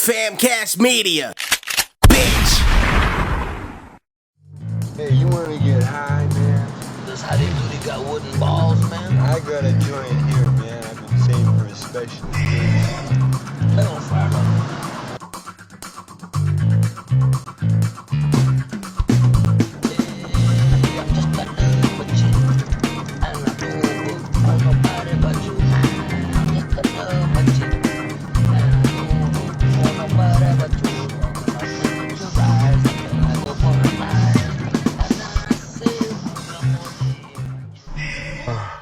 Famcast Media. Bitch. Hey, you wanna get high, man? That's how they do. They got wooden balls, man. I got a joint here, man. I've been saving for a special occasion. They on fire, man.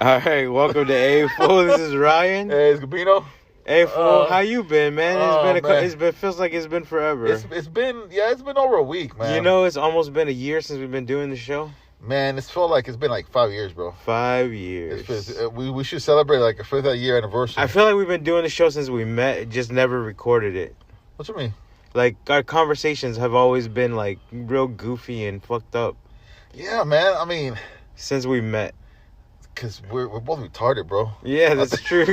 All right, welcome to A Fool. This is Ryan. Hey, it's Gabino. A Fool, how you been, man? man. Feels like it's been forever. It's been over a week, man. You know, it's almost been a year since we've been doing the show. Man, it's felt like it's been like 5 years, bro. 5 years. We should celebrate like a 5th year anniversary. I feel like we've been doing the show since we met, just never recorded it. What you mean? Like, our conversations have always been like real goofy and fucked up. Yeah, man. I mean, since we met. Because we're both retarded, bro. Yeah, that's true.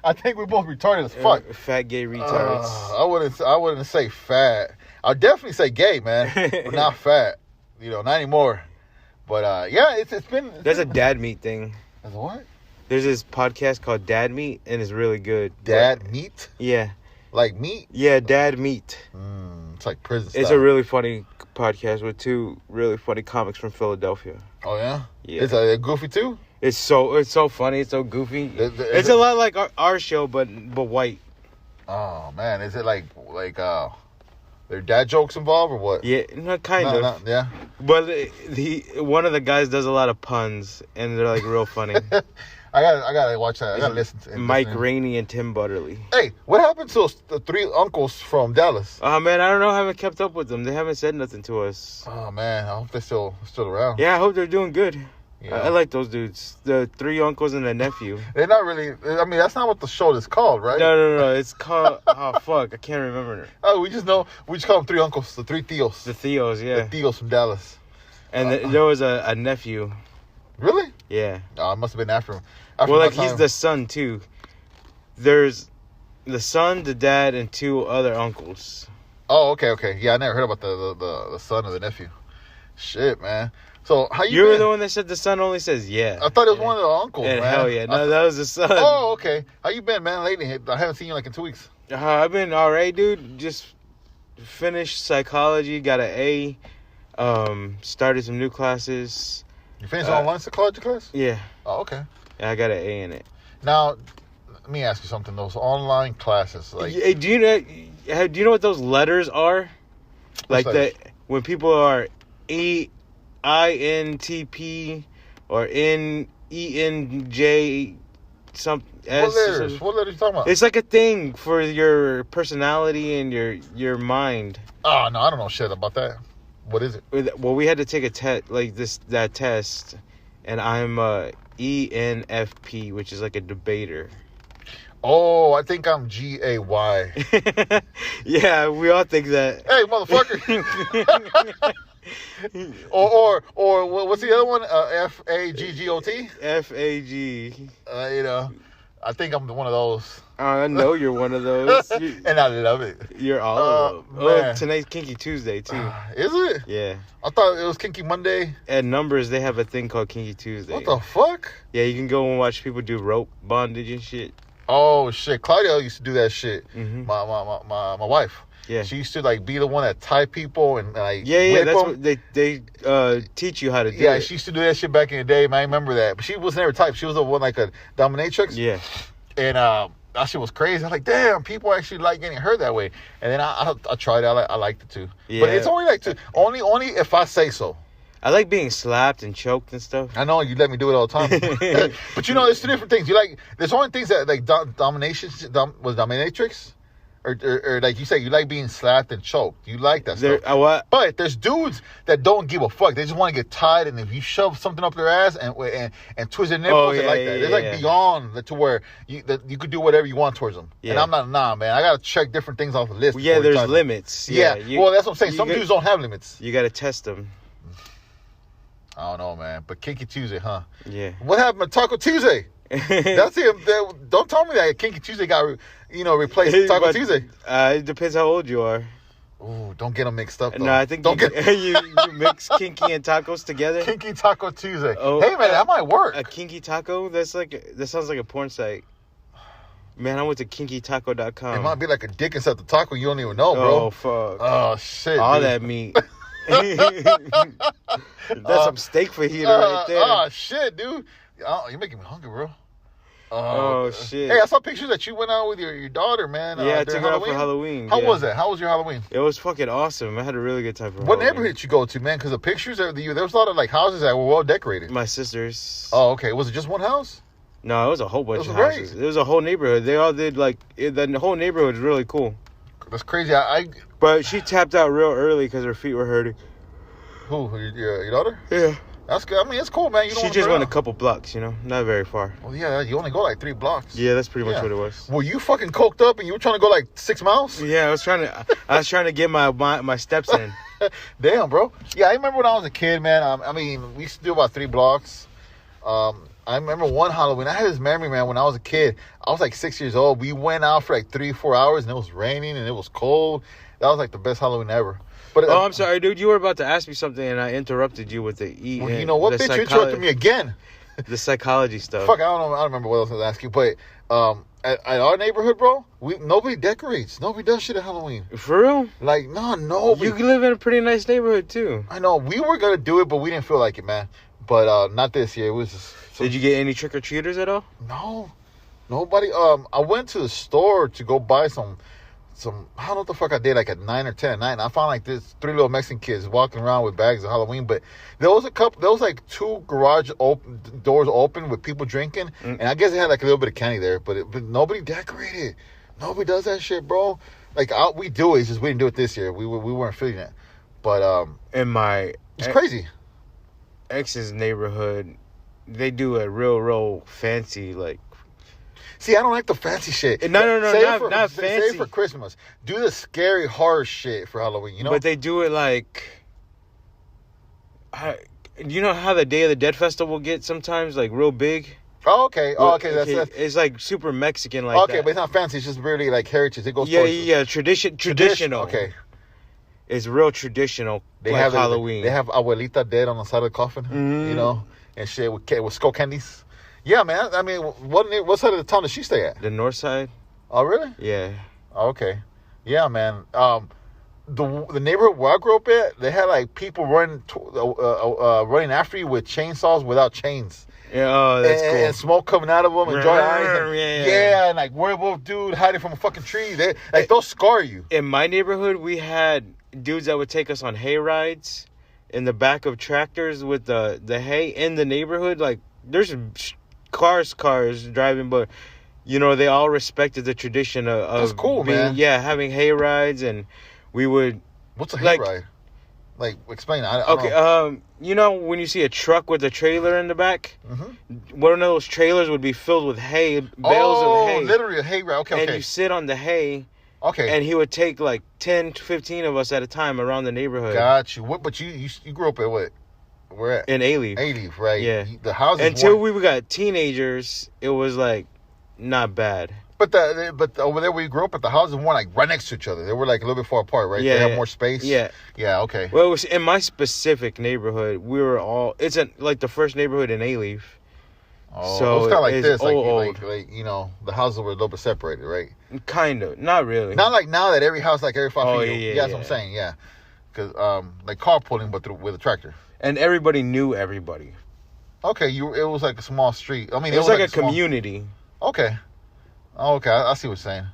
I think we're both retarded as fuck. Fat gay retards. I wouldn't say fat. I'd definitely say gay, man, but not fat. You know, not anymore. But yeah, it's been. There's a dad meat thing. There's what? There's this podcast called Dad Meat, and it's really good. Dad Meat? Yeah. Like meat? Yeah, Dad Meat. It's like prison It's style. a really funny podcast with two really funny comics from Philadelphia. Oh yeah? Yeah. Is it goofy too? It's so funny. It's so goofy. It's a lot like our show, but white. Oh man, is it like their dad jokes involved or what? Yeah, kind of. Yeah. But one of the guys does a lot of puns, and they're like real funny. I gotta watch that. I gotta listen to Mike Rainey and Tim Butterly. Hey, what happened to the three uncles from Dallas? Oh man, I don't know. I haven't kept up with them. They haven't said nothing to us. Oh man, I hope they're still around. Yeah, I hope they're doing good. Yeah. I like those dudes. The three uncles and a nephew. They're not really. I mean, that's not what the show is called, right? No. It's called. Oh fuck, I can't remember. Oh, we just call them three uncles, the three Theos. The Theos, yeah. The Theos from Dallas. And there was a nephew. Really? Yeah. Oh, I must have been after him. Well, like he's the son too. There's the son, the dad, and two other uncles. Oh, okay. Yeah, I never heard about the son or the nephew. Shit, man. So how you? You were been? the one that said the son only says yeah. I thought it was one of the uncles, man. man. Hell yeah, no, that was the son. Oh, okay. How you been, man? Lately, I haven't seen you like in 2 weeks. I've been alright, dude. Just finished psychology, got an A. Started some new classes. You finished online psychology class? Yeah. Oh, okay. Yeah, I got an A in it. Now, let me ask you something. Those online classes, like, Hey, do you know what those letters are? Like letters? that when people are INTP or NENJ some S. What letters? What letters you talking about? It's like a thing for your personality and your mind. Oh no, I don't know shit about that. What is it? Well, we had to take a test like that test, and I'm ENFP, which is like a debater. Oh, I think I'm GAY. Yeah, we all think that. Hey, motherfucker. or what's the other one? FAGGOT? FAG. You know, I think I'm one of those. I know you're one of those. And I love it. You're all of them. Man. Oh, tonight's Kinky Tuesday, too. Is it? Yeah. I thought it was Kinky Monday. At Numbers, they have a thing called Kinky Tuesday. What the fuck? Yeah, you can go and watch people do rope bondage and shit. Oh, shit. Claudia used to do that shit. Mm-hmm. My wife. Yeah. She used to, like, be the one that tie people and, like, Yeah, whip that's them. what they teach you how to do Yeah, it. she used to do that shit back in the day, man. I remember that. But she was never type. She was the one, like, a dominatrix. Yeah. And that shit was crazy. I'm like, damn, people actually like getting hurt that way. And then I tried it. I liked it too. Yeah. But it's only like only if I say so. I like being slapped and choked and stuff. I know you let me do it all the time. But you know, there's two different things. There's only things that like was dominatrix. Or like you say, you like being slapped and choked. You like that stuff. What? But there's dudes that don't give a fuck. They just want to get tied, and if you shove something up their ass and twist their nipples, they like that. It's like beyond to where you could do whatever you want towards them. Yeah. And I'm not, man. I gotta check different things off the list. Well, yeah, there's limits. Yeah. Well, that's what I'm saying. Some dudes don't have limits. You gotta test them. I don't know, man. But Kinky Tuesday, huh? Yeah. What happened to Taco Tuesday? That's it. Don't tell me that Kinky Tuesday got replaced Taco Tuesday. It depends how old you are. Ooh, don't get them mixed up, though. No, I think you mix kinky and tacos together. Kinky Taco Tuesday. Oh, hey, man, that might work. A kinky taco? That sounds like a porn site. Man, I went to kinkytaco.com. It might be like a dick inside the taco. You don't even know, bro. Oh, fuck. Oh, shit. All dude. that meat. That's some steak fajita right there. Oh, shit, dude. Oh, you're making me hungry, bro. Oh, shit. Hey, I saw pictures that you went out with your daughter, man. Yeah, I took her out for Halloween. How was that? How was your Halloween? It was fucking awesome. I had a really good time for What Halloween. neighborhood did you go to, man? Because the pictures, there was a lot of like houses that were well decorated. My sister's. Oh, okay. Was it just one house? No, it was a whole bunch of great. houses. It was a whole neighborhood. They all did the whole neighborhood was really cool. That's crazy. But she tapped out real early because her feet were hurting. Who? Your daughter? Yeah. That's good. I mean, it's cool, man. She just went a couple blocks, not very far. Well, yeah, you only go like 3 blocks. Yeah, that's pretty much what it was. Were you fucking coked up and you were trying to go like 6 miles? Yeah, I was trying to get my steps in. Damn, bro. Yeah, I remember when I was a kid, man. I mean, we used to do about 3 blocks. I remember one Halloween. I had this memory, man, when I was a kid. I was like 6 years old. We went out for like 3-4 hours and it was raining and it was cold. That was like the best Halloween ever. But I'm sorry, dude. You were about to ask me something and I interrupted you with the E. Well, you know what, bitch? You interrupted me again. The psychology stuff. Fuck, I don't know. I don't remember what else I was asking. But at our neighborhood, bro, nobody decorates. Nobody does shit at Halloween. For real? Like, nobody. You live in a pretty nice neighborhood, too. I know. We were going to do it, but we didn't feel like it, man. But not this year. It was just... Did you get any trick-or-treaters at all? No. Nobody. I went to the store to go buy some I don't know what the fuck I did, like at 9 or 10 at night. And I found like this 3 little Mexican kids walking around with bags of Halloween. But there was like 2 garage doors open with people drinking. And I guess they had like a little bit of candy there. But nobody decorated. Nobody does that shit, bro. Like, we do it. It's just we didn't do it this year. We weren't feeling it. But it's crazy. Ex's neighborhood, they do a real fancy, like... See, I don't like the fancy shit. No, not fancy. Save for Christmas. Do the scary horror shit for Halloween, But they do it like... you know how the Day of the Dead festival gets sometimes, like, real big? Oh, okay. That's it's like super Mexican like that. Okay, but it's not fancy. It's just really like heritage. It goes traditional. Okay. It's real traditional, they like have Halloween. They have Abuelita dead on the side of the coffin, and shit with skull candies. Yeah, man. I mean, what side of the town does she stay at? The north side. Oh, really? Yeah. Oh, okay. Yeah, man. The neighborhood where I grew up at, they had like people running after you with chainsaws without chains. Yeah, that's cool. And smoke coming out of them and dry eyes. Yeah, and like werewolf dude hiding from a fucking tree. They'll scar you. In my neighborhood, we had dudes that would take us on hay rides in the back of tractors with the hay in the neighborhood. Like, there's cars driving, but they all respected the tradition of that's cool, man. Yeah, having hay rides, and we would. What's a hay ride? Like, explain. When you see a truck with a trailer in the back, one of those trailers would be filled with hay, bales of hay. Oh, literally a hay ride. Okay. And you sit on the hay. Okay. And he would take like 10 to 15 of us at a time around the neighborhood. Got you. But you grew up at what? Where at? In A-Leaf. A-Leaf, right? Yeah. The houses until we got teenagers, it was like not bad. But over there where you grew up at, the houses weren't like right next to each other. They were like a little bit far apart, right? Yeah, they had more space. Yeah. Yeah. Okay. Well, it was in my specific neighborhood. We were all. It's like the first neighborhood in A-Leaf. Oh, so it's kind of like this, old. Like the houses were a little bit separated, right? Kind of, not really. Not like now that every house like every 5 feet. Yeah, that's what I'm saying. Yeah, because like carpooling, but with a tractor. And everybody knew everybody. Okay, it was like a small street. I mean, it was like a community. Okay. Oh, okay. I see what you're saying.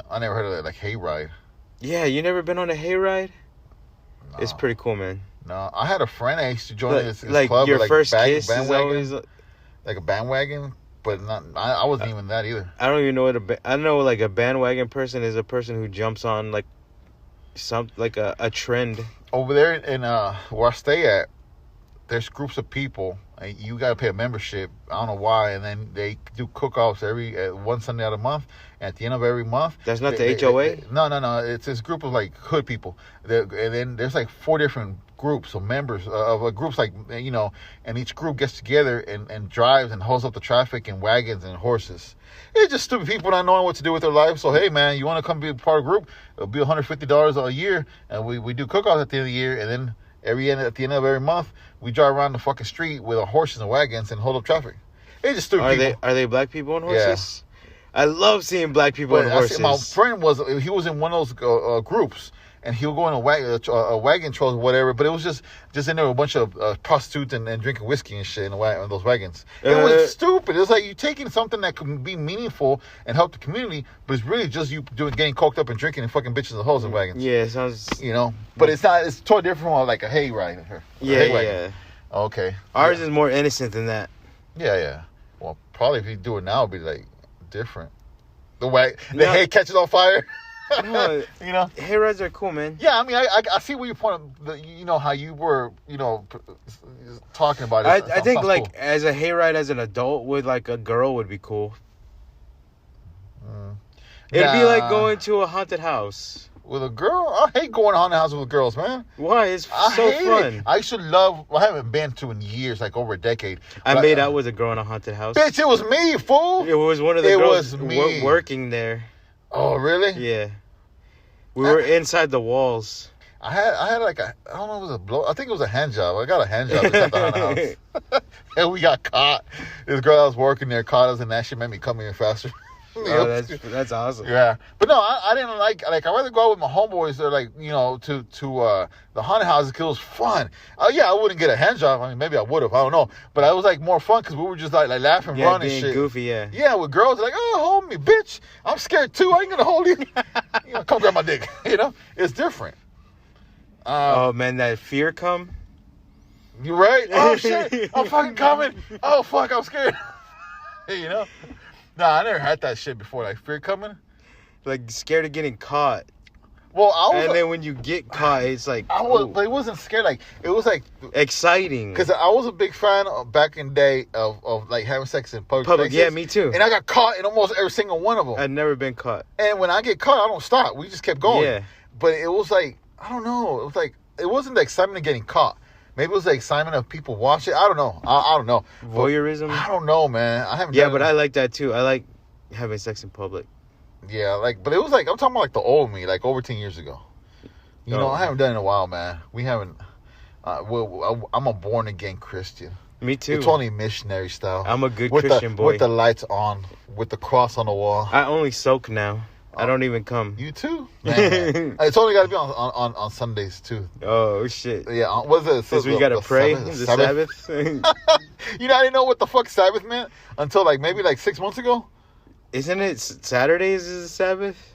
I never heard of that, like hayride. Yeah, you never been on a hayride? No. It's pretty cool, man. No, I had a friend that used to join this like club. Your like first kiss bandwagon, is always like a bandwagon, but not. I wasn't even that either. I don't even know I know like a bandwagon person is a person who jumps on like a trend. Over there in where I stay at, there's groups of people, You got to pay a membership. I don't know why. And then they do cook-offs every one Sunday out of the month. And at the end of every month. That's not the HOA? No. It's this group of like hood people. And then there's like 4 different groups of members of groups, like, you know, and each group gets together and drives and holds up the traffic in wagons and horses. It's just stupid people not knowing what to do with their life. So, hey, man, you want to come be a part of a group? It'll be $150 a year. And we do cook-offs at the end of the year. And then at the end of every month, we drive around the fucking street with our horses and wagons and hold up traffic. It's just stupid people. Are they black people on horses? Yeah. I love seeing black people on horses. My friend was in one of those groups, and he'll go in a wagon trail or whatever, but it was just in there with a bunch of prostitutes and drinking whiskey and shit in those wagons. It was stupid. It was like you're taking something that can be meaningful and help the community, but it's really just you getting coked up and drinking and fucking bitches and hoes in wagons. Yeah, it sounds... You know? But it's not... It's totally different from like a hay ride. Yeah. Okay. Ours is more innocent than that. Yeah. Well, probably if you do it now, it'd be like different. The hay catches on fire. No, you know, hay rides are cool, man. Yeah, I mean, I see where you point. You know how you were, you know, talking about it. I think like cool. As a hayride as an adult with like a girl would be cool. It'd be like going to a haunted house with a girl. I hate going to haunted houses with girls, man. Why? It's so fun. It. I used to love. I haven't been to in years, like over a decade. I made out with a girl in a haunted house. Bitch, it was me, fool. It was one of the girls working there. Oh, really? Yeah. We were inside the walls. I had like I don't know, it was a blow. I think it was a hand job. I got a hand job at the haunted house. And we got caught. This girl that was working there caught us, and that shit made me come in faster. Oh, that's awesome. Yeah, but no, I didn't like. I'd rather go out with my homeboys. They're like, you know, to the haunted houses because it was fun. Yeah, I wouldn't get a hand job. I mean, maybe I would have. I don't know. But I was like more fun because we were just like laughing, running, being shit. Goofy, yeah. Yeah, with girls like, oh, hold me, bitch. I'm scared too. I ain't gonna hold you. You know, come grab my dick. You know, it's different. Oh man, that fear come. You right? Oh shit, I'm fucking coming. Oh fuck, I'm scared. You know. Nah, I never had that shit before. Like fear coming, like scared of getting caught. Well, I was, and then when you get caught, it's like but it wasn't scared. Like it was like exciting. Because I was a big fan back in the day of like having sex in public places. Yeah, me too. And I got caught in almost every single one of them. I'd never been caught. And when I get caught, I don't stop. We just kept going. Yeah. But it was like I don't know. It was like it wasn't the excitement of getting caught. Maybe it was the excitement of people watching. I don't know. I don't know. Voyeurism. I don't know, man. I haven't. Yeah, but I like that too. I like having sex in public. Yeah, like, but it was like I'm talking about like the old me, like over 10 years ago. You know, I haven't done it in a while, man. We haven't. I'm a born again Christian. Me too. It's only missionary style. I'm a good Christian boy. With the lights on, with the cross on the wall. I only soak now. I don't even come. You too? Man. It's only got to be on Sundays too. Oh shit! Yeah, what's it? Because we got to pray the Sabbath. You know, I didn't know what the fuck Sabbath meant until like maybe like 6 months ago. Isn't it Saturdays is the Sabbath?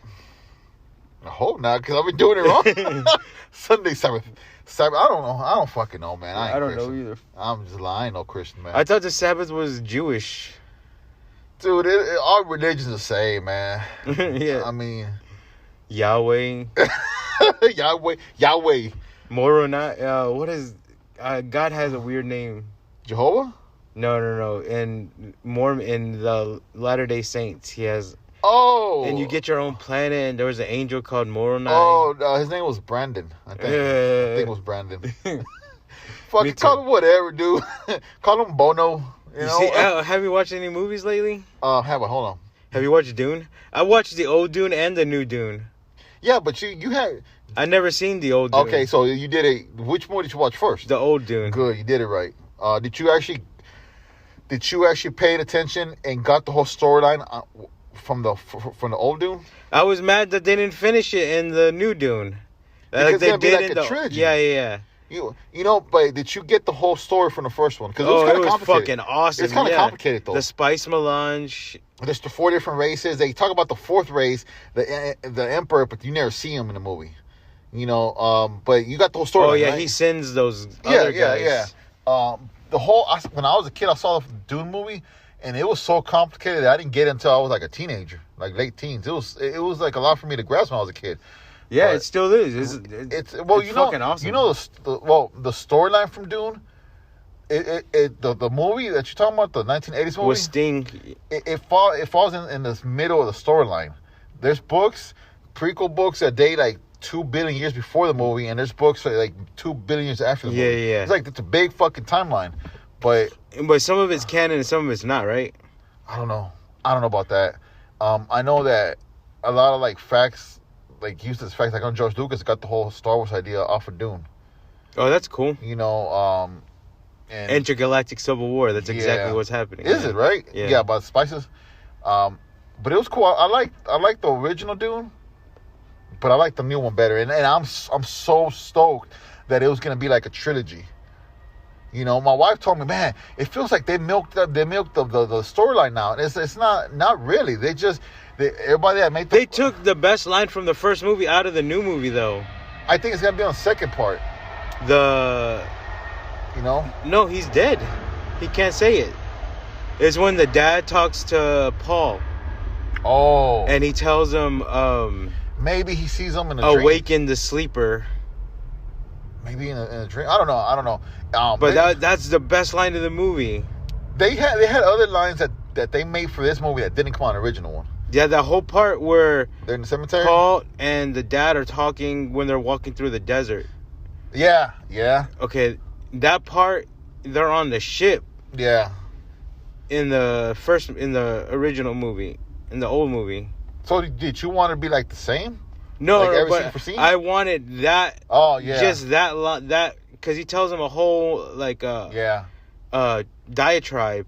I hope not, because I've been doing it wrong. Sunday Sabbath. I don't know. I don't fucking know, man. I don't know either. I'm just lying. No Christian, man. I thought the Sabbath was Jewish. Dude, all religions the same, man. Yeah. I mean, Yahweh. Yahweh. Moroni. What is? God has a weird name. Jehovah? No. In the Latter-day Saints, he has. Oh. And you get your own planet, and there was an angel called Moroni. Oh, his name was Brandon. I think it was Brandon. Fucking call him whatever, dude. Call him Bono. You know? See, have you watched any movies lately? Hold on. Have you watched Dune? I watched the old Dune and the new Dune. Yeah, but you had. I never seen the old Dune. Okay, so you did it. Which one did you watch first? The old Dune. Good, you did it right. Did you actually pay attention and got the whole storyline from the old Dune? I was mad that they didn't finish it in the new Dune. Because they did like a trilogy. Yeah. You know, but did you get the whole story from the first one? Because it was fucking awesome. It's kind of complicated, though. The spice melange. There's the 4 different races. They talk about the 4th race, the emperor, but you never see him in the movie. You know, but you got the whole story. Oh yeah, right? He sends those other guys. Yeah. When I was a kid, I saw the Dune movie, and it was so complicated that I didn't get it until I was like a teenager, like late teens. It was like a lot for me to grasp when I was a kid. Yeah, it still is. It's fucking awesome. You know the storyline from Dune. the movie that you're talking about, the 1980s movie, with Sting. It falls in this middle of the storyline. There's books, prequel books that date like 2 billion years before the movie, and there's books that like 2 billion years after the movie. Yeah. It's like it's a big fucking timeline, but some of it's canon and some of it's not, right? I don't know about that. I know that a lot of like facts, like useless facts, like on George Lucas got the whole Star Wars idea off of Dune. Oh, that's cool. You know, and Intergalactic Civil War. That's exactly what's happening. Is it right? Yeah, about spices. But it was cool. I like the original Dune, but I like the new one better. And I'm so stoked that it was gonna be like a trilogy. You know, my wife told me, man, it feels like they milked the storyline now. And it's not really. Everybody that made they took the best line from the first movie out of the new movie, though. I think it's gonna be on the second part. You know? No, he's dead. He can't say it. It's when the dad talks to Paul. Oh. And he tells him, maybe he sees him in a dream. Awaken the sleeper. Maybe in a dream. I don't know. But that's the best line of the movie. They had other lines that they made for this movie that didn't come on the original one. Yeah, that whole part where they're in the cemetery. Paul and the dad are talking when they're walking through the desert. Yeah. Okay, that part, they're on the ship. Yeah. In the original movie, in the old movie. So did you want to be like the same? No, like every but scene for scene? I wanted that. Oh yeah. Just that because he tells him a whole diatribe,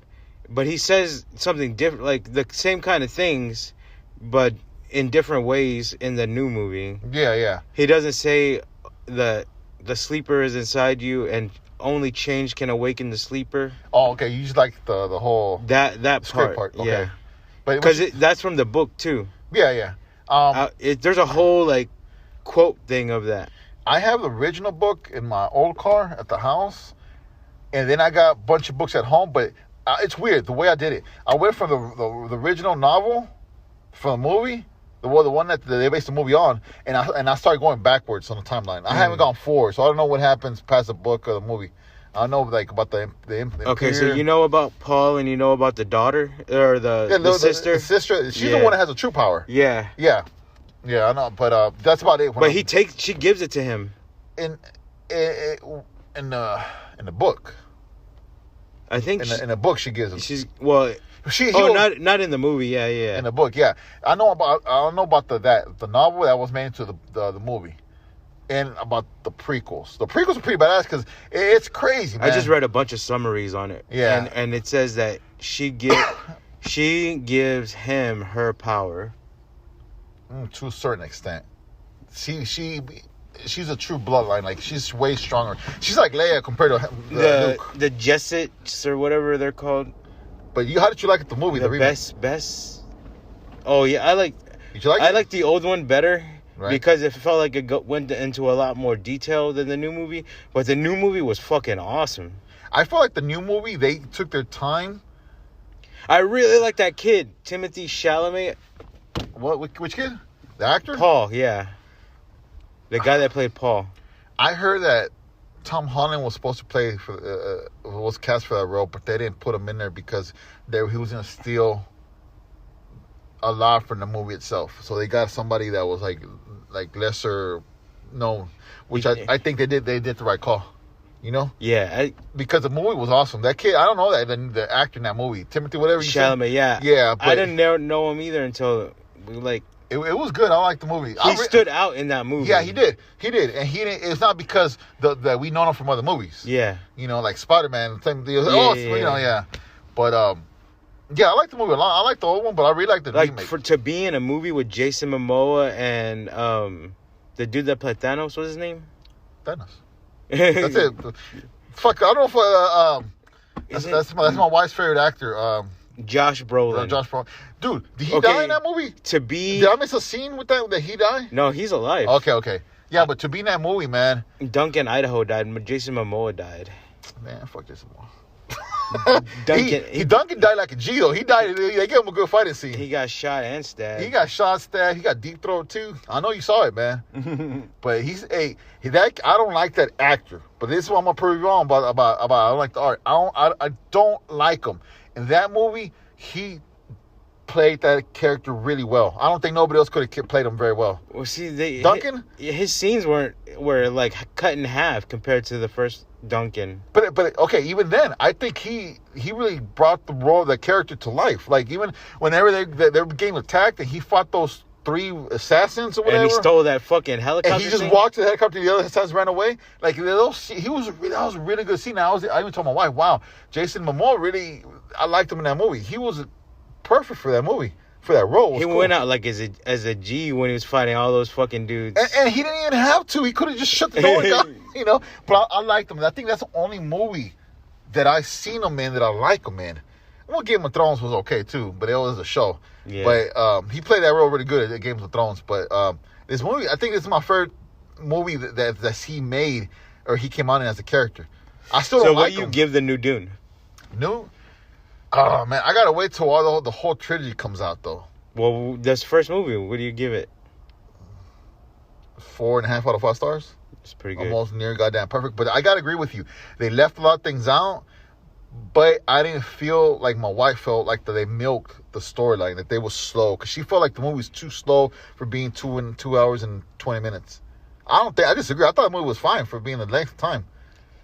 but he says something different, like the same kind of things, but in different ways in the new movie. Yeah. He doesn't say the sleeper is inside you and only change can awaken the sleeper. Oh, okay. You just like the whole that part. Okay. Yeah, but because that's from the book too. Yeah. There's a whole like quote thing of that. I have the original book in my old car at the house, and then I got a bunch of books at home. But it's weird the way I did it. I went from the original novel from the movie, the one that they based the movie on, and I started going backwards on the timeline. I haven't gone forward, so I don't know what happens past the book or the movie. I know like about the okay, so you know about Paul and you know about the daughter or the sister. The sister, she's the one that has the true power. Yeah, I know, but that's about it. But she gives it to him in the book. I think in the book she gives him. Not in the movie. Yeah. In the book, yeah. I know about the novel that was made into the movie, and about the prequels. The prequels are pretty badass because it's crazy, man. I just read a bunch of summaries on it. Yeah, and it says that she gives him her power to a certain extent. She's a true bloodline. Like she's way stronger. She's like Leia compared to Luke. The Jessets or whatever they're called. But how did you like the movie? The best. Oh yeah, I like. Did you like? I like the old one better, right? Because it felt like it went into a lot more detail than the new movie. But the new movie was fucking awesome. I felt like the new movie they took their time. I really like that kid, Timothy Chalamet. What? Which kid? The actor? Paul. Yeah. The guy that played Paul. I heard that Tom Holland was supposed to play was cast for that role, but they didn't put him in there because he was going to steal a lot from the movie itself. So they got somebody that was like lesser known, which I think they did the right call. You know? Yeah. Because the movie was awesome. That kid, I don't know the actor in that movie, Timothy, whatever you said. Chalamet, yeah. Yeah, but I didn't know him either until It was good. I liked the movie. He stood out in that movie. Yeah, he did. And he didn't. It's not because that we know him from other movies. Yeah. You know, like Spider-Man. Same deal. Yeah. But yeah, I like the movie a lot. I like the old one, but I really like the remake. To be in a movie with Jason Momoa and the dude that played Thanos, what's his name? Thanos. That's it. Fuck, I don't know if that's my wife's favorite actor. Josh Brolin. Dude, did he die in that movie? Did I miss a scene with that he died? No, he's alive. Okay. Yeah, but to be in that movie, man. Duncan Idaho died, but Jason Momoa died. Man, fuck Jason Momoa. Duncan. Duncan died like a G though. He died. They gave him a good fighting scene. He got shot and stabbed. He got shot, stabbed. He got deep throat too. I know you saw it, man. But I don't like that actor. But this is what I'm gonna prove you wrong about. I don't like the art. I don't like him. In that movie, he played that character really well. I don't think nobody else could have played him very well. Well, see, Duncan, his scenes were like cut in half compared to the first Duncan. But okay, even then, I think he really brought the role, the character to life. Like even whenever they were getting attacked and he fought those 3 assassins or whatever, and he stole that fucking helicopter. And he just walked to the helicopter. The other assassins ran away. Like that was a really good scene. I even told my wife, "Wow, Jason Momoa really. I liked him in that movie. He was perfect for that movie." For that role. He went out like as a G when he was fighting all those fucking dudes. And he didn't even have to. He could have just shut the door and gone, But I liked him. I think that's the only movie that I seen him in that I like him in. Well, Game of Thrones was okay too, but it was a show. Yeah. But he played that role really good at Game of Thrones. But this movie, I think this is my favorite movie that he made or he came out in as a character. I still don't like him. So what you give the new Dune? New? Oh, man, I got to wait till all the whole trilogy comes out, though. Well, this first movie, what do you give it? 4.5 out of 5 stars. It's pretty good. Almost near goddamn perfect. But I got to agree with you. They left a lot of things out, but I didn't feel like my wife felt like that they milked the storyline, that they were slow. Because she felt like the movie was too slow for being 2 hours and 20 minutes. I disagree. I thought the movie was fine for being the length of time.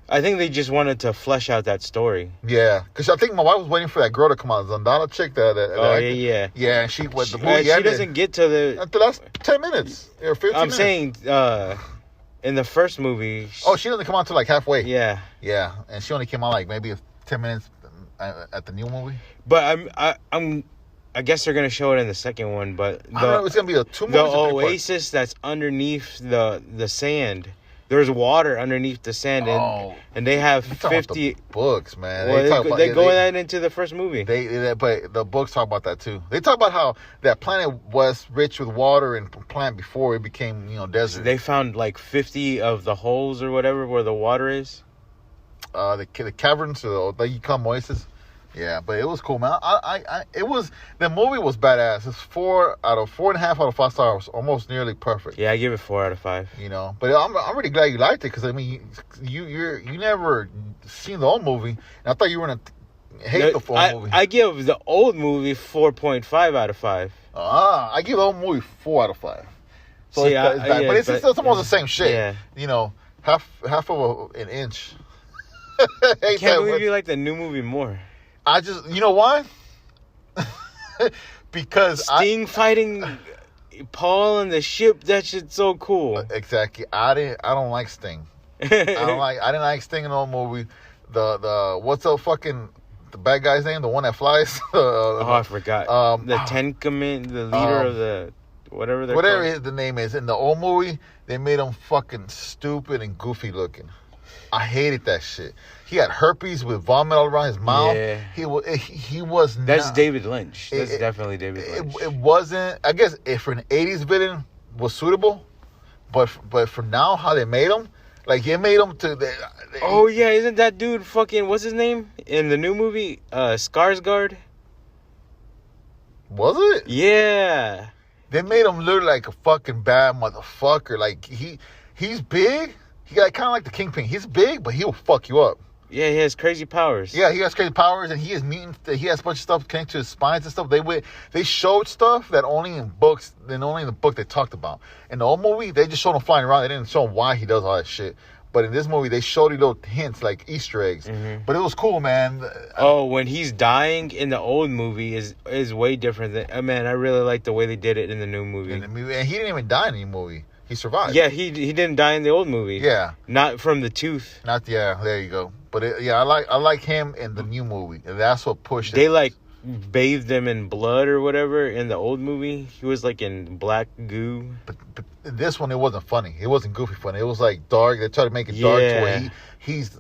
I think they just wanted to flesh out that story. Yeah, because I think my wife was waiting for that girl to come out, Zendaya chick. Yeah. And she the movie she doesn't get to the last 10 minutes or 15 minutes. I'm saying in the first movie. She doesn't come out till like halfway. Yeah, and she only came out like maybe 10 minutes at the new movie. But I guess they're gonna show it in the second one. But I don't know. It's gonna be 2 movies. The oasis that's underneath the sand. There's water underneath the sand, and they have 50 books, man. Well, they go that into the first movie. But the books talk about that too. They talk about how that planet was rich with water and plant before it became, desert. They found like 50 of the holes or whatever where the water is. The caverns, or the you call them oasis. Yeah, but it was cool, man. The movie was badass. It's 4.5 out of 5 stars, almost nearly perfect. Yeah, I give it 4 out of 5. But I'm really glad you liked it because I mean, you never seen the old movie, and I thought you were gonna hate the old movie. I give the old movie 4.5 out of 5. I give the old movie 4 out of 5. So but it's still almost the same shit. Yeah. Half of an inch. I can't believe you like the new movie more. I just, you know why? Because Sting fighting Paul on the ship, that shit's so cool. Exactly. I don't like Sting. I didn't like Sting in the old movie. What's the bad guy's name? The one that flies? I forgot. The Tenkaman, the leader of the whatever the name is. In the old movie, they made him fucking stupid and goofy looking. I hated that shit. He had herpes with vomit all around his mouth. Yeah. He was not. That's David Lynch. That's definitely David Lynch. It wasn't. I guess if an 80s villain was suitable, but for now, how they made him, like they made him to. Oh yeah, isn't that dude fucking what's his name in the new movie? Skarsgård. Was it? Yeah. They made him look like a fucking bad motherfucker. Like he's big. He got kind of like the Kingpin. He's big, but he'll fuck you up. Yeah, he has crazy powers. Yeah, he has crazy powers, and he is mutant. He has a bunch of stuff connected to his spines and stuff. They showed stuff that only in books, only in the book they talked about. In the old movie, they just showed him flying around. They didn't show him why he does all that shit. But in this movie, they showed you little hints, like Easter eggs. Mm-hmm. But it was cool, man. When he's dying in the old movie is way different than. Man, I really like the way they did it in the new movie. And he didn't even die in the movie. He survived. Yeah, he didn't die in the old movie. Yeah, not from the tooth. There you go. But I like him in the new movie, and that's what pushed it. They like bathed him in blood or whatever in the old movie. He was like in black goo. But this one, it wasn't funny. It wasn't goofy funny. It was like dark. They tried to make it dark to where he's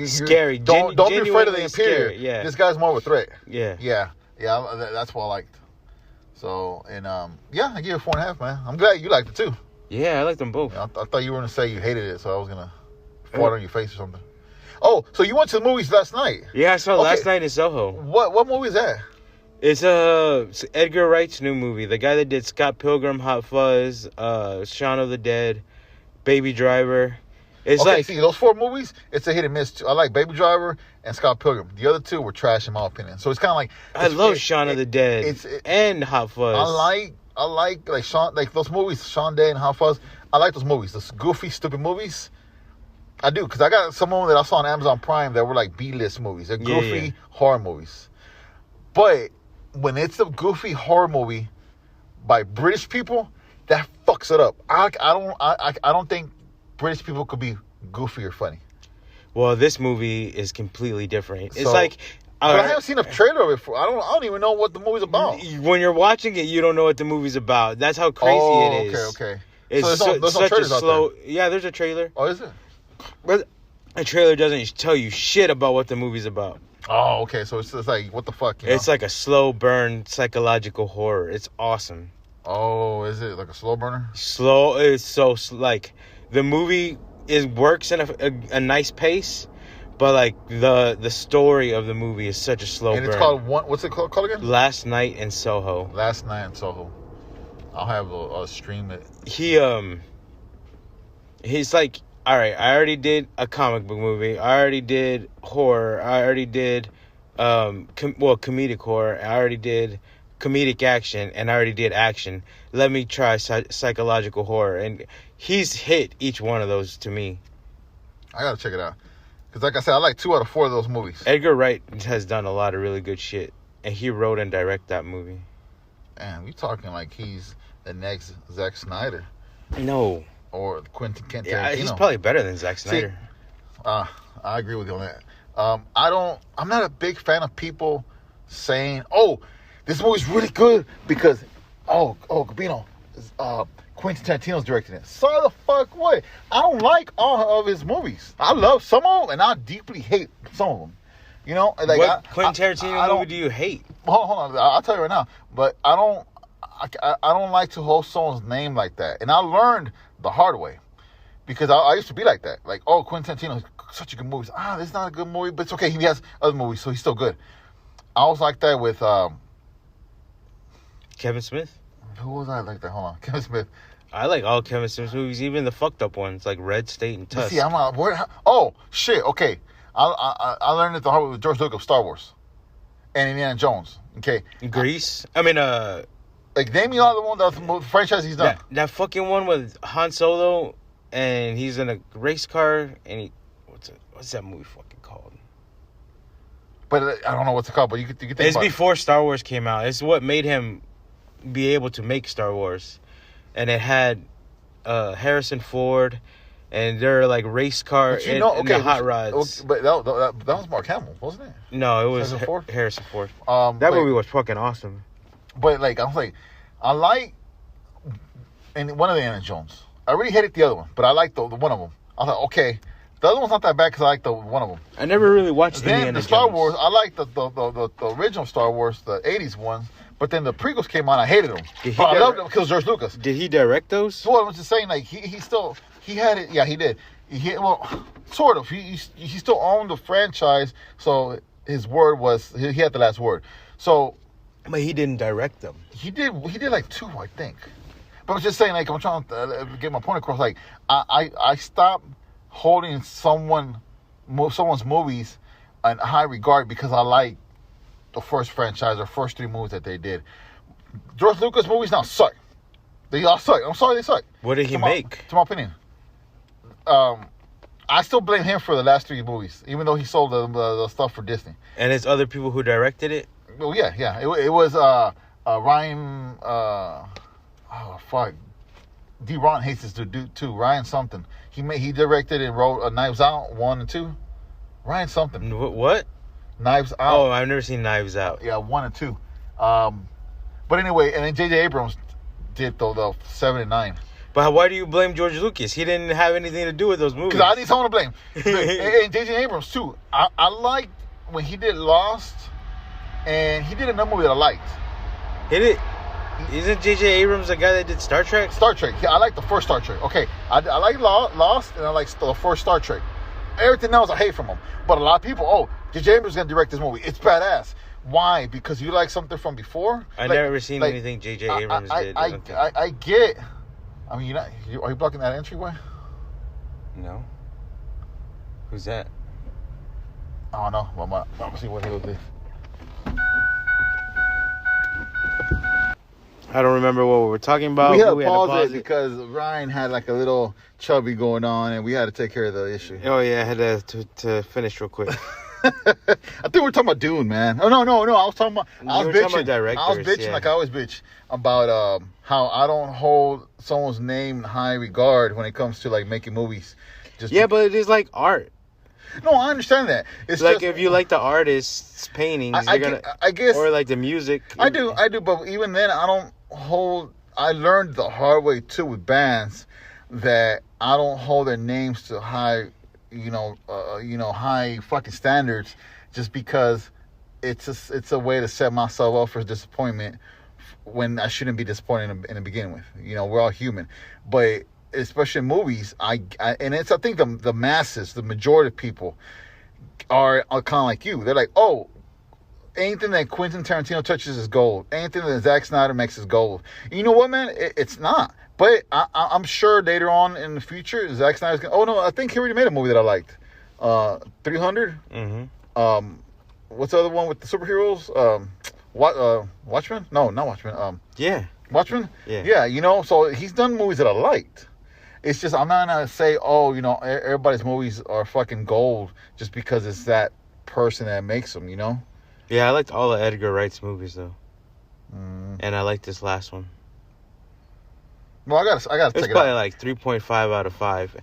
scary. Don't be afraid of the Imperial. Yeah, this guy's more of a threat. Yeah. That's what I liked. So I give it 4.5, man. I'm glad you liked it too. Yeah, I liked them both. I thought you were gonna say you hated it, so I was gonna fart on your face or something. Oh, so you went to the movies last night? Yeah, I saw Last Night in Soho. What movie is that? It's Edgar Wright's new movie. The guy that did Scott Pilgrim, Hot Fuzz, Shaun of the Dead, Baby Driver. It's okay, like, see, those 4 movies, it's a hit and miss. Too. I like Baby Driver and Scott Pilgrim. The other 2 were trash in my opinion. So it's kind of like I love Shaun of the Dead and Hot Fuzz. I like Shaun, like those movies, Shaun Day and Hot Fuzz. I like those movies, those goofy, stupid movies. I do, because I got some of them that I saw on Amazon Prime that were like B-list movies. They're goofy horror movies. But when it's a goofy horror movie by British people, that fucks it up. I don't think British people could be goofy or funny. Well, this movie is completely different. It's but I haven't seen a trailer of it before. I don't even know what the movie's about. When you're watching it, you don't know what the movie's about. That's how crazy it is. Okay. It's so there's no such a trailers slow. out there. Yeah, there's a trailer. Oh, is it? But a trailer doesn't tell you shit about what the movie's about. Oh, okay. So it's like, what the fuck? It's like a slow burn psychological horror. It's awesome. Oh, is it like a slow burner? Slow. It's so like the movie works in a nice pace, but like the story of the movie is such a slow burn. And it's called what's it called again? Last Night in Soho. Last Night in Soho. I'll have a stream it. He's like, all right, I already did a comic book movie. I already did horror. I already did comedic horror. I already did comedic action, and I already did action. Let me try psychological horror, and he's hit each one of those to me. I gotta check it out, because like I said, I like 2 out of 4 of those movies. Edgar Wright has done a lot of really good shit, and he wrote and directed that movie. Man, we talking like he's the next Zack Snyder. No. Or Quentin Tarantino. Yeah, he's probably better than Zack Snyder. See, I agree with you on that. I'm not a big fan of people saying, "Oh, this movie's really good because, Gabino, Quentin Tarantino's directing it." So the fuck what? I don't like all of his movies. I love some of them, and I deeply hate some of them. You know, like what Quentin Tarantino movie do you hate? Hold on, I'll tell you right now. But I don't like to hold someone's name like that, and I learned the hard way, because I used to be like that. Like, oh, Quentin Tarantino is such a good movie. This is not a good movie, but it's okay. He has other movies, so he's still good. I was like that with Kevin Smith. Who was I like that? Hold on, Kevin Smith. I like all Kevin Smith's movies, even the fucked up ones like Red State and Tusk. See, I'm not. Oh shit. Okay, I learned it the hard way with George Lucas, Star Wars, and Indiana Jones. Okay, Grease. Like, name me all the franchise he's done. That fucking one with Han Solo, and he's in a race car, and what's that movie fucking called? But I don't know what's it called, but you could think it's about before Star Wars came out. It's what made him be able to make Star Wars. And it had Harrison Ford, and they're like race car and the hot rods. But that was Mark Hamill, wasn't it? No, it was Harrison Ford. That movie was fucking awesome. But like, I was like, I like, and one of the Indiana Jones. I really hated the other one, but I liked the one of them. I thought, okay, the other one's not that bad because I like the one of them. I never really watched Then the Star Wars. I liked the original Star Wars, the '80s ones. But then the prequels came out, I hated them. I loved them because George Lucas. Did he direct those? So I was just saying, like, he had it. Yeah, he did. Sort of. He still owned the franchise, so his word was he had the last word. So. But he didn't direct them. He did like 2, I think. But I was just saying, like, I'm trying to get my point across. Like, I stopped holding someone's movies in high regard because I like the first franchise or first 3 movies that they did. George Lucas movies now suck. They all suck. I'm sorry, they suck. What did he make? To my opinion. I still blame him for the last 3 movies, even though he sold the stuff for Disney. And it's other people who directed it? Well, yeah. It was Ryan. D. Ron hates this dude too. Ryan something. He directed and wrote Knives Out 1 and 2. Ryan something. What? Knives Out. Oh, I've never seen Knives Out. Yeah, 1 and 2. But anyway, and then J.J. Abrams did the 7 and 9. But why do you blame George Lucas? He didn't have anything to do with those movies. Because I need someone to blame. And J.J. Abrams too. I liked when he did Lost. And he did another movie that I liked. Isn't J.J. Abrams the guy that did Star Trek? Star Trek. Yeah, I like the first Star Trek. Okay, I like Lost, and I like the first Star Trek. everything else I hate from him. But a lot of people, oh, J.J. Abrams is gonna direct this movie. It's badass. Why? Because you like something from before? I never seen anything J.J. Abrams did. I get. I mean, are you blocking that entryway? No. Who's that? I don't know. I'm gonna see what he'll do. I don't remember what we were talking about. We had to pause it because Ryan had like a little chubby going on, and we had to take care of the issue. Oh yeah, I had to finish real quick. I think we were talking about Dune, man. Oh no! I was talking about. I was bitching like I always bitch about how I don't hold someone's name in high regard when it comes to like making movies. But it is like art. No, I understand that. It's like if you like the artist's paintings, I guess, or like the music. I do, but even then, I don't hold. I learned the hard way too with bands that I don't hold their names to high, high fucking standards, just because it's a way to set myself up for disappointment when I shouldn't be disappointed in the beginning with. We're all human, but especially in movies, I think the masses, the majority of people are kind of like you. They're like, oh, anything that Quentin Tarantino touches is gold. Anything that Zack Snyder makes is gold. You know what, man? It's not. But I'm sure later on in the future, Zack Snyder's gonna. Oh no, I think he already made a movie that I liked. 300. Mm-hmm. What's the other one with the superheroes? Watchmen? No, not Watchmen. Yeah. Watchmen? Yeah. Yeah. So he's done movies that I liked. It's just, I'm not going to say, everybody's movies are fucking gold just because it's that person that makes them, Yeah, I liked all the Edgar Wright's movies, though. And I liked this last one. Well, I gotta check it out. It's probably like 3.5 out of 5.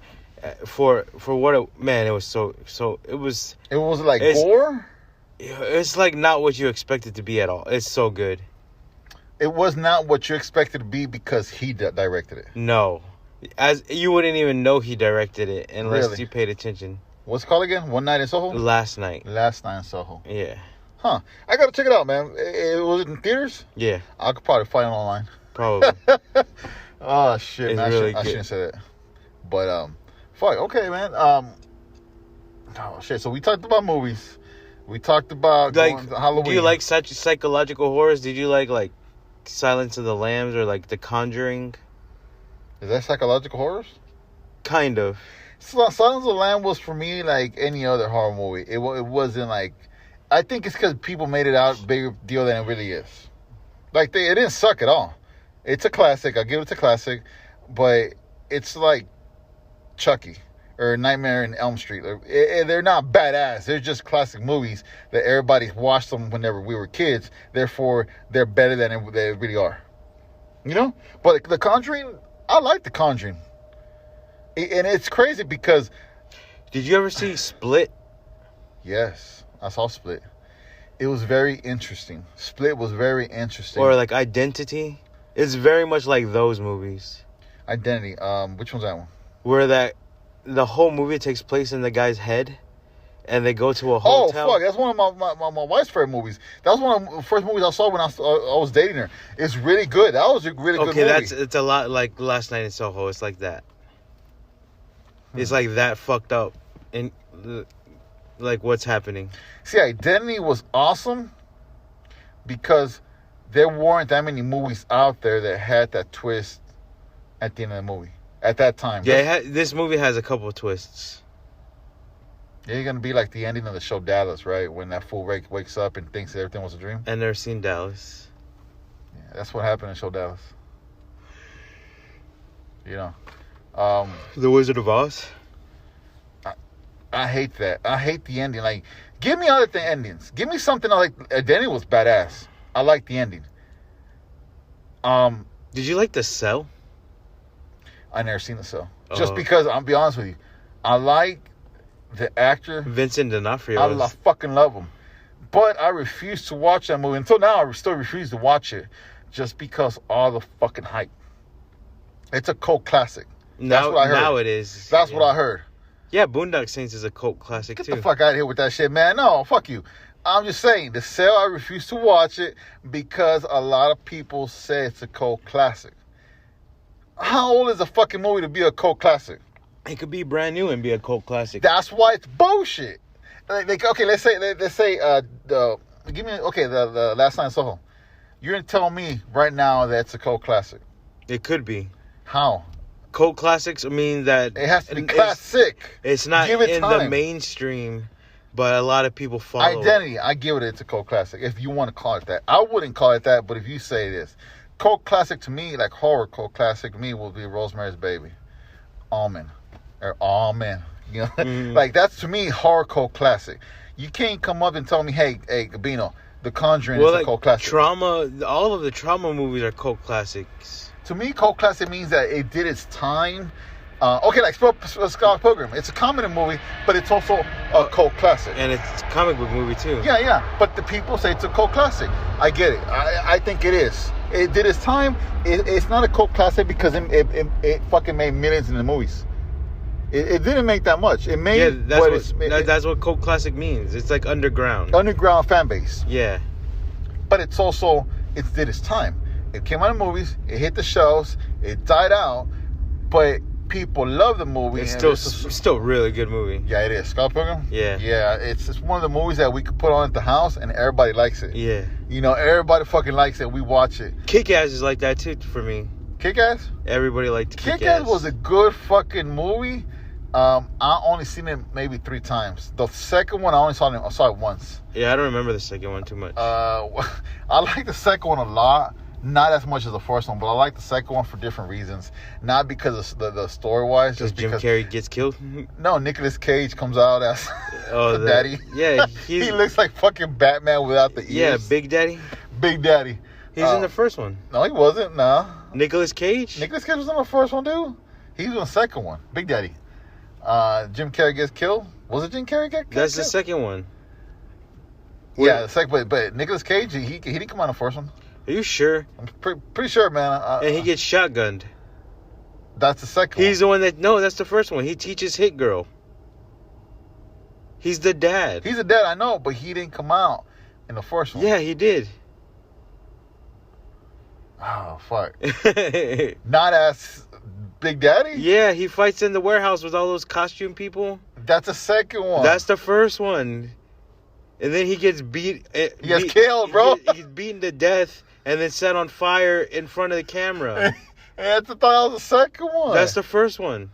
For what it was it was... It was like gore? It's like not what you expect it to be at all. It's so good. It was not what you expected to be because he directed it. No. As you wouldn't even know he directed it unless you paid attention. What's it called again? One Night in Soho? Last Night in Soho. Yeah. Huh. I gotta check it out, man. Was it in theaters? Yeah. I could probably find it online. Probably. Oh shit, man. Really I shouldn't say that. But fuck. Okay, man. Oh shit. So we talked about movies. We talked about Halloween. Do you like such psychological horrors? Did you like Silence of the Lambs or like The Conjuring? Is that psychological horrors? Kind of. Silence of the Lamb was for me like any other horror movie. It wasn't like... I think it's because people made it out a bigger deal than it really is. Like, it didn't suck at all. It's a classic. I'll give it a classic. But it's like Chucky or Nightmare on Elm Street. They're not badass. They're just classic movies that everybody watched them whenever we were kids. Therefore, they're better than they really are. But The Conjuring... I like The Conjuring. And it's crazy because... Did you ever see Split? Yes, I saw Split. It was very interesting. Split was very interesting. Or like Identity? It's very much like those movies. Identity. Which one's that one? Where the whole movie takes place in the guy's head. And they go to a hotel. Oh, fuck. That's one of my wife's favorite movies. That was one of the first movies I saw when I was dating her. It's really good. That was a really good movie. Okay, it's a lot like Last Night in Soho. It's like that. It's like that fucked up. And like what's happening. See, Identity was awesome because there weren't that many movies out there that had that twist at the end of the movie. At that time. Yeah, this movie has a couple of twists. Yeah, you're going to be like the ending of the show Dallas, right? When that fool wakes up and thinks that everything was a dream. I've never seen Dallas. Yeah, that's what happened in show Dallas. The Wizard of Oz? I hate that. I hate the ending. Like, give me other endings. Give me something like... Identity was badass. I like the ending. Did you like The Cell? I never seen The Cell. Just because, I'll be honest with you, I like... the actor Vincent D'Onofrio. I fucking love him, but I refuse to watch that movie. Until now, I still refuse to watch it, just because all the fucking hype. It's a cult classic. That's what I heard. Now it is. That's what I heard. Yeah, Boondock Saints is a cult classic too. Get the fuck out of here with that shit, man. No, fuck you. I'm just saying, The Cell, I refuse to watch it because a lot of people say it's a cult classic. How old is a fucking movie to be a cult classic? It could be brand new and be a cult classic. That's why it's bullshit. Okay, let's say the Last Night in Soho. You're gonna tell me right now that it's a cult classic. It could be. How? Cult classics mean that it has to be classic. It's not in the mainstream, but a lot of people follow. Identity, I give it. It's a cult classic. If you want to call it that, I wouldn't call it that. But if you say it is, cult classic to me, like horror cult classic to me, will be Rosemary's Baby, Almond, or Amen. You know, like that's to me horror cult classic. You can't come up and tell me, hey, Gabino, The Conjuring is a cult classic. Trauma, all of the trauma movies are cult classics. To me, cult classic means that it did its time. Like Scott Pilgrim. It's a comedy movie, but it's also a cult classic. And it's a comic book movie, too. Yeah. But the people say it's a cult classic. I get it. I think it is. It did its time. It's not a cult classic because it fucking made millions in the movies. It didn't make that much. It made that's what cult classic means. It's like underground fan base. Yeah, but it did its time. It came out of movies. It hit the shelves. It died out, but people love the movie. It's still a really good movie. Yeah, it is. Scott Pilgrim. Yeah. It's one of the movies that we could put on at the house and everybody likes it. Yeah, everybody fucking likes it. We watch it. Kick-Ass is like that too for me. Kick-Ass. Everybody liked Kick-Ass. Kick-Ass was a good fucking movie. I only seen it maybe 3 times. The second one I saw it once. Yeah, I don't remember the second one too much. I like the second one a lot. Not as much as the first one, but I like the second one for different reasons. Not because of the story wise, just Jim because Carrey gets killed. No, Nicolas Cage comes out as the daddy. Yeah, he looks like fucking Batman without the ears. Yeah, Big Daddy. Big Daddy. He's in the first one. No, he wasn't. No. Nicolas Cage. Nicolas Cage was in the first one, dude. He was in the second one. Big Daddy. Jim Carrey gets killed. Was it Jim Carrey get killed? That's the second one. Yeah, the second. But Nicolas Cage, he didn't come out in the first one. Are you sure? I'm pretty sure, man. And he gets shotgunned. That's the second He's the one that... No, that's the first one. He teaches Hit Girl. He's the dad. He's the dad, I know, but he didn't come out in the first one. Yeah, he did. Oh, fuck. Not as Big Daddy? Yeah, he fights in the warehouse with all those costume people. That's the second one. That's the first one. And then he gets beat. He gets killed, bro. He's beaten to death and then set on fire in front of the camera. I thought that was the second one. That's the first one.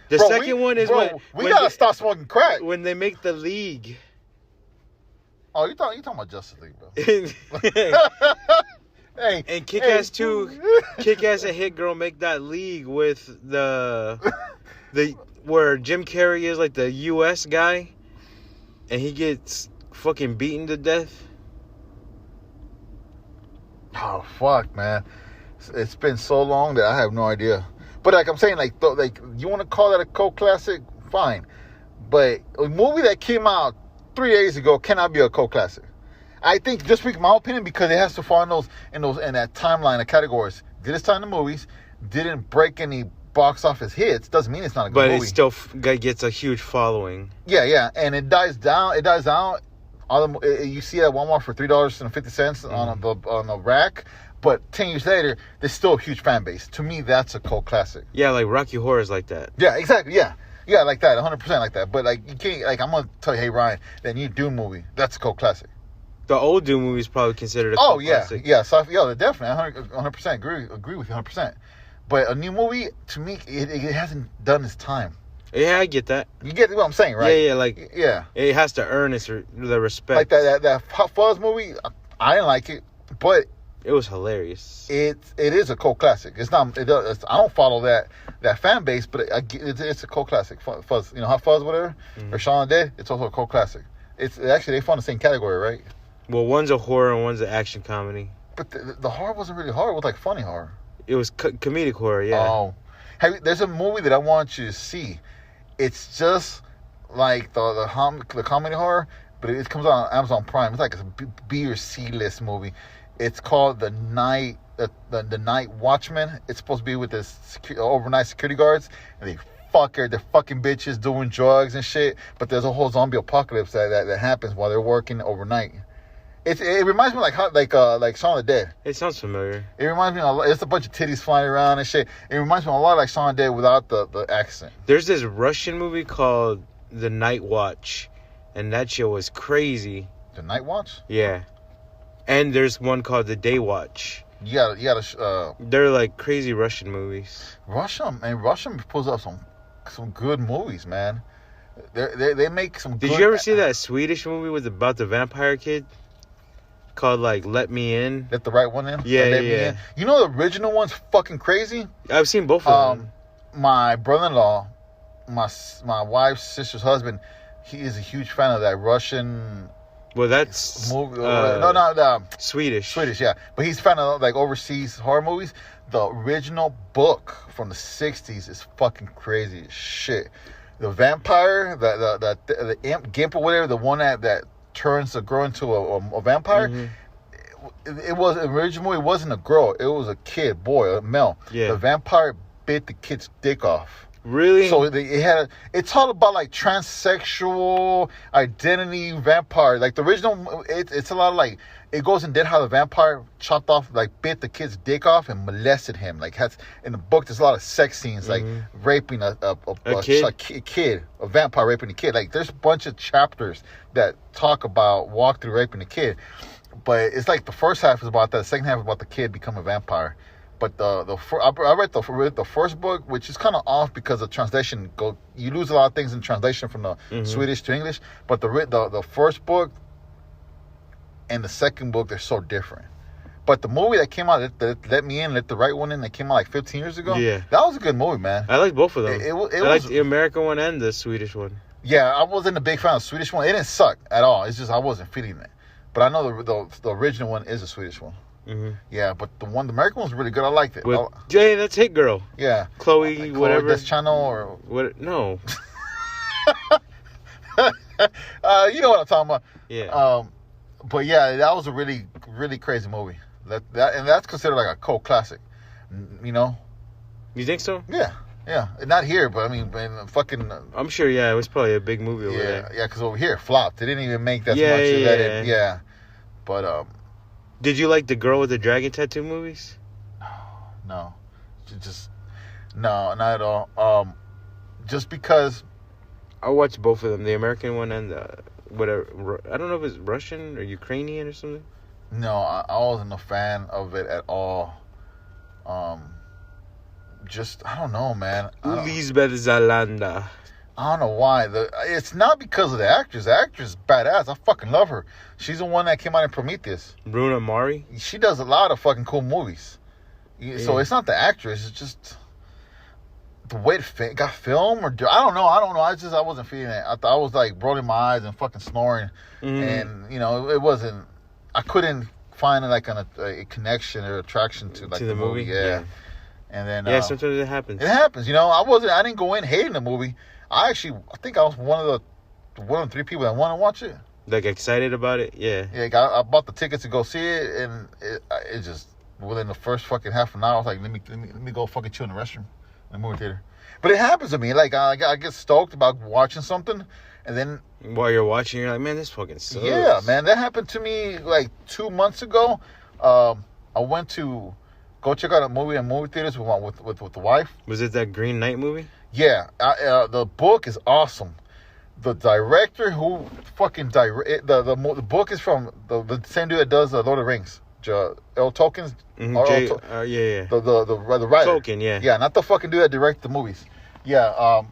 The second one is when we gotta stop smoking crack. When they make the League. Oh, you talking about Justice League, bro? Hey, and Kick-Ass 2, Kick-Ass and Hit Girl make that league with the where Jim Carrey is like the U.S. guy, and he gets fucking beaten to death. Oh fuck, man! It's been so long that I have no idea. But like I'm saying, like you want to call that a cult classic? Fine, but a movie that came out 3 days ago cannot be a cult classic. I think, just speaking my opinion, because it has to fall in that timeline of categories. Did its time in the movies, didn't break any box office hits, doesn't mean it's not a good movie. But it still gets a huge following. Yeah, and it dies down. You see it at Walmart for $3.50 on the rack, but 10 years later, there's still a huge fan base. To me, that's a cult classic. Yeah, like Rocky Horror is like that. Yeah, exactly. Yeah, like that, 100% like that. But like you can't, like I'm gonna tell you, hey Ryan, that new Doom movie, that's a cult classic. The old Doom movie is probably considered a cult classic. Yeah. So definitely, 100% agree with you 100%. But a new movie, to me, it hasn't done its time. Yeah, I get that. You get what I'm saying, right? Yeah. It has to earn the respect. Like that Hot Fuzz movie, I didn't like it, but it was hilarious. It is a cult classic. It's not. I don't follow that fan base, but it's a cult classic. Fuzz, Hot Fuzz, whatever, or Shaun Dead. It's also a cult classic. It's actually, they fall in the same category, right? Well, one's a horror and one's an action comedy. But the horror wasn't really horror. It was like funny horror. It was comedic horror, yeah. Oh. There's a movie that I want you to see. It's just like the comedy horror, but it comes out on Amazon Prime. It's like a B or C list movie. It's called The Night Watchman. It's supposed to be with this overnight security guards, and they're fucking bitches doing drugs and shit. But there's a whole zombie apocalypse that happens while they're working overnight. It reminds me like Shaun of the Dead. It sounds familiar. It reminds me a lot. It's a bunch of titties flying around and shit. It reminds me a lot like Shaun of the Dead without the accent. There's this Russian movie called The Night Watch, and that shit was crazy. The Night Watch? Yeah. And there's one called The Day Watch. You gotta. They're like crazy Russian movies. Russia pulls up some good movies, man. They make some. Did you ever see that Swedish movie with about the vampire kid? Called like Let Me In. Let the Right One In? Yeah, Let Me In. You know the original one's fucking crazy? I've seen both of them. My brother-in-law, my wife's sister's husband, he is a huge fan of that Russian Well, that's movie. Swedish. Swedish, yeah. But he's a fan of like overseas horror movies. The original book from the 60s is fucking crazy as shit. The vampire, the imp, gimp or whatever, the one that turns the girl into a vampire. Mm-hmm. It was originally, it wasn't a girl, it was a kid, boy, a male. Yeah. The vampire bit the kid's dick off. Really? So it's all about like transsexual identity vampire. Like the original, it's a lot of like, it goes in depth how the vampire chopped off, like bit the kid's dick off and molested him. Like in the book, there's a lot of sex scenes, like raping a kid, a vampire raping a kid. Like there's a bunch of chapters that walk through raping a kid. But it's like the first half is about that, the second half is about the kid becoming a vampire. But I read the first book, which is kind of off because of translation. You lose a lot of things in translation from the Swedish to English. But the first book and the second book, they're so different. But the movie that came out, Let Me In, Let the Right One In, that came out like 15 years ago. Yeah, that was a good movie, man. I like both of them. I like the American one and the Swedish one. Yeah, I wasn't a big fan of the Swedish one. It didn't suck at all. It's just I wasn't feeling it. But I know the original one is a Swedish one. Mm-hmm. Yeah, but the American one's really good. I liked it. Jay, that's Hit Girl. Yeah, Chloe, whatever. This channel or what? No. You know what I'm talking about. Yeah. But yeah, that was a really, really crazy movie. And that's considered like a cult classic. You know. You think so? Yeah. Not here, but I mean, fucking. I'm sure. Yeah, it was probably a big movie over there. Yeah, because over here it flopped. It didn't even make that much. Yeah. But did you like the Girl with the Dragon Tattoo movies? No, no, not at all. Just because I watched both of them, the American one and the whatever. I don't know if it's Russian or Ukrainian or something. No, I wasn't a fan of it at all. Just I don't know, man. Lisbeth Zalanda. I don't know why. It's not because of the actress. The actress is badass. I fucking love her. She's the one that came out in Prometheus. Bruna Mari? She does a lot of fucking cool movies. Yeah. So it's not the actress. It's just the way it got filmed. I don't know. I wasn't feeling it. I was like rolling my eyes and fucking snoring. Mm-hmm. And, it wasn't... I couldn't find like a connection or attraction to like the movie. Yeah. And then... sometimes it happens. It happens. I didn't go in hating the movie. I think I was one of the 3 people that want to watch it. Like excited about it, yeah. Yeah, I bought the tickets to go see it, and it just within the first fucking half an hour, I was like, let me go fucking chill in the restroom, in the movie theater. But it happens to me. Like I get stoked about watching something, and then while you're watching, you're like, man, this fucking sucks. Yeah, man, that happened to me like 2 months ago. I went to go check out a movie in movie theaters with the wife. Was it that Green Knight movie? Yeah, the book is awesome. The director who fucking the book is from the same dude that does Lord of the Rings, L. Tolkien's. Mm-hmm. Yeah. The writer. Tolkien, yeah. Yeah, not the fucking dude that directed the movies. Yeah.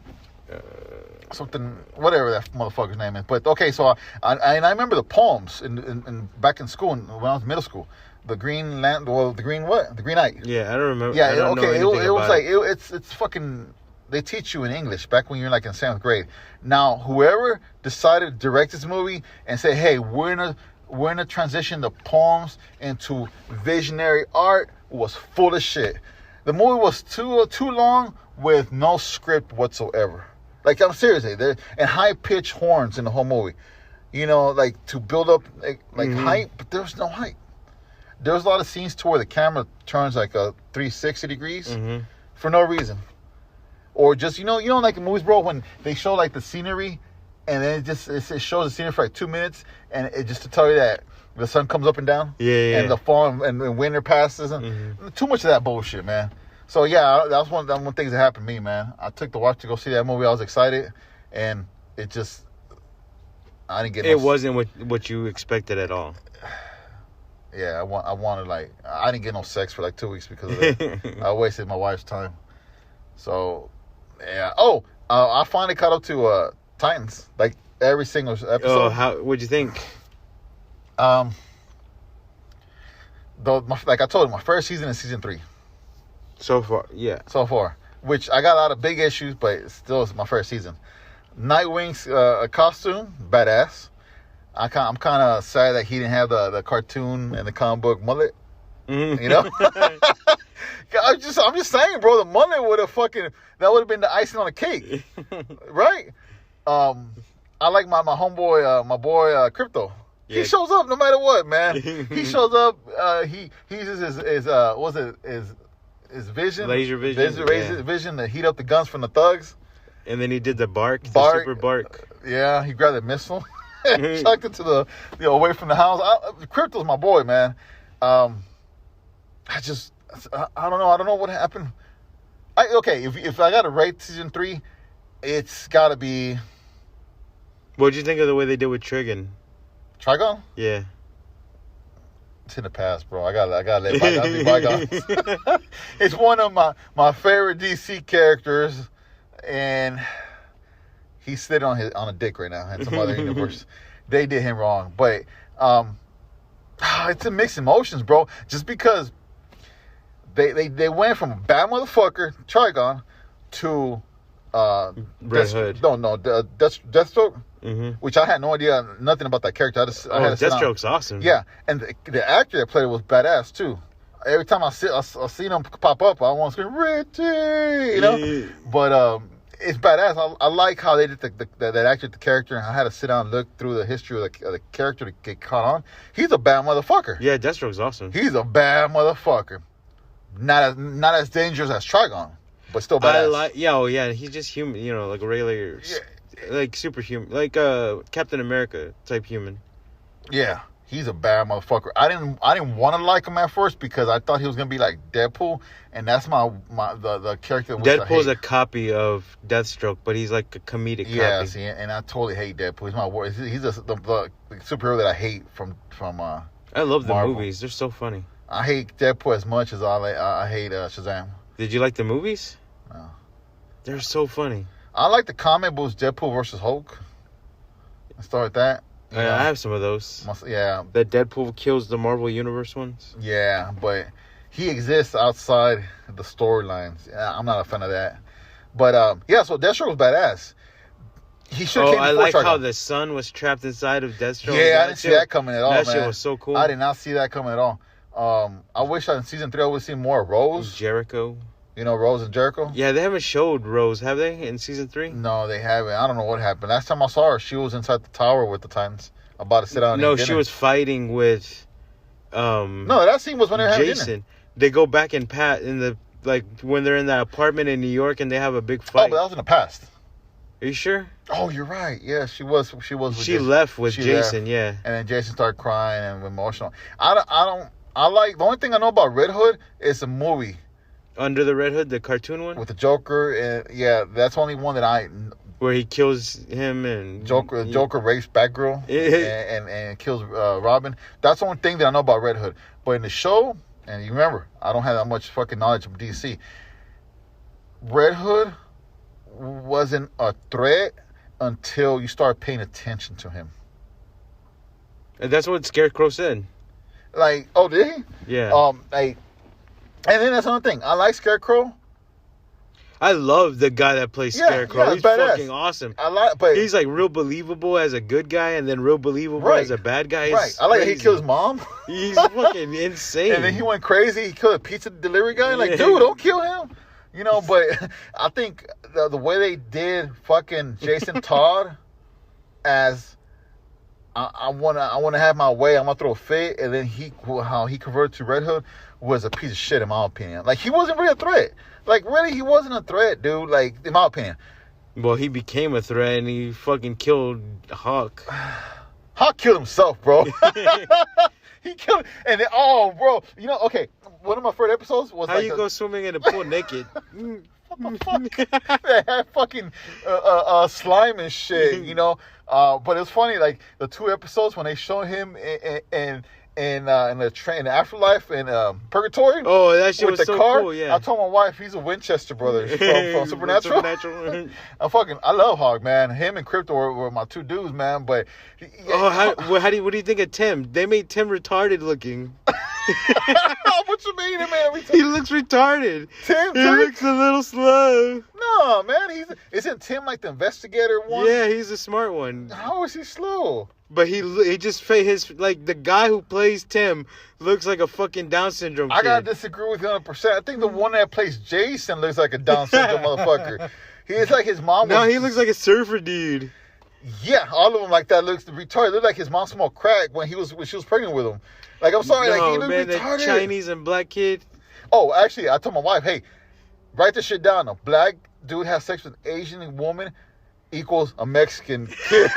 Something, whatever that motherfucker's name is. But okay, so I remember the poems in back in school when I was in middle school. The Green Land, the Green what? The Green Knight. Yeah, I don't remember. Yeah, I don't know it was like it's fucking. They teach you in English back when you're like in 7th grade. Now, whoever decided to direct this movie and say, "Hey, we're gonna transition the poems into visionary art," was full of shit. The movie was too long with no script whatsoever. Like I'm seriously, there and high pitched horns in the whole movie. Like to build up like height, but there was no height. There was a lot of scenes to where the camera turns like a 360 degrees for no reason. Or just, like in movies, bro, when they show like the scenery and then it shows the scenery for like 2 minutes and it just to tell you that the sun comes up and down. Yeah. And the fall and winter passes. And too much of that bullshit, man. So, yeah, that was one of the things that happened to me, man. I took the watch to go see that movie. I was excited. And it just... I didn't get It wasn't what you expected at all. Yeah, I wanted, like... I didn't get no sex for, like, 2 weeks because of that. I wasted my wife's time. So, yeah. Oh, I finally caught up to Titans. Like, every single episode. Oh, what'd you think? Like I told you, my first season is season 3. So far, yeah. So far. Which, I got a lot of big issues, but it's still my first season. Nightwing's costume, badass. I'm kind of sad that he didn't have the cartoon and the comic book mullet. You know? I'm just saying, bro, the mullet would have that would have been the icing on the cake. Right? I like my homeboy, my boy, Crypto. Yeah. He shows up no matter what, man. He shows up, he uses his vision. Laser vision. Vision to heat up the guns from the thugs. And then he did the super bark. Yeah, he grabbed a missile and chucked it to away from the house. Crypto's my boy, man. I don't know. I don't know what happened. If I got to rate season 3, it's got to be. What'd you think of the way they did with Trigon? Trigon? Yeah. It's in the past, bro. I gotta let bygones be bygones. It's one of my favorite DC characters, and he's sitting on a dick right now in some other universe. They did him wrong, but it's a mixed emotions, bro. Just because they went from a bad motherfucker, Trigon, to Red Hood. Deathstroke. Which I had no idea, nothing about that character. Deathstroke's awesome. Yeah, and the actor that played it was badass too. Every time I seen him pop up, I want to scream Richie, you know. Yeah. But it's badass. I like how they did that actor, the character, and I had to sit down and look through the history of the character to get caught on. He's a bad motherfucker. Yeah, Deathstroke's awesome. He's a bad motherfucker. Not as dangerous as Trigon, but still badass. He's just human, like a regular. Yeah. Like superhuman, like Captain America type human. Yeah, he's a bad motherfucker. I didn't want to like him at first because I thought he was gonna be like Deadpool, and that's the character. Deadpool's a copy of Deathstroke, but he's like a comedic copy. Yeah, see, and I totally hate Deadpool. He's my worst. He's the superhero that I hate from. I love the Marvel. movies; they're so funny. I hate Deadpool as much as I hate Shazam. Did you like the movies? No, they're so funny. I like the comic books, Deadpool versus Hulk. Let's start with that. Yeah, I have some of those. Yeah. The Deadpool kills the Marvel Universe ones. Yeah, but he exists outside the storylines. I'm not a fan of that. But, so Deathstroke was badass. He should have came before I like Trigon. how the sun was trapped inside of Deathstroke. Yeah, I didn't see that coming at all, man. That shit was so cool. I did not see that coming at all. I wish in season 3 I would have seen more of Rose. Jericho. Rose and Jericho? Yeah, they haven't showed Rose, have they, in season 3? No, they haven't. I don't know what happened. Last time I saw her, she was inside the tower with the Titans, about to sit down and eat dinner. No, she was fighting with... No, that scene was when they were having Jason. dinner. They go back and when they're in that apartment in New York and they have a big fight. Oh, but that was in the past. Are you sure? Oh, you're right. Yeah, she was. She left with Jason, yeah. And then Jason started crying and emotional. I like... The only thing I know about Red Hood is a movie. Under the Red Hood, the cartoon one? With the Joker, and that's the only one that where he kills him and... Joker rapes Batgirl and kills Robin. That's the only thing that I know about Red Hood. But in the show, and you remember, I don't have that much fucking knowledge of DC. Red Hood wasn't a threat until you start paying attention to him. And that's what Scarecrow said. Like, oh, did he? Yeah. And then that's another thing. I like Scarecrow. I love the guy that plays Scarecrow. He's badass. Fucking awesome. But he's like real believable as a good guy, and then real believable as a bad guy. Right. I like that he killed his mom. He's fucking insane. And then he went crazy. He killed a pizza delivery guy. Like, dude, don't kill him. But I think the way they did fucking Jason Todd as I wanna have my way. I'm gonna throw a fit, and then how he converted to Red Hood was a piece of shit in my opinion. Like, he wasn't really a threat. Like, really, he wasn't a threat, dude. Like, in my opinion. Well, he became a threat, and he fucking killed Hawk. Hawk killed himself, bro. He killed, and then, bro, you know, okay. One of my favorite episodes was how you go swimming in a pool naked? What the fuck? They had fucking slime and shit, you know. But it's funny, like the 2 episodes when they show him in the afterlife in purgatory. Oh, that shit with was the so car. cool. Yeah, I told my wife he's a Winchester brother from Supernatural. Supernatural. I love Hog, man. Him and Crypto were my 2 dudes, man. But what do you think of Tim? They made Tim retarded looking. What you mean, man? He looks retarded. Tim He looks a little slow. No, man. Isn't Tim like the investigator one? Yeah, he's a smart one. How is he slow? But he just like the guy who plays Tim looks like a fucking Down syndrome kid. I gotta disagree with you 100%. I think the one that plays Jason looks like a Down syndrome motherfucker. He's like his mom. No, he looks like a surfer dude. Yeah, all of them like that looks retarded. Look like his mom smoked crack when she was pregnant with him. Like, I'm sorry, like he looked retarded. The Chinese and black kid. Oh, actually, I told my wife, hey, write this shit down. A black dude has sex with an Asian woman equals a Mexican kid.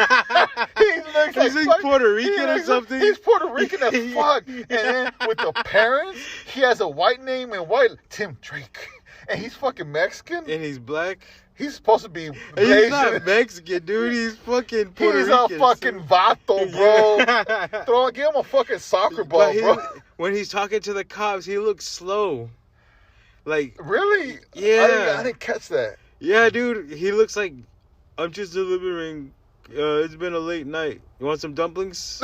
He's like Puerto Rican or something. He's Puerto Rican as fuck. And then with the parents, he has a white name and white Tim Drake. And he's fucking Mexican. And he's black. He's supposed to be Asian. He's not Mexican, dude. He's fucking Puerto Rican. He's a fucking vato, bro. Give him a fucking soccer ball, bro. When he's talking to the cops, he looks slow. Like, really? Yeah. I didn't catch that. Yeah, dude. He looks like, I'm just delivering. It's been a late night. You want some dumplings?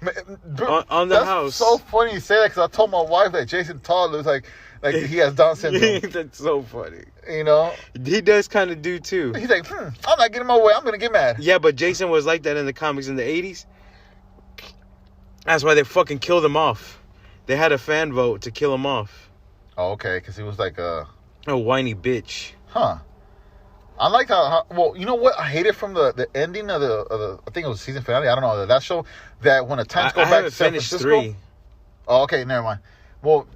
Man, bro, on the house. So funny you say that because I told my wife that Jason Todd looks like he has Down syndrome. That's so funny. You know? He does kind of do too. He's like, I'm not getting my way. I'm going to get mad. Yeah, but Jason was like that in the comics in the 80s. That's why they fucking killed him off. They had a fan vote to kill him off. Oh, okay. Because he was like a whiny bitch. Huh. I like how well, you know what? I hate it from the ending of the I think it was season finale. I don't know that show that when the times go back to San Francisco. 3. Oh, okay, never mind. Well,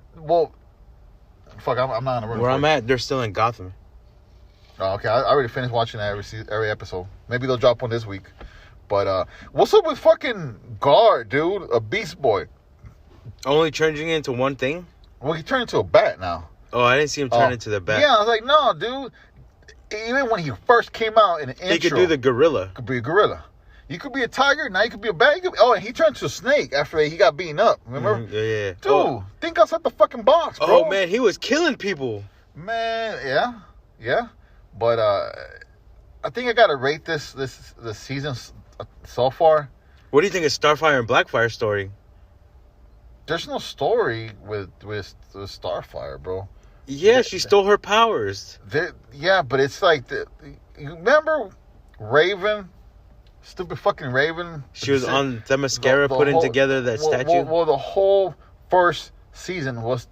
fuck, I'm not gonna run. Where I'm at, they're still in Gotham. Oh, okay. I already finished watching that every episode. Maybe they'll drop one this week. But what's up with fucking Guard, dude? A Beast Boy. Only changing into one thing? Well, he turned into a bat now. Oh, I didn't see him turn into the bat. Yeah, I was like, no, dude. Even when he first came out in the intro, he could do the gorilla. Could be a gorilla. You could be a tiger. Now you could be a bat. And he turned to a snake after he got beaten up. Remember? Yeah. Dude, think outside the fucking box, bro. Oh man, he was killing people. Man, yeah. But I think I gotta rate this season so far. What do you think of Starfire and Blackfire's story? There's no story with Starfire, bro. Yeah, she stole her powers. Yeah, but it's like you remember Raven, stupid fucking Raven. She was on the mascara putting together that statue. Well, the whole first season was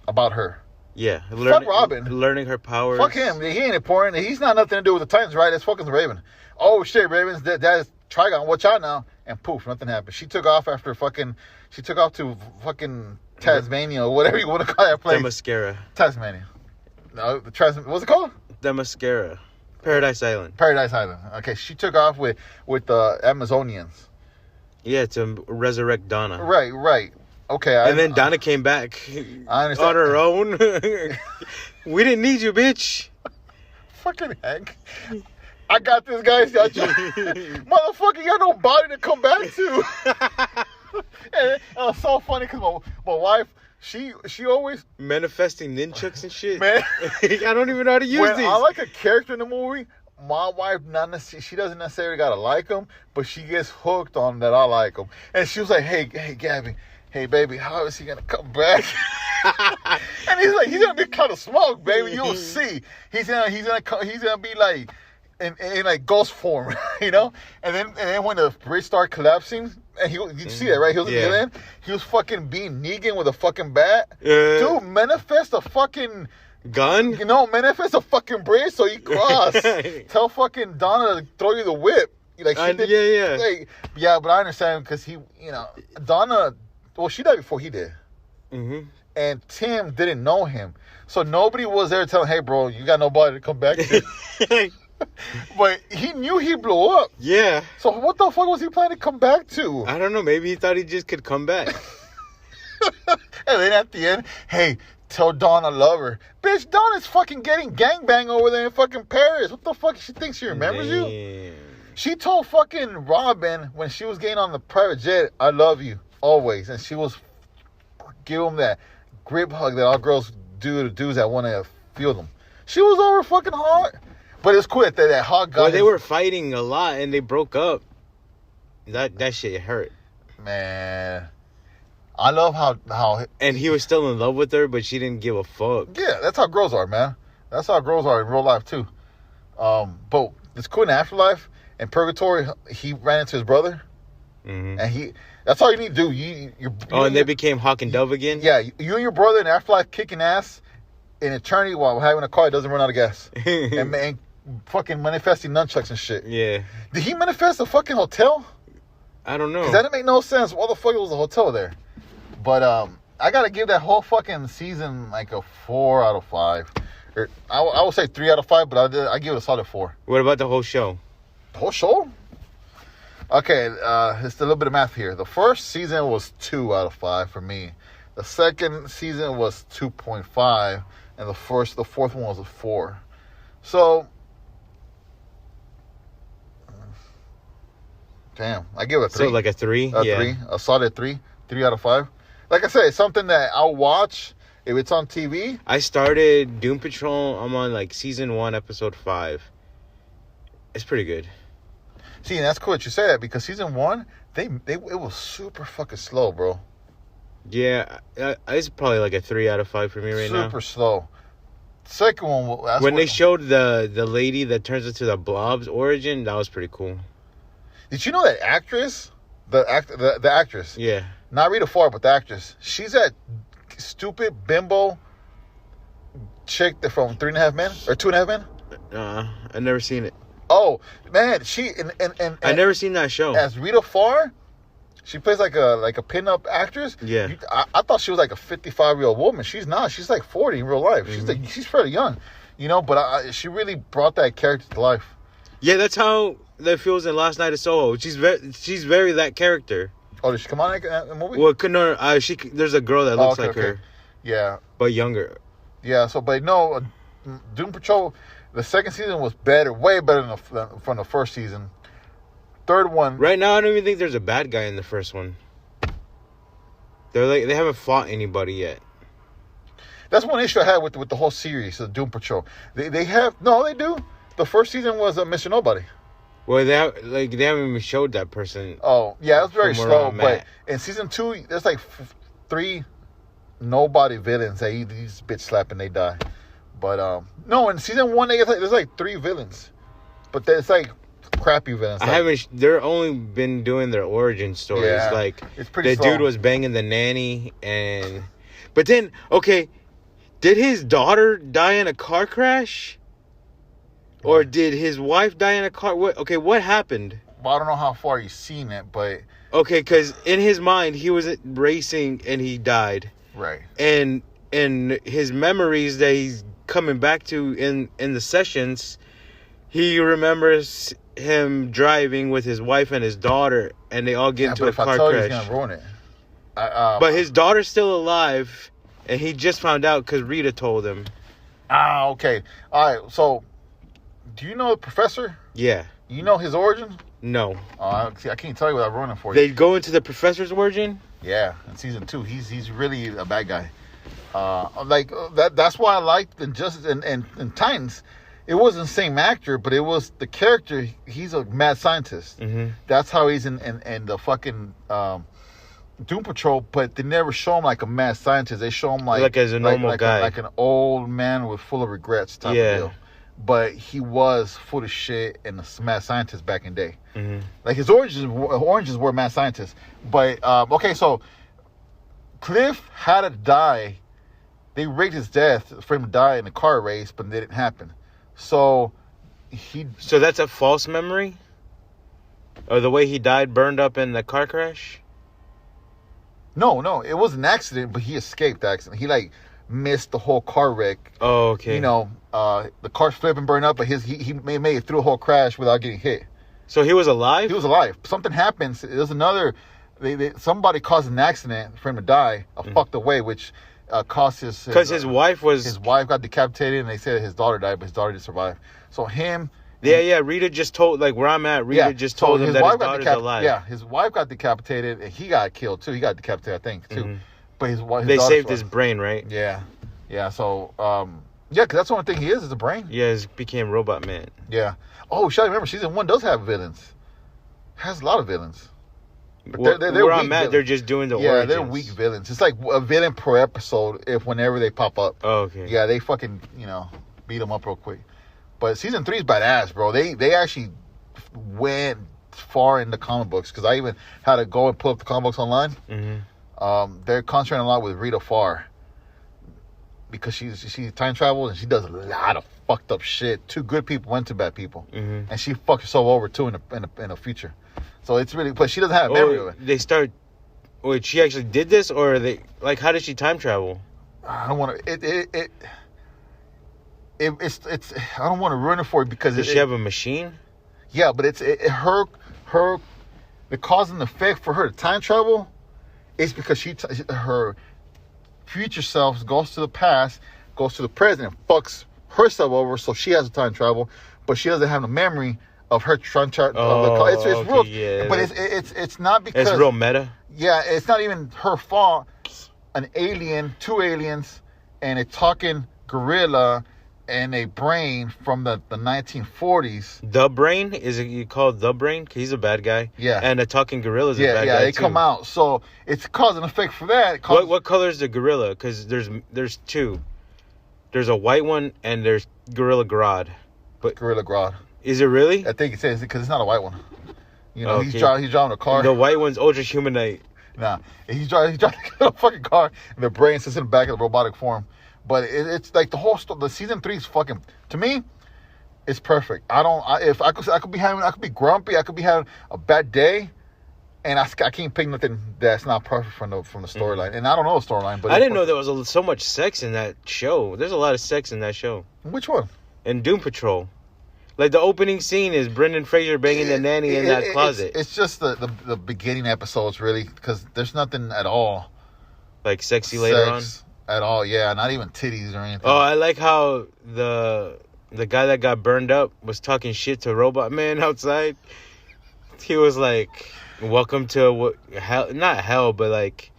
about her. Yeah, fuck Robin, learning her powers. Fuck him. He ain't important. He's not nothing to do with the Titans, right? That's fucking Raven. Oh shit, Raven's that is Trigon. Watch out now. And poof, nothing happened. She took off after fucking. She took off to fucking Tasmania or whatever you want to call that place. The mascara. Tasmania. No, what's it called? The mascara. Paradise Island. Paradise Island. Okay, she took off with the Amazonians. Yeah, to resurrect Donna. Right. Okay. And then Donna came back. I understand. On her own. We didn't need you, bitch. Fucking heck. I got this, guys. Motherfucker, you got no body to come back to. And it was so funny because my wife, she always manifesting nunchucks and shit. Man, I don't even know how to use these. I like a character in the movie. My wife, she doesn't necessarily gotta like him, but she gets hooked on that I like him. And she was like, "Hey, Gabby, hey, baby, how is he gonna come back?" And he's like, "He's gonna be kind of smoke, baby. You'll see. He's gonna be like." In like ghost form, you know, and then when the bridge started collapsing, and you see that, right? He was in the end. He was fucking being Negan with a fucking bat. Dude, manifest a fucking gun. You know, manifest a fucking bridge so you cross. Tell fucking Donna to throw you the whip. Like she did. Yeah. Like, yeah, but I understand because he, you know, Donna. Well, she died before he did. Mm-hmm. And Tim didn't know him, so nobody was there telling, "Hey, bro, you got nobody to come back to." But he knew he blew up. Yeah. So what the fuck was he planning to come back to? I don't know. Maybe he thought he just could come back. And then at the end, hey, tell Dawn I love her. Bitch, Dawn is fucking getting gangbang over there in fucking Paris. What the fuck? She thinks she remembers you? She told fucking Robin when she was getting on the private jet, I love you, always. And she was give him that grip hug that all girls do to dudes that want to feel them. She was over fucking hard. But it's cool that hug got they were fighting a lot and they broke up. That shit hurt. Man. I love how... And he was still in love with her, but she didn't give a fuck. Yeah, that's how girls are, man. That's how girls are in real life, too. But it's cool in Afterlife. In Purgatory, he ran into his brother. Mm-hmm. And that's all you need to do. And they became Hawk and Dove again? Yeah, you and your brother in Afterlife kicking ass in eternity while having a car that doesn't run out of gas. and fucking manifesting nunchucks and shit. Yeah. Did he manifest a fucking hotel? I don't know. Because that didn't make no sense. Why the fuck was a hotel there? But I got to give that whole fucking season like a 4 out of 5. Or, I would say 3 out of 5, but I give it a solid 4. What about the whole show? The whole show? Okay, it's a little bit of math here. The first season was 2 out of 5 for me. The second season was 2.5. And the fourth one was a 4. So, damn, I give it a 3. So like a 3? A 3. A solid 3. 3 out of 5. Like I said, it's something that I'll watch if it's on TV. I started Doom Patrol. I'm on like season 1, episode 5. It's pretty good. See, and that's cool that you say that because season 1, it was super fucking slow, bro. Yeah, it's probably like a 3 out of 5 for me right now. Super slow. Second one, when they showed the lady that turns into the Blob's origin, that was pretty cool. Did you know that actress, the actress? Yeah. Not Rita Farr, but the actress. She's that stupid bimbo chick that from 3.5 Men or 2.5 Men. I've never seen it. Oh man, she and I never seen that show. As Rita Farr, she plays like a pinup actress. Yeah, I thought she was like a 55-year-old woman. She's not. She's like 40 in real life. Mm-hmm. She's fairly young, But she really brought that character to life. Yeah, that's how that feels in Last Night of Soho. She's very that character. Oh, did she come on in that movie? Well, there's a girl that looks like her. Yeah, but younger. Yeah. So, but no, Doom Patrol. The second season was better, way better than from the first season. Third one. Right now, I don't even think there's a bad guy in the first one. They haven't fought anybody yet. That's one issue I had with the whole series of Doom Patrol. They do. The first season was Mr. Nobody. Well, they haven't even showed that person. Oh yeah, it was very slow. But in season 2, there's like 3 nobody villains that these bitch slap and they die. But no, in season 1 there's like 3 villains, but it's like crappy villains. They're only been doing their origin stories. Yeah, like it's pretty. The dude was banging the nanny, but then did his daughter die in a car crash, or did his wife die in a car? What happened? Well, I don't know how far you've seen it, but because in his mind he was racing and he died. Right. And his memories that he's coming back to in the sessions, he remembers him driving with his wife and his daughter, and they all get into a car crash. He's gonna ruin it. But his daughter's still alive, and he just found out because Rita told him. Okay. All right. So, do you know the professor? Yeah. You know his origin? No. See, I can't tell you without ruining it for you. They go into the professor's origin? Yeah, in season 2, he's really a bad guy. That's why I liked Injustice and Titans. It wasn't the same actor, but it was the character. He's a mad scientist. Mm-hmm. That's how he's in the fucking Doom Patrol. But they never show him like a mad scientist. They show him like as a normal guy, like an old man with full of regrets type of deal. But he was full of shit and a mad scientist back in the day. Mm-hmm. Like his origins were mad scientists. But okay, so Cliff had to die. They rigged his death for him to die in a car race, but it didn't happen. So that's a false memory? Or the way he died burned up in the car crash? No, it was an accident, but he escaped the accident. He missed the whole car wreck. Oh, okay. You know, the car's flipping, burn up, but he made it through a whole crash without getting hit. So he was alive? He was alive. Something happens. There's another... somebody caused an accident for him to die a fucked away, which cost his... Because his wife was... His wife got decapitated, and they said his daughter died, but his daughter didn't survive. So him... Yeah. Rita just told... Like, where I'm at, Rita just told him that his daughter's alive. Yeah, his wife got decapitated, and he got killed, too. He got decapitated, I think, too. Mm-hmm. But his they saved his brain, right? Yeah. Yeah, so... yeah, because that's the only thing he is a brain. Yeah, he became Robot Man. Yeah. Oh, shit, remember, season 1 does have villains. Has a lot of villains. But they're where I'm at, they're just doing the origins. Yeah, they're weak villains. It's like a villain per episode whenever they pop up. Oh, okay. Yeah, they fucking, beat them up real quick. But season 3 is badass, bro. They actually went far in the comic books, because I even had to go and pull up the comic books online. Mm-hmm. They're concentrating a lot with Rita Farr, because she time travels and she does a lot of fucked up shit. 2 good people went to bad people, and she fucked herself over too in the future. So it's really, but she doesn't have a memory of it. Wait, she actually did this, or how did she time travel? I don't want to. It's. I don't want to ruin it for you, because does she have a machine? Yeah, but it's her. The cause and effect for her to time travel is because her future self goes to the past, goes to the present, and fucks herself over, so she has a time travel, but she doesn't have the memory of her time travel. It's real, yeah, but it's not because it's real meta. Yeah, it's not even her fault. An alien, 2 aliens, and a talking gorilla, and a brain from the 1940s. The Brain? Is it you called The Brain? He's a bad guy. Yeah. And a talking gorilla is a bad guy, Yeah, they come out. So it's cause and effect for that. What color is the gorilla? Because there's 2. There's a white one, and there's Gorilla Grodd. But Gorilla Grodd. Is it really? I think it says, because it's not a white one. Okay. He's driving a car. The white one's Ultra Humanite. Nah, he's driving a fucking car, and the brain sits in the back of the robotic form. But it's like the whole the season 3 is fucking, to me, it's perfect. I could be grumpy, I could be having a bad day, and I can't pick nothing that's not perfect from the storyline. And I don't know the storyline, but I didn't know there was so much sex in that show. There's a lot of sex in that show. Which one? In Doom Patrol. Like, the opening scene is Brendan Fraser banging the nanny in that closet. It's just the beginning episodes, really, because there's nothing at all. Like sexy later on? At all, yeah. Not even titties or anything. Oh, I like how the guy that got burned up was talking shit to Robot Man outside. He was like, welcome to hell, not hell, but like,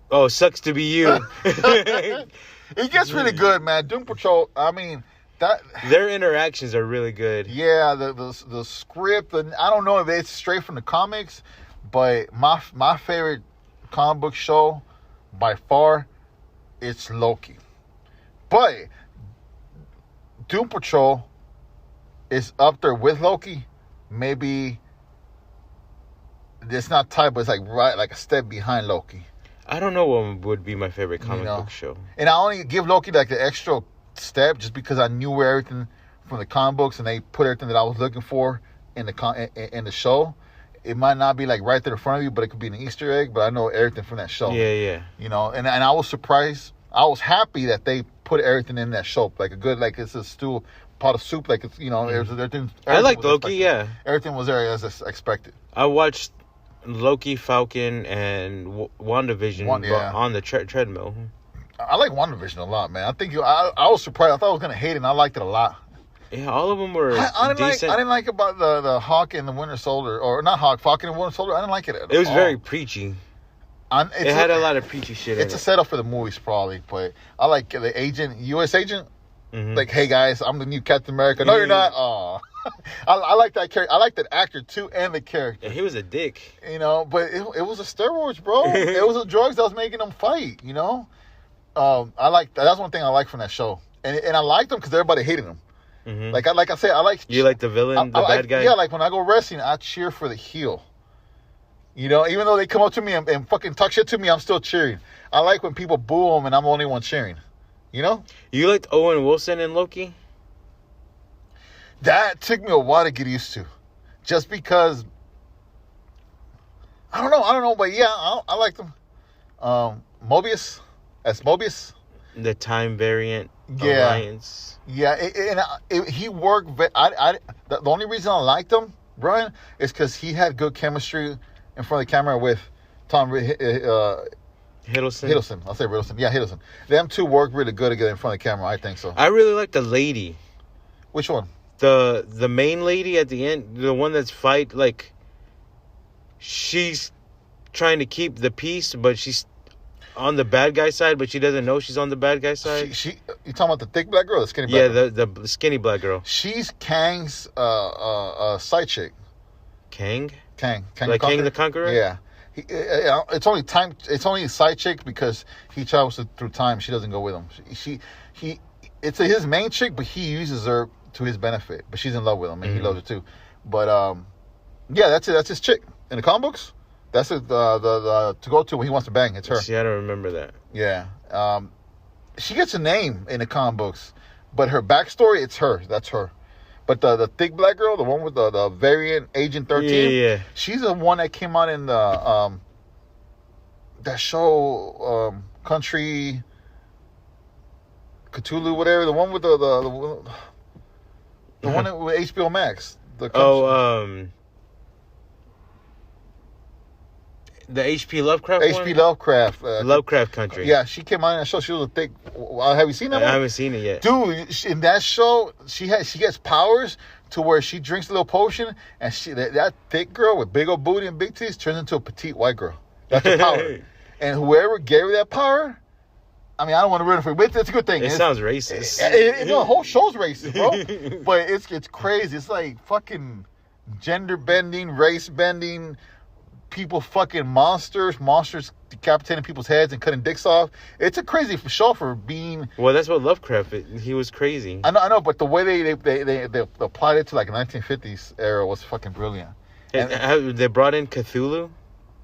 oh, sucks to be you. It gets really good, man. Doom Patrol, I mean... Their interactions are really good. Yeah, the script, and I don't know if it's straight from the comics, but my favorite comic book show by far, it's Loki. But Doom Patrol is up there with Loki. Maybe it's not tied, but it's like a step behind Loki. I don't know what would be my favorite comic book show. And I only give Loki like the extra step just because I knew everything from the comic books, and they put everything that I was looking for in the show. It might not be like right there in front of you, but it could be an Easter egg. But I know everything from that show. Yeah. And I was surprised. I was happy that they put everything in that show, like a good, like it's a stew, pot of soup, like it's everything. I like Loki. Yeah, everything was there as expected. I watched Loki, Falcon, and WandaVision on the treadmill. I like WandaVision a lot, man. I think I was surprised. I thought I was gonna hate it, and I liked it a lot. Yeah, all of them were decent. I didn't like about the Hawk and the Winter Soldier, or not Hawk, Falcon and Winter Soldier. I didn't like it at all. It was very preachy. It had a lot of preachy shit in it. It's a setup for the movies, probably. But I like the agent, U.S. agent. Mm-hmm. Like, hey, guys, I'm the new Captain America. No, you're not. Aw. I like that character. I like that actor, too, and the character. Yeah, he was a dick. But it was a steroids, bro. It was the drugs that was making them fight, I like that's one thing I like from that show, and I liked them because everybody hated him. Mm-hmm. Like I said, I like you like the villain, the bad guy. Yeah, like when I go wrestling, I cheer for the heel. Even though they come up to me and fucking talk shit to me, I'm still cheering. I like when people boo them and I'm the only one cheering. You liked Owen Wilson in Loki? That took me a while to get used to, just because. I don't know, but yeah, I liked him. Mobius. As Mobius. The time variant Yeah. alliance. Yeah, he worked. The only reason I liked him, Brian, is because he had good chemistry in front of the camera with Tom Hiddleston. Hiddleston. I'll say Hiddleston. Yeah, Hiddleston. Them two work really good together in front of the camera. I think so. I really like the lady. Which one? The main lady at the end, the one that's like she's trying to keep the peace, but she's on the bad guy side, but she doesn't know she's on the bad guy side. She you talking about the thick black girl, or the skinny black girl? Yeah, the skinny black girl. She's Kang's side chick. Kang Kang Kang the Conqueror. Yeah. It's only time. It's only a side chick because he travels through time. She doesn't go with him. It's his main chick, but he uses her to his benefit. But she's in love with him, and he loves her too. But yeah, that's it. That's his chick in the comic books. That's the to go to when he wants to bang. It's her. See, I don't remember that. Yeah. She gets a name in the comic books, but her backstory, it's her. That's her. But the thick black girl, the one with the variant Agent 13, yeah. She's the one that came out in the that show Country Cthulhu, whatever. The one with the one with HBO Max. The H.P. Lovecraft H.P. one? Lovecraft. Lovecraft Country. Yeah, she came out in that show. She was a thick. Have you seen that one? I haven't seen it yet. Dude, in that show, she gets powers to where she drinks a little potion, and that thick girl with big old booty and big teeth turns into a petite white girl. That's her power. And whoever gave her that power, I mean, I don't want to ruin it for you, but it's a good thing. It sounds racist. The whole show's racist, bro. But it's crazy. It's like fucking gender bending, race bending. People fucking monsters decapitating people's heads and cutting dicks off. It's a crazy show for being. Well, that's what Lovecraft. He was crazy. I know, but the way they applied it to like 1950s era was fucking brilliant. And they brought in Cthulhu.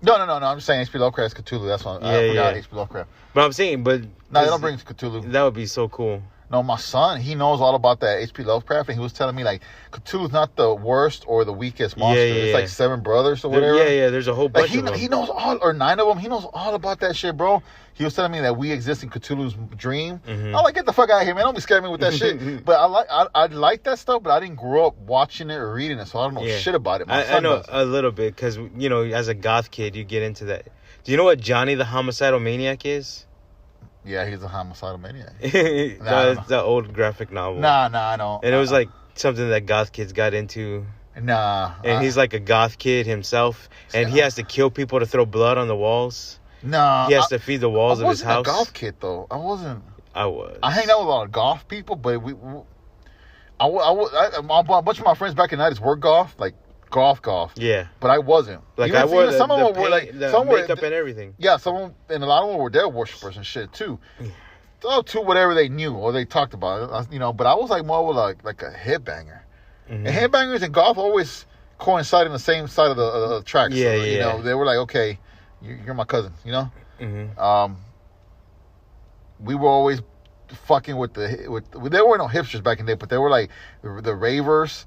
No. I'm just saying H.P. Lovecraft's Cthulhu. That's what I forgot. H.P. Lovecraft. But I'm saying, no, they don't bring Cthulhu. That would be so cool. No, my son, he knows all about that H.P. Lovecraft, and he was telling me, like, Cthulhu's not the worst or the weakest monster. It's like 7 brothers or whatever. There's a whole bunch of them. He knows all, or 9 of them. He knows all about that shit, bro. He was telling me that we exist in Cthulhu's dream. Mm-hmm. I'm like, get the fuck out of here, man. Don't be scaring me with that shit. But I like that stuff, but I didn't grow up watching it or reading it, so I don't know shit about it. I know a little bit, because, as a goth kid, you get into that. Do you know what Johnny the Homicidal Maniac is? Yeah, he's a homicidal maniac. It's the old graphic novel. Nah, I don't. And it was like something that goth kids got into. Nah. And he's like a goth kid himself, and he has to kill people to throw blood on the walls. Nah. He has to feed the walls of his house. I wasn't a goth kid, though. I wasn't. I was. I hang out with a lot of goth people, but a bunch of my friends back in the 90s were goth, like goth. Yeah. But I wasn't. Like, I wore some of them were like some makeup and everything. Yeah, some and a lot of them were devil worshippers and shit too. To whatever they knew or they talked about, But I was like more with like a headbanger. Mm-hmm. And headbangers and goth always coincide in the same side of the tracks. Yeah, They were like, okay, you're my cousin, Mm-hmm. We were always fucking with there were no hipsters back in the day, but they were like the ravers.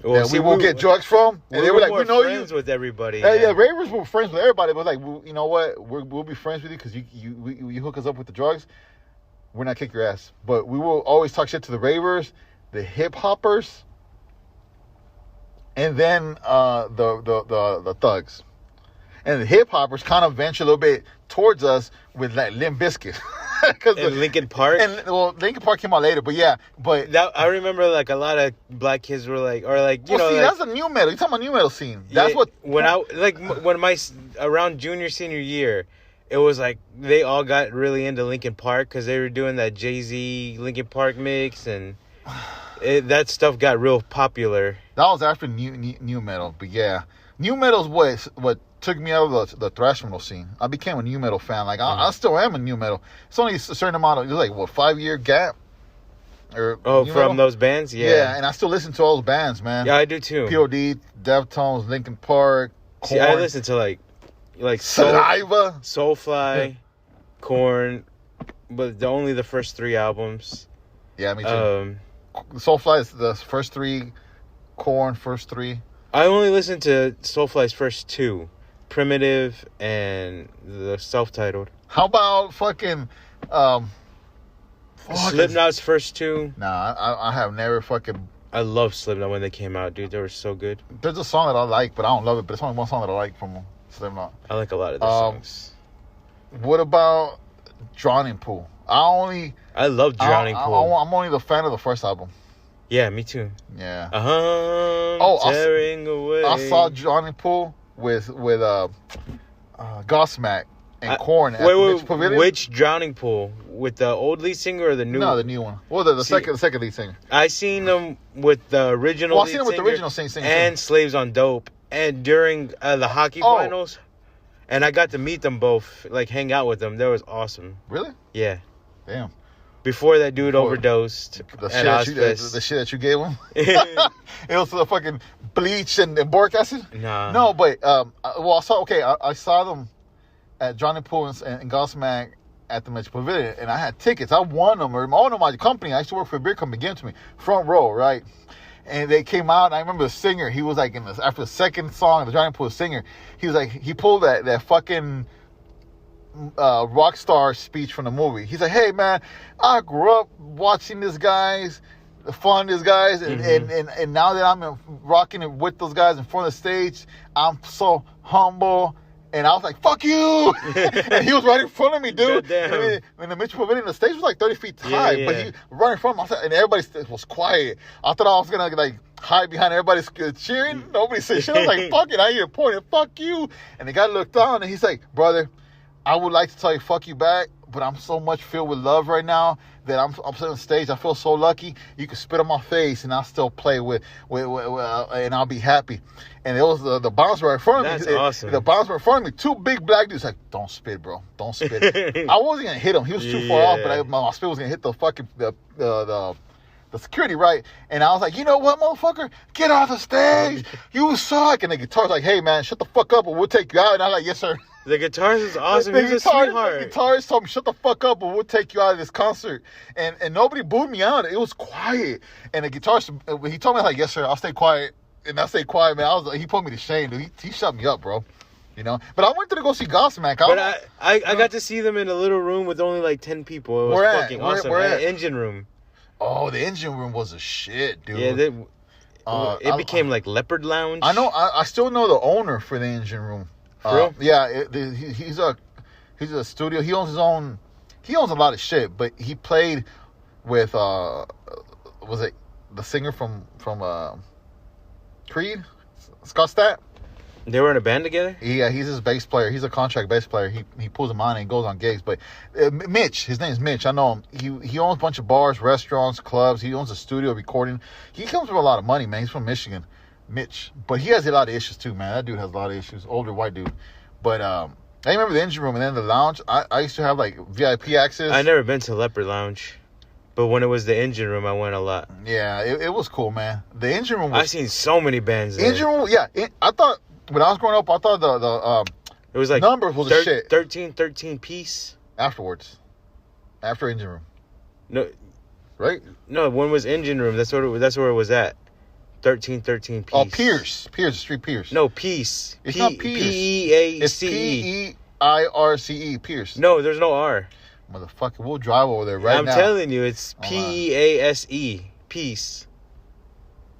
Well, we will get drugs from, and they were like, "We know you." Friends with everybody. Yeah, ravers were friends with everybody, but like, you know what? We'll be friends with you because you hook us up with the drugs. We're not kick your ass, but we will always talk shit to the ravers, the hip hoppers, and then the thugs. And the hip hoppers kind of venture a little bit towards us with like Limp Bizkit. And Linkin Park. Linkin Park came out later, but I remember like a lot of black kids were like, that's a new metal. You're talking about new metal scene. That's what when my around junior senior year, it was like they all got really into Linkin Park because they were doing that Jay-Z Linkin Park mix, and that stuff got real popular. That was after new metal, but yeah, new metal is what took me out of the thrash metal scene. I became a new metal fan. Like I still am a new metal. It's only a certain amount of 5-year gap. From those bands, yeah, and I still listen to all those bands, man. Yeah, I do too. POD, Deftones, Linkin Park, Korn. See, I listen to like Saliva, Soulfly, Korn, but only the first 3 albums. Yeah, me too. Soulfly is the first 3, Korn first 3. I only listened to Soulfly's first 2. Primitive and the self-titled. How about fucking Slipknot's first two. Nah, I have never fucking. I love Slipknot when they came out, dude. They were so good. There's a song that I like, but I don't love it. But it's only one song that I like from Slipknot. I like a lot of their songs. What about Drowning Pool? I love Drowning Pool. I'm only the fan of the first album. Yeah, me too. Yeah. Tearing away. I saw Drowning Pool with Godsmack and Korn at the Mitch Pavilion. Which Drowning Pool? With the old lead singer or the new? No, the new one. Well, the second lead singer. I seen them with the original. Well, I seen them with the original singer and Slaves on Dope, and during the hockey finals, and I got to meet them both, like hang out with them. That was awesome. Really? Yeah. Damn. Before that dude overdosed. The shit that you gave him. It was the fucking bleach and boric acid. Nah. No, but I saw them at Johnny Pool and Godsmack at the Mitch Pavilion, and I had tickets. I won them. Or my company. I used to work for a beer company. Gave them to me front row, right? And they came out, and I remember the singer. He was like after the second song, the Johnny Pool singer. He was like, he pulled that fucking rock star speech from the movie. He's like, hey man, I grew up watching these guys, and now that I'm rocking it with those guys in front of the stage, I'm so humble. And I was like, fuck you! And he was right in front of me, dude. And the Mitchell Pavilion, the stage was like 30 feet high. But he right in front of me, and everybody was quiet. I thought I was going to like hide behind everybody cheering. Nobody said shit. I was like, fuck it, I hear pointing, fuck you. And the guy looked down and he's like, brother, I would like to tell you fuck you back, but I'm so much filled with love right now that I'm sitting on stage. I feel so lucky. You can spit on my face and I'll still play with and I'll be happy. And it was the bouncer right in front of me. That's awesome. The bouncer in front of me, two big black dudes like, don't spit, bro. Don't spit. I wasn't gonna hit him. He was too far off, but my spit was gonna hit the fucking the security, right? And I was like, you know what, motherfucker? Get off the stage. You suck. And the guitar's like, hey man, shut the fuck up or we'll take you out. And I'm like, yes sir. The guitarist is awesome. He's a sweetheart. The guitarist told me, shut the fuck up or we'll take you out of this concert. And nobody booed me out. It was quiet. And the guitarist, he told me, like, yes, sir, I'll stay quiet. And I stayed quiet, man. He put me to shame, dude. He shut me up, bro. You know? But I went to go see Godsmack. I got to see them in a little room with only like 10 people. It was fucking awesome. We're at Engine Room. Oh, the Engine Room was a shit, dude. Yeah, it became like Leopard Lounge. I know. I still know the owner for the Engine Room. For real? Yeah, he's a studio. He owns his own. He owns a lot of shit, but he played with was it the singer from Creed, Scott Stapp? They were in a band together? Yeah, he's his bass player. He's a contract bass player. He pulls them on and goes on gigs. But Mitch, his name's Mitch. I know him. He owns a bunch of bars, restaurants, clubs. He owns a studio recording. He comes with a lot of money, man. He's from Michigan, Mitch. But he has a lot of issues too, man. That dude has a lot of issues. Older white dude. But I remember the Engine Room and then the lounge. I used to have like VIP access. I never been to Leopard Lounge. But when it was the Engine Room, I went a lot. Yeah, it was cool, man. The Engine Room was... I've seen so many bands there. Engine Room, yeah. I thought... When I was growing up, I thought it was like numbers was a shit. 13 piece. Afterwards, after Engine Room. No, right? No, when was Engine Room? That's where it was at. 13 piece. Oh, Pierce, Street Pierce. No, Peace. It's not Pierce. P-E-A-C-E. It's P-E-I-R-C-E. Pierce. No, there's no R. Motherfucker, we'll drive over there now. I'm telling you, it's P-E-A-S-E. Peace.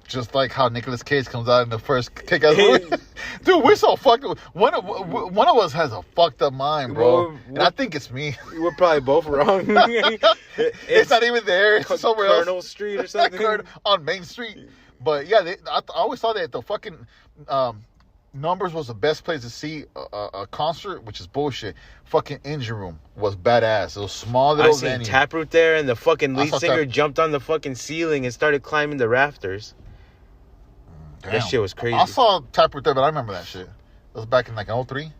Just like how Nicolas Cage comes out in the first Kick-Ass movie. Dude, we're so fucked up. One of us has a fucked up mind, bro. And I think it's me. We're probably both wrong. it's not even there. It's somewhere else. Colonel Street or something. On Main Street. But yeah, I always thought that the fucking Numbers was the best place to see a concert, which is bullshit. Fucking Engine Room was badass. It was small little venue. I seen Taproot there, and the fucking lead singer jumped on the fucking ceiling and started climbing the rafters. Damn. That shit was crazy. I saw Taproot there, but I remember that shit. It was back in like 03.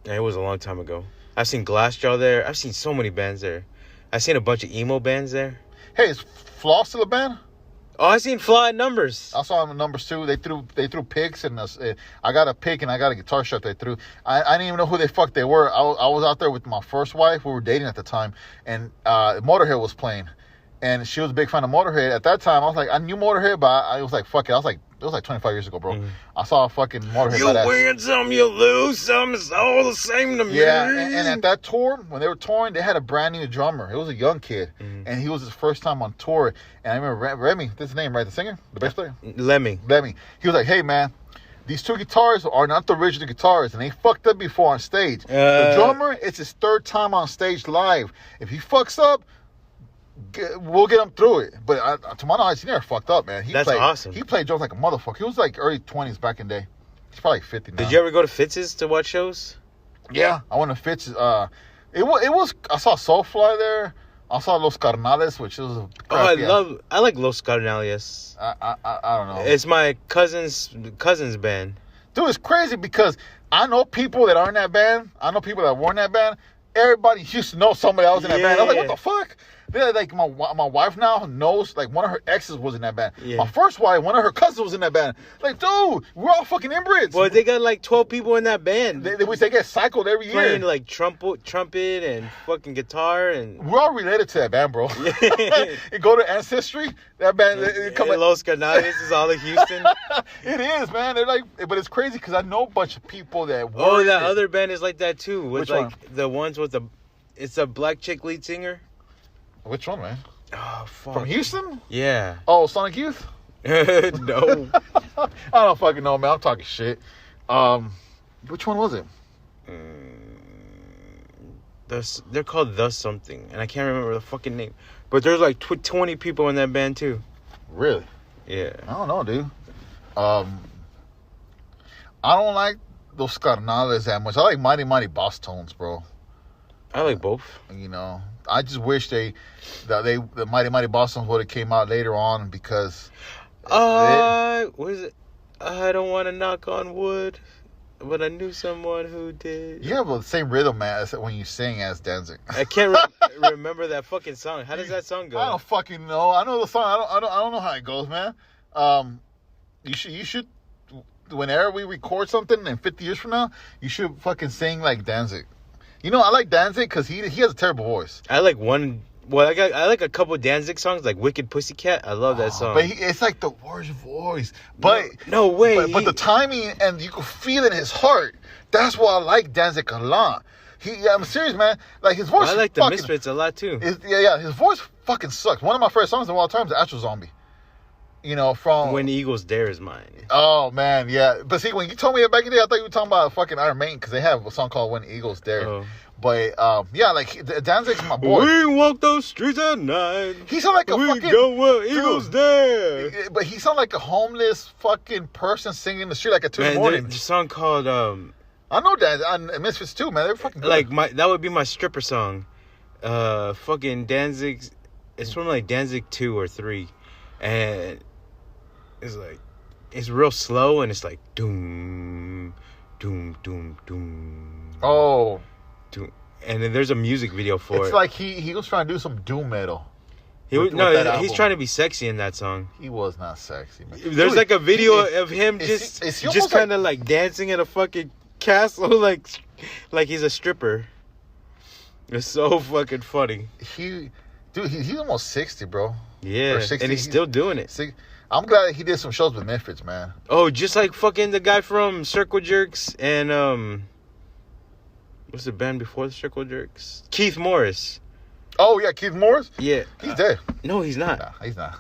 Yeah, it was a long time ago. I've seen Glassjaw there. I've seen so many bands there. I've seen a bunch of emo bands there. Hey, is Flaw still a band? Oh, I seen Flaw at Numbers. I saw them at Numbers too. They threw picks, and I got a pick and I got a guitar shot they threw. I didn't even know who the fuck they were. I was out there with my first wife. We were dating at the time, and Motorhead was playing, and she was a big fan of Motorhead. At that time, I was like, I knew Motorhead, but I was like, fuck it. I was like It was like 25 years ago, bro. I saw a fucking Motorhead. You win some, you lose some. It's all the same to me. Yeah, and at that tour, when they were touring, they had a brand new drummer. It was a young kid, and he was his first time on tour. And I remember Remy, that's his name, right? The singer, the bass player, Lemmy. He was like, "Hey, man, these two guitars are not the original guitars, and they fucked up before on stage. The drummer, it's his third time on stage live. If he fucks up, we'll get him through it. But to my knowledge, he never fucked up, man. That's awesome. He played drums like a motherfucker. He was like early 20s back in the day. He's probably like 50 now. Did you ever go to Fitz's to watch shows? Yeah, I went to Fitz's. It was. I saw Soulfly there. I saw Los Carnales, which was. I like Los Carnales. I don't know. It's my cousin's band. Dude, it's crazy because I know people that are in that band. I know people that were in that band. Everybody used to know somebody else in that band. I was like, what the fuck? They're like, my wife now knows, like, one of her exes was in that band. Yeah. My first wife, one of her cousins was in that band. Like, dude, we're all fucking inbreds. Well, they got like 12 people in that band. They get cycled every year. Playing like trumpet and fucking guitar. And we're all related to that band, bro. You go to Ancestry, that band. Los Canales is all in Houston. It is, man. They're like, but it's crazy because I know a bunch of people that were. Oh, that other band is like that too. With Which like one? The ones with it's a black chick lead singer. Which one, man? Oh, fuck. From Houston? Yeah. Oh, Sonic Youth? No. I don't fucking know, man. I'm talking shit. Which one was it? They're called The Something, and I can't remember the fucking name. But there's like 20 people in that band too. Really? Yeah. I don't know, dude. I don't like those Carnales that much. I like Mighty Mighty Boss Tones, bro. I like both. You know, I just wish the Mighty Mighty Boss Tones would have came out later on because. What is it? I don't want to knock on wood, but I knew someone who did. You have the same rhythm, man, as when you sing as Danzig. I can't remember that fucking song. How does that song go? I don't fucking know. I know the song. I don't know how it goes, man. You should. Whenever we record something in 50 years from now, you should fucking sing like Danzig. You know, I like Danzig because he has a terrible voice. I like one. Well, I like a couple Danzig songs, like "Wicked Pussycat." I love that song. But it's like the worst voice. But no way. But the timing, and you can feel it in his heart. That's why I like Danzig a lot. I'm serious, man. Like his voice. I like the Misfits a lot too. His voice fucking sucks. One of my favorite songs of all time is Astro Zombie. You know, from When the Eagles Dare is mine. Oh man, yeah. But see, when you told me that back in the day, I thought you were talking about fucking Iron Maiden because they have a song called When the Eagles Dare. Oh. But yeah, like Danzig's my boy. We walk those streets at night. He sound like a we fucking go where Eagles Dare. But he sound like a homeless fucking person singing in the street like at 2 in the morning. There's a song called I know that Misfits too, man. They're fucking good. Like that would be my stripper song. Fucking Danzig. It's from like Danzig 2 or 3, and it's like it's real slow and it's like doom, doom, doom, doom. Oh. And then there's a music video for it. It's like he was trying to do some doom metal. He's trying to be sexy in that song. He was not sexy, man. There's like a video of him just kind of like dancing in a fucking castle, like he's a stripper. It's so fucking funny. He's almost 60, bro. Yeah, 60, and he's still doing it. I'm glad that he did some shows with Misfits, man. Oh, just like fucking the guy from Circle Jerks and what's the band before the Circle Jerks? Keith Morris. Oh yeah, Keith Morris. Yeah, he's dead. No, he's not. Nah, he's not.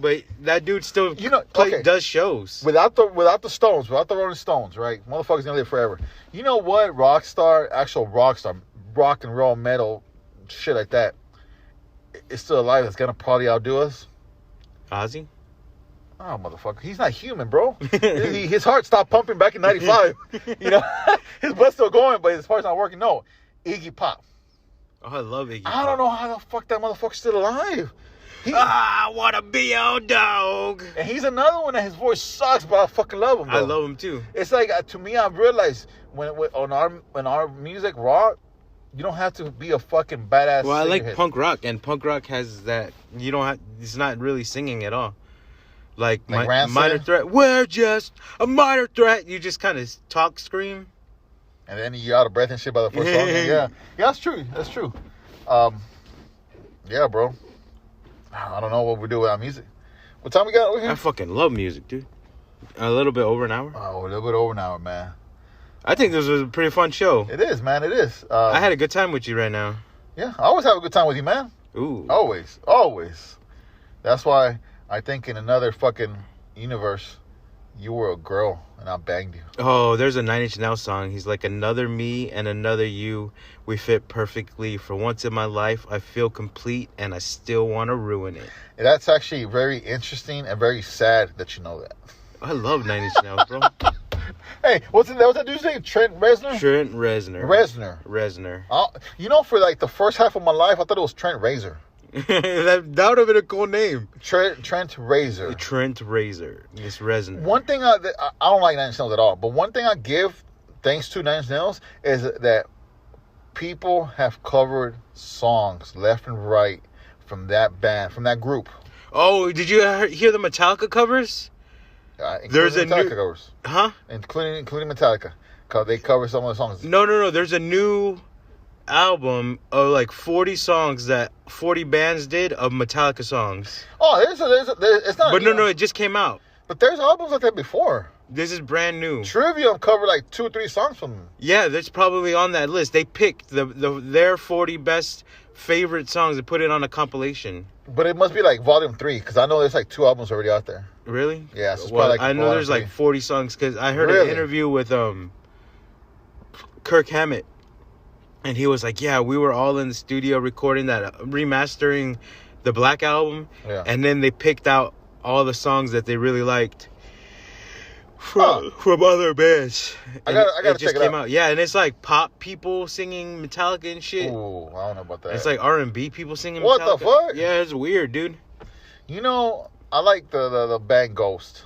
But that dude still, does shows without the Stones, without the Rolling Stones, right? Motherfucker's gonna live forever. You know what? Actual rock and roll metal, shit like that, is still alive. That's gonna probably outdo us. Ozzy. Oh, motherfucker. He's not human, bro. His heart stopped pumping back in 95. You know, his blood's still going, but his heart's not working. No, Iggy Pop. Oh, I love Iggy Pop. I don't know how the fuck that motherfucker's still alive. I want to be your dog. And he's another one that his voice sucks, but I fucking love him, bro. I love him, too. It's like, to me, I've realized when our music rock, you don't have to be a fucking badass Well, I like singer. punk rock, and punk rock has that. You don't have. It's not really singing at all. Like Minor Threat. We're just a minor threat. You just kind of talk, scream. And then you're out of breath and shit by the first song. Yeah, that's true. That's true. Yeah, bro. I don't know what we do with our music. What time we got over here? I fucking love music, dude. A little bit over an hour. Oh, a little bit over an hour, man. I think this was a pretty fun show. It is, man. It is. I had a good time with you right now. Yeah, I always have a good time with you, man. Ooh. Always. Always. That's why I think in another fucking universe, you were a girl and I banged you. Oh, there's a 9 Inch Nails song. He's like, another me and another you. We fit perfectly. For once in my life, I feel complete and I still want to ruin it. And that's actually very interesting and very sad that you know that. I love 9 Inch Nails, bro. Hey, what's that dude's name? Trent Reznor? Trent Reznor. Reznor. You know, for like the first half of my life, I thought it was Trent Razor. that would have been a cool name. Trent Razor. Trent Razor. It's Reznor. One thing I don't like Nine Inch Nails at all, but one thing I give thanks to Nine Inch Nails is that people have covered songs left and right from that band, from that group. Oh, did you hear the Metallica covers? There's a Metallica covers. Huh? Including Metallica. Because they cover some of the songs. No. There's a new album of like 40 songs that 40 bands did of Metallica songs. Oh, it's not. But no, it just came out. But there's albums like that before. This is brand new. Trivium covered like 2 or 3 songs from them. Yeah, that's probably on that list. They picked their 40 best favorite songs and put it on a compilation. But it must be like volume 3 because I know there's like 2 albums already out there. Really? Yeah, so it's well, probably like I know there's 3. like 40 songs because I heard Really? an interview with Kirk Hammett, and he was like, "Yeah, we were all in the studio recording that, remastering the Black Album, and then they picked out all the songs that they really liked from other bands. I gotta check it out. Yeah, and it's like pop people singing Metallica and shit. Ooh, I don't know about that. It's like R&B people singing what Metallica. The fuck? Yeah, it's weird, dude. You know, I like the band Ghost.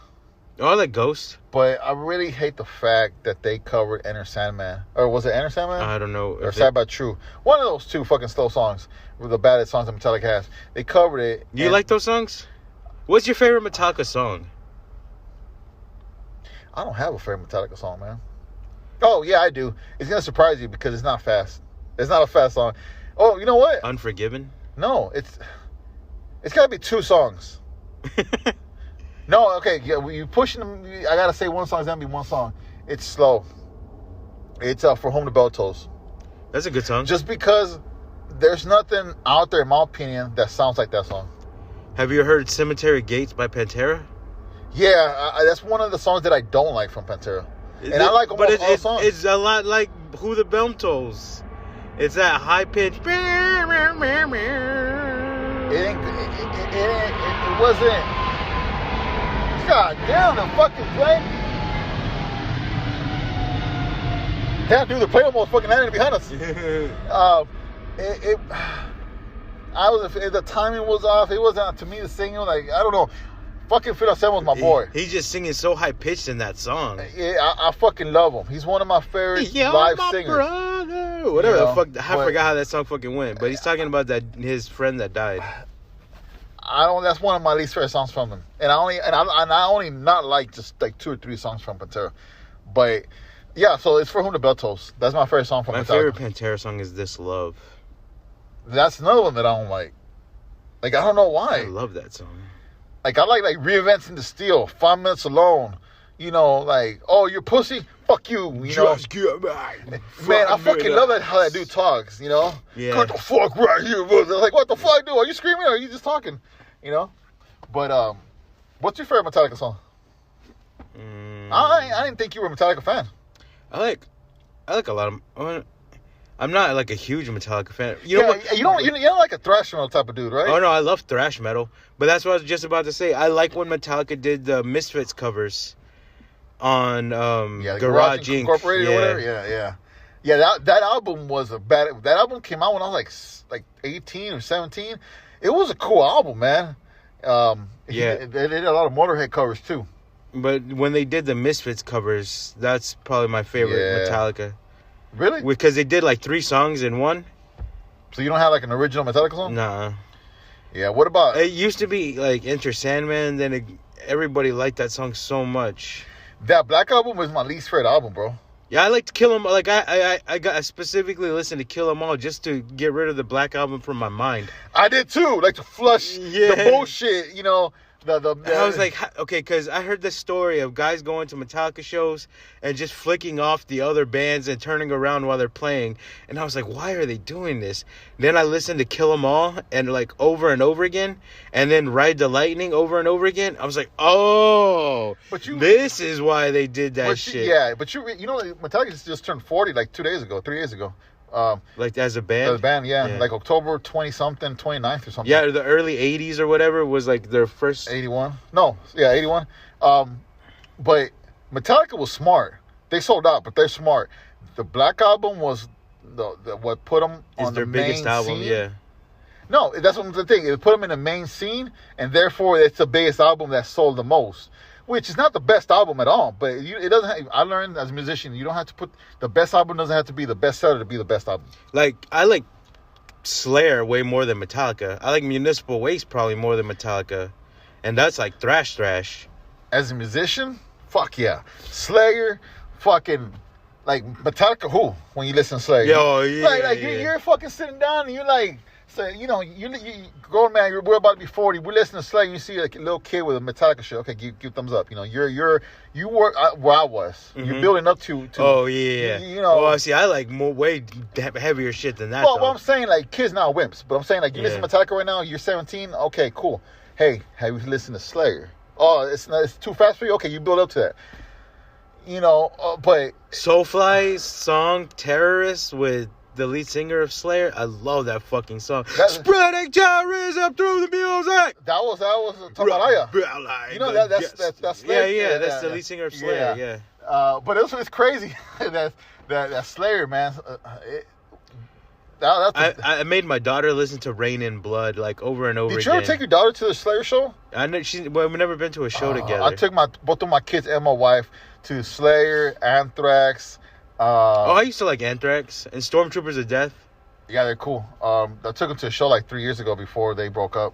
Oh, I like Ghost. But I really hate the fact that they covered Enter Sandman. Or was it Enter Sandman? I don't know. Or Sad But True. One of those 2 fucking slow songs were the baddest songs that Metallica has. They covered it. You like those songs? What's your favorite Metallica song? I don't have a favorite Metallica song, man. Oh, yeah, I do. It's going to surprise you because it's not fast. It's not a fast song. Oh, you know what? Unforgiven? No, it's got to be 2 songs. No, okay, yeah, you pushing them. I got to say one song. It's going to be one song. It's slow. It's For Whom the Bell Tolls. That's a good song. Just because there's nothing out there, in my opinion, that sounds like that song. Have you heard Cemetery Gates by Pantera? Yeah, that's one of the songs that I don't like from Pantera. And I like almost all songs. It's a lot like Who the Bell Tolls. It's that high pitch. It wasn't. God damn, the fucking plane. Damn, dude, the plane almost fucking landed behind us. The timing was off. It wasn't, to me, the singing, like, I don't know. Fucking Phil Anselmo was my boy. He's just singing so high pitched in that song. Yeah, I fucking love him. He's one of my favorite live singers. Brother. Whatever the fuck. I forgot how that song fucking went. But he's talking about that his friend that died. That's one of my least favorite songs from him. And I only not like just like 2 or 3 songs from Pantera. But yeah, so it's For Whom the Bell Tolls. That's my favorite song from Pantera. My favorite Pantera song is This Love. That's another one that I don't like. Like, I don't know why. I love that song. Like, I like Reinventing the Steel, 5 Minutes Alone. You know, like, oh, you're pussy? Fuck you, you know? Just get back. Man, I fucking love that, how that dude talks, you know? Yeah. What the fuck right here, brother? Like, what the fuck, dude? Are you screaming or are you just talking? You know? But, what's your favorite Metallica song? I didn't think you were a Metallica fan. I like a lot of... I'm not like a huge Metallica fan. You're not like a thrash metal type of dude, right? Oh no, I love thrash metal. But that's what I was just about to say. I like when Metallica did the Misfits covers on Garage Inc. Incorporated or whatever. Yeah. That album was that album came out when I was like 18 or 17. It was a cool album, man. They did a lot of Motorhead covers too. But when they did the Misfits covers, that's probably my favorite Metallica. Really? Because they did like 3 songs in one. So you don't have like an original Metallica song? Nah. Yeah, what about... It used to be like Enter Sandman, then everybody liked that song so much. That Black Album was my least favorite album, bro. Yeah, I like to Kill 'Em. Like I specifically listened to Kill 'Em All just to get rid of the Black Album from my mind. I did too, like to flush the bullshit, you know. I was like, okay, because I heard this story of guys going to Metallica shows and just flicking off the other bands and turning around while they're playing. And I was like, why are they doing this? Then I listened to Kill 'Em All and like over and over again. And then Ride the Lightning over and over again. I was like, oh, this is why they did that shit. Yeah, but you know, Metallica just turned 40 like 3 days ago. Like as a band? As a band, yeah. Like October 20-something, 29th or something. Yeah, the early 80s or whatever was like their first... 81. No, yeah, 81. But Metallica was smart. They sold out, but they're smart. The Black Album was what put them on their the biggest main album, scene. yeah. No, that's what the thing. It put them in the main scene, and therefore it's the biggest album that sold the most. Which is not the best album at all, but it doesn't. I learned as a musician, you don't have to put the best album doesn't have to be the best seller to be the best album. Like I like Slayer way more than Metallica. I like Municipal Waste probably more than Metallica, and that's like thrash. As a musician, fuck yeah, Slayer, fucking like Metallica. Who when you listen to Slayer, you're fucking sitting down and you're like. So, you know, you grown man, we're about to be 40. We're listening to Slayer. You see like a little kid with a Metallica shirt. Okay, give thumbs up. You know, you work where I was. Mm-hmm. You're building up to. Oh yeah. You know. Well, see, I like way heavier shit than that. Well, I'm saying like kids now are wimps, but I'm saying like you listen to Metallica right now. You're 17. Okay, cool. Hey, have you listened to Slayer? Oh, it's too fast for you. Okay, you build up to that. You know, but Soulfly's song "Terrorist" with the lead singer of Slayer, I love that fucking song. Spreading terrorism through the music. That was Tamaraya. You know that's Slayer. Yeah, that's the lead singer of Slayer. Yeah. But it's crazy that Slayer, man. I made my daughter listen to Rain in Blood like over and over again. Did you ever take your daughter to the Slayer show? I know we've never been to a show together. I took both of my kids and my wife to Slayer, Anthrax. I used to like Anthrax and Stormtroopers of Death. Yeah, they're cool. I took them to a show like 3 years ago before they broke up.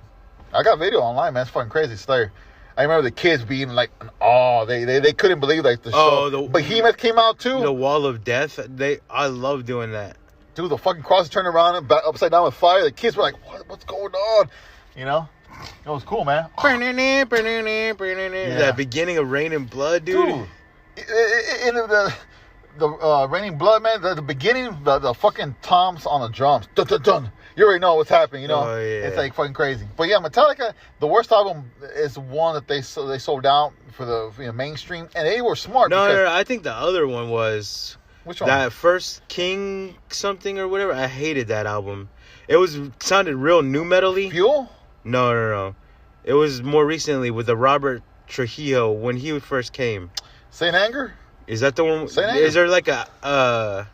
I got video online, man. It's fucking crazy. Slayer. I remember the kids being like, they couldn't believe like the show. Behemoth came out too. The Wall of Death. I love doing that. Dude, the fucking cross turned around and back upside down with fire. The kids were like, what's going on? You know? It was cool, man. That beginning of Rain in Blood, dude. The Raining Blood, man, the beginning, the fucking toms on the drums. Dun, dun, dun. You already know what's happening, you know? Oh, yeah. It's like fucking crazy. But yeah, Metallica, the worst album is one that they sold out for the mainstream, and they were smart. No, I think the other one was... Which one? That first King something or whatever. I hated that album. It sounded real new metal-y. Fuel? No. It was more recently with the Robert Trujillo when he first came. Saint Anger? Is that the one? Is there like a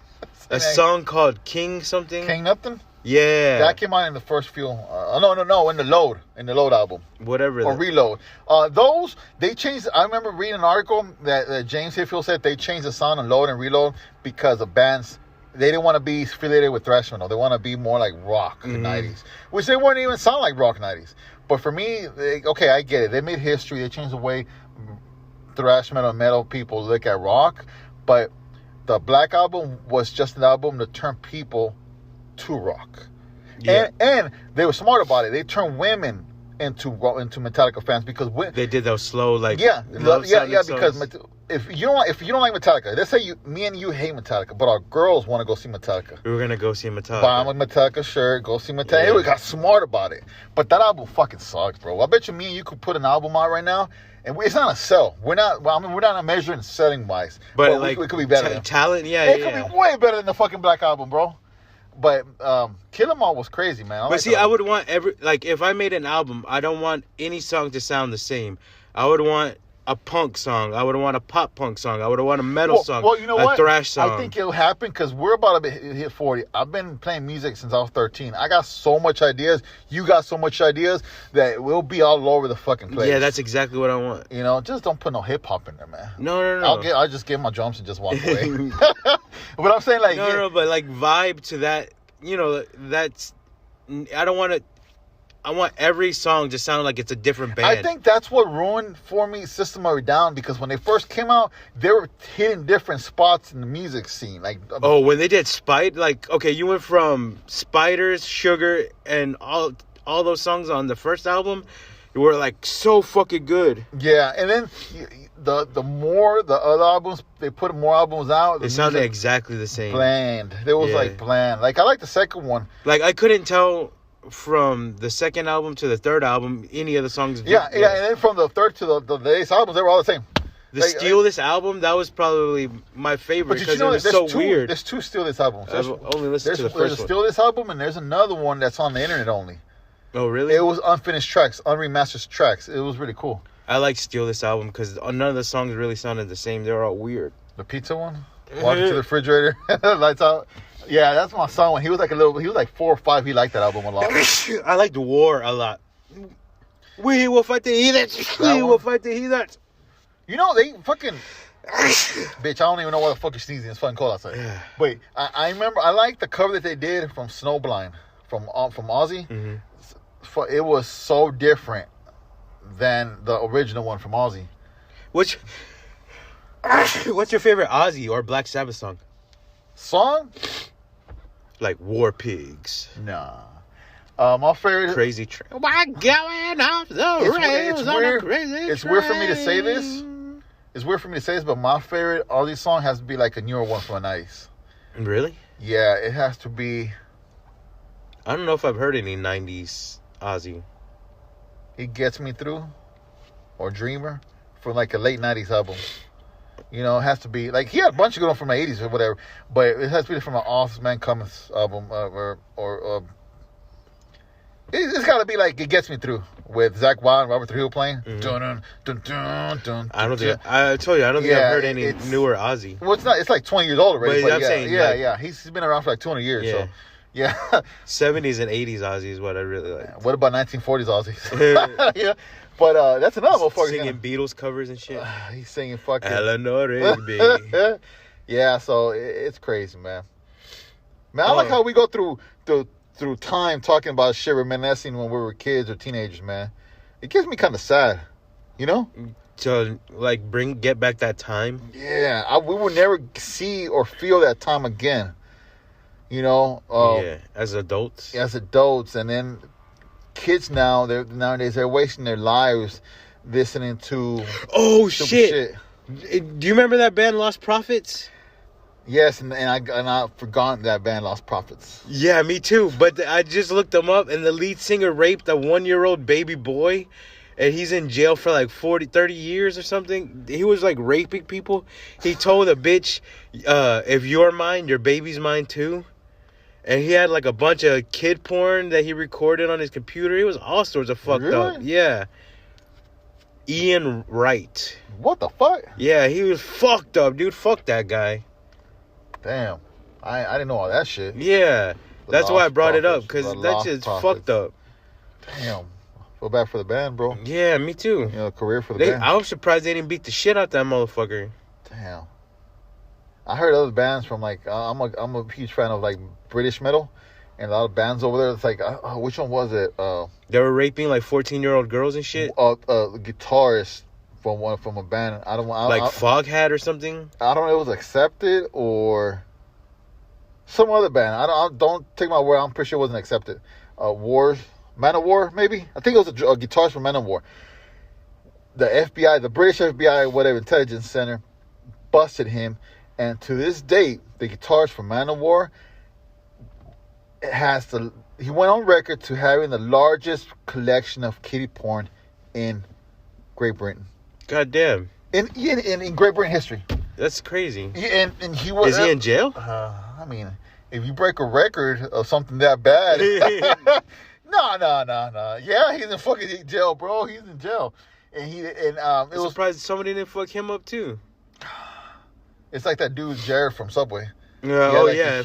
song called King something? King nothing? Yeah. That came out in the first Fuel. No, in the Load album. Whatever. Or Reload. Those, they changed. I remember reading an article that James Hetfield said they changed the sound on Load and Reload because the bands, they didn't want to be affiliated with thrash metal. They want to be more like rock in the 90s. Which they wouldn't even sound like rock 90s. But for me, I get it. They made history. They changed the way thrash metal people look at rock. But the Black Album was just an album to turn people to rock. Yeah. And they were smart about it. They turned women into Metallica fans because they did those slow because if you don't like Metallica, let's say me and you hate Metallica, but our girls want to go see Metallica. We were gonna go see Metallica. Buy them a Metallica shirt, go see Metallica. Yeah. We got smart about it. But that album fucking sucks, bro. I bet you me and you could put an album out right now. And it's not a sell. We're not measuring selling wise. But like, we could be better. Talent, It could be way better than the fucking Black Album, bro. But Kill 'Em All was crazy, man. I would want if I made an album, I don't want any song to sound the same. I would want a punk song. I would want a pop punk song. I would want a metal song. Well, you know what? A thrash song. I think it'll happen because we're about to hit 40. I've been playing music since I was 13. I got so much ideas. You got so much ideas that we'll be all over the fucking place. Yeah, that's exactly what I want. You know, just don't put no hip hop in there, man. No. I'll just get my drums and just walk away. But I'm saying like but like vibe to that. You know, that's. I don't want to. I want every song to sound like it's a different band. I think that's what ruined for me System of a Down because when they first came out, they were hitting different spots in the music scene. Like when they did Spite, like okay, you went from Spiders, Sugar, and all those songs on the first album were like so fucking good. Yeah, and then the more the other albums, they put more albums out. It sounded exactly the same. Bland. It was like bland. Like I like the second one. Like I couldn't tell from the second album to the third album any of the songs. Yeah, and then from the third to the latest albums, they were all the same. Steal This album, that was probably my favorite because it was so weird. There's two Steal This albums. I've only listened to the first one. There's a Steal This album, and there's another one that's on the internet only. Oh, really? It was unfinished tracks, unremastered tracks. It was really cool. I like Steal This album because none of the songs really sounded the same. They were all weird. The pizza one? Walking to the refrigerator, lights out. Yeah, that's my son. When he was like he was like 4 or 5, he liked that album a lot. I liked War a lot. We will fight the heathens. We will fight the heathens. You know, they fucking... Bitch, I don't even know why the fuck you're sneezing. It's fucking cold outside. Wait, I remember, I like the cover that they did from Snowblind, from Ozzy. Mm-hmm. It was so different than the original one from Ozzy. What's your favorite Ozzy or Black Sabbath song? Song? Like War Pigs. Nah. My favorite... Crazy Train. Why going off the rails on a crazy train? It's weird for me to say this. It's weird for me to say this, but my favorite Ozzy song has to be like a newer one from the 90s. Really? Yeah, it has to be... I don't know if I've heard any 90s Ozzy. It Gets Me Through or Dreamer from like a late 90s album. You know, it has to be... Like, he had a bunch of good ones from the 80s or whatever, but it has to be from an Off Man Cummins album or it's got to be like It Gets Me Through with Zach Wild and Robert Trujillo playing. Mm-hmm. Dun, dun, dun, dun, I don't think... I told you, I don't think I've heard any newer Ozzy. Well, it's not... It's like 20 years old already. But I'm saying... Yeah. He's been around for like 200 years, so... Yeah. 70s and 80s Ozzy is what I really like. What about 1940s Ozzy? Yeah. But that's another motherfucker. Singing Beatles covers and shit. He's singing fucking... Eleanor Rigby. Yeah, so it's crazy, man. Man, I like how we go through time talking about shit, reminiscing when we were kids or teenagers, man. It gets me kind of sad, you know? To, like, get back that time? Yeah, we will never see or feel that time again. You know? As adults. As adults, and then kids nowadays, they're wasting their lives listening to... Oh, shit. Do you remember that band Lost Prophets? Yes, and I forgot that band Lost Prophets. Yeah, me too. But I just looked them up, and the lead singer raped a 1-year-old baby boy, and he's in jail for like 30 years or something. He was like raping people. He told a bitch, if you're mine, your baby's mine too. And he had like a bunch of kid porn that he recorded on his computer. He was all sorts of fucked up. Yeah. Ian Wright. What the fuck? Yeah, he was fucked up, dude. Fuck that guy. Damn. I didn't know all that shit. Yeah. That's why I brought it up, because that shit's fucked up. Damn. Feel bad for the band, bro. Yeah, me too. You know, career for the band. I was surprised they didn't beat the shit out that motherfucker. Damn. I heard other bands from like I'm a huge fan of like British metal, and a lot of bands over there. It's like which one was it? They were raping like 14-year-old girls and shit. Guitarist from a band. Like Foghat or something. I don't know. It was Accepted or some other band. I don't take my word. I'm pretty sure it wasn't Accepted. Man of War, maybe. I think it was a guitarist from Man of War. The FBI, the British FBI, whatever intelligence center, busted him. And to this date, the guitarist from Man of War he went on record to having the largest collection of kiddie porn in Great Britain. God damn. In Great Britain history. That's crazy. And he was... Is he in jail? I mean, if you break a record of something that bad... No. Yeah, he's in fucking jail, bro. He's in jail. And I'm surprised somebody didn't fuck him up, too. It's like that dude Jared from Subway. Yeah,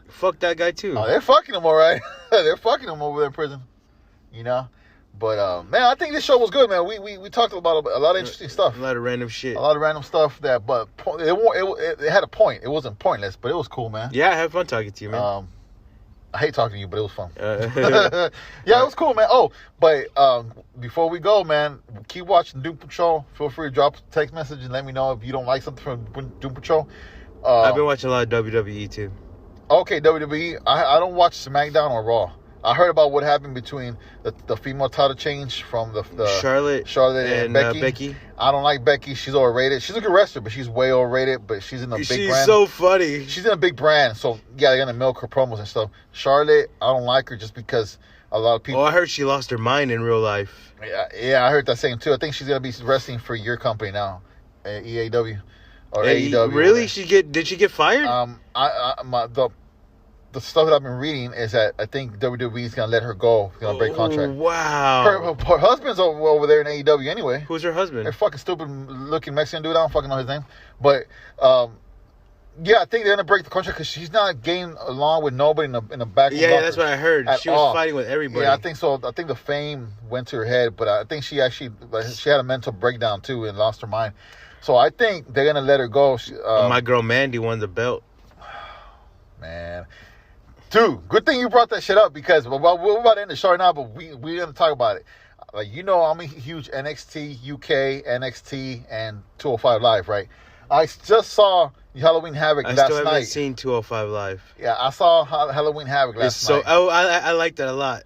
fuck that guy too. Oh, they're fucking him all right. They're fucking him over there in prison. You know? But, man, I think this show was good, man. We talked about a lot of interesting stuff. A lot of random shit. A lot of random stuff but it had a point. It wasn't pointless, but it was cool, man. Yeah, I had fun talking to you, man. I hate talking to you, but it was fun. Yeah, it was cool, man. Oh, but before we go, man, keep watching Doom Patrol. Feel free to drop a text message and let me know if you don't like something from Doom Patrol. I've been watching a lot of WWE, too. Okay, WWE. I don't watch SmackDown or Raw. I heard about what happened between the female title change from the Charlotte and Becky. I don't like Becky. She's overrated. She's a good wrestler, but she's way overrated. But she's in a big brand. She's so funny. She's in a big brand, so yeah, they're gonna milk her promos and stuff. Charlotte, I don't like her just because a lot of people. Oh, I heard she lost her mind in real life. Yeah, I heard that saying too. I think she's gonna be wrestling for your company now, EAW or AEW. Really? Did she get fired? The stuff that I've been reading is that I think WWE is gonna let her go. Gonna break contract. Wow. Her husband's over there in AEW anyway. Who's her husband? A fucking stupid looking Mexican dude. I don't fucking know his name, but yeah, I think they're gonna break the contract because she's not getting along with nobody in the back. Yeah, that's what I heard. She was fighting with everybody. Yeah, I think so. I think the fame went to her head, but I think she had a mental breakdown too and lost her mind. So I think they're gonna let her go. My girl Mandy won the belt. Man. Dude, good thing you brought that shit up because we're about to end the show right now, but we're going to talk about it. Like, you know, I'm a huge NXT UK, NXT, and 205 Live, right? I just saw Halloween Havoc last night. I still haven't seen 205 Live. Yeah, I saw Halloween Havoc last night. I liked that a lot.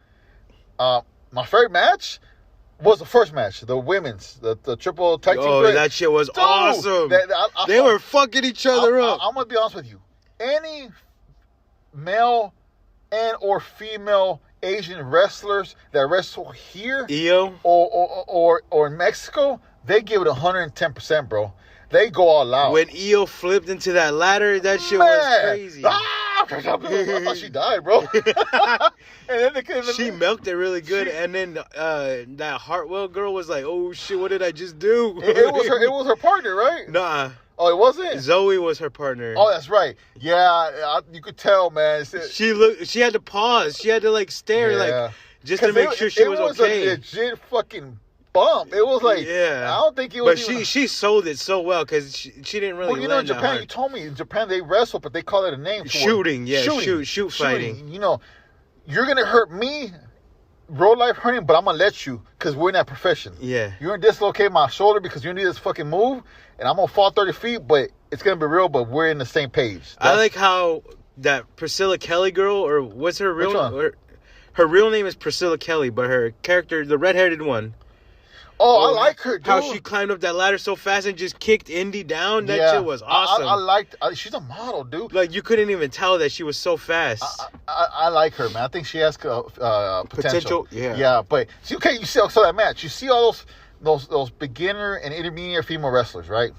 My favorite match was the first match, the women's, the triple tag team. Oh, that shit was awesome. They were fucking each other up. I'm going to be honest with you. Any male and or female Asian wrestlers that wrestle here EO or in Mexico, they give it 110%, bro. They go all out. When EO flipped into that ladder, that shit was crazy. I thought she died, bro. And then she milked it really good, and then that Hartwell girl was like, "Oh shit, what did I just do?" It was her partner, right? Nah. Oh, it wasn't? Zoe was her partner. Oh, that's right. Yeah, you could tell, man. She had to pause. She had to like stare, just to make sure she was okay. It was a legit fucking bump. It was like, I don't think it was. But she sold it so well because she didn't really. Well, you know, in Japan, you told me in Japan they wrestle, but they call it a name. Shooting, shoot fighting. You know, you're gonna hurt me. Real life hurting, but I'm gonna let you because we're in that profession. Yeah. You're gonna dislocate my shoulder because you need this fucking move, and I'm gonna fall 30 feet, but it's gonna be real, but we're in the same page. I like how that Priscilla Kelly girl, or what's her real name? Her real name is Priscilla Kelly, but her character, the red-headed one. Oh, I like her, dude. How she climbed up that ladder so fast and just kicked Indy down. That shit was awesome. I liked. She's a model, dude. Like, you couldn't even tell that she was so fast. I like her, man. I think she has potential. Yeah. But see, okay, you see that match. You see all those beginner and intermediate female wrestlers, right?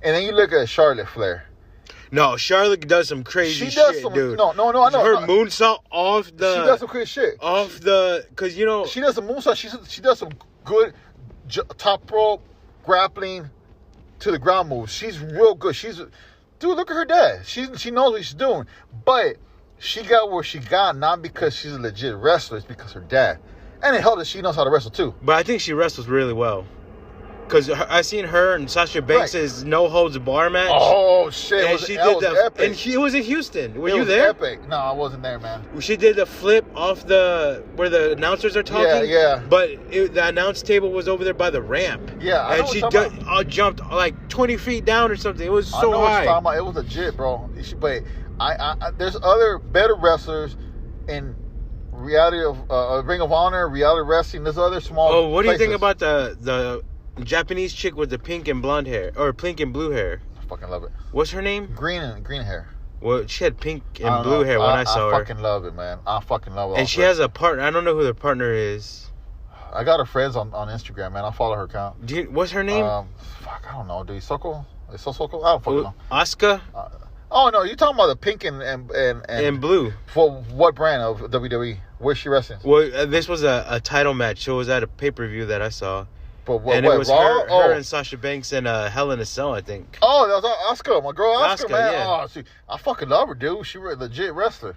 And then you look at Charlotte Flair. No, Charlotte does some crazy shit, dude. No, I know. Her moonsault off the... She does some crazy shit. Off the... Because, you know... She does some moonsault. She does some good top rope grappling to the ground moves. She's real good. Dude, look at her dad. She knows what she's doing. But she got where she got not because she's a legit wrestler. It's because her dad. And it helped that she knows how to wrestle too. But I think she wrestles really well. Because I seen her and Sasha Banks' no holds bar match. Oh shit! And she did that, epic. And she was in Houston. Were you there? Epic. No, I wasn't there, man. She did the flip off where the announcers are talking. Yeah. But the announce table was over there by the ramp. Yeah, and she jumped like 20 feet down or something. It was so high. I know what you're talking about. It was legit, bro. But I there's other better wrestlers in reality of Ring of Honor, reality wrestling. There's other small. Oh, what do you places. think about the Japanese chick with the pink and blonde hair, or pink and blue hair? I fucking love it. What's her name? Green hair. Well, she had pink and blue hair when I saw her. I fucking love it, man. I fucking love it. And she has a partner. I don't know who the partner is. I got her friends on Instagram, man. I follow her account. What's her name? I don't know, dude. Soko? Is it Soko? I don't fucking know. Asuka? Oh no, you're talking about the pink and blue. For what brand of WWE? Where's she wrestling? Well, this was a title match. So it was at a pay-per-view that I saw. But what, and it was her and Sasha Banks and Hell in a Cell, I think. Oh, that was Asuka, my girl Asuka, man. Yeah. Oh, I fucking love her, dude. She was a legit wrestler.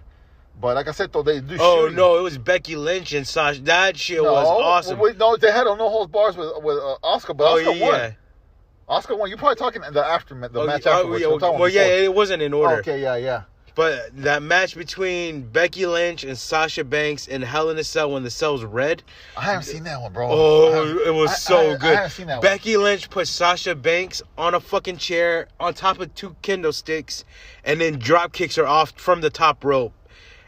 But like I said, though, they do. Oh no, it was Becky Lynch and Sasha. That shit was awesome. No, they had no holds bars with Asuka, but Asuka won. Asuka won. You're probably talking the match afterwards. It wasn't in order. Okay, yeah. But that match between Becky Lynch and Sasha Banks in Hell in a Cell when the cell's red. I haven't seen that one, bro. Oh, it was so good. I haven't seen that Becky Lynch put Sasha Banks on a fucking chair on top of 2 kendo sticks and then drop kicks her off from the top rope.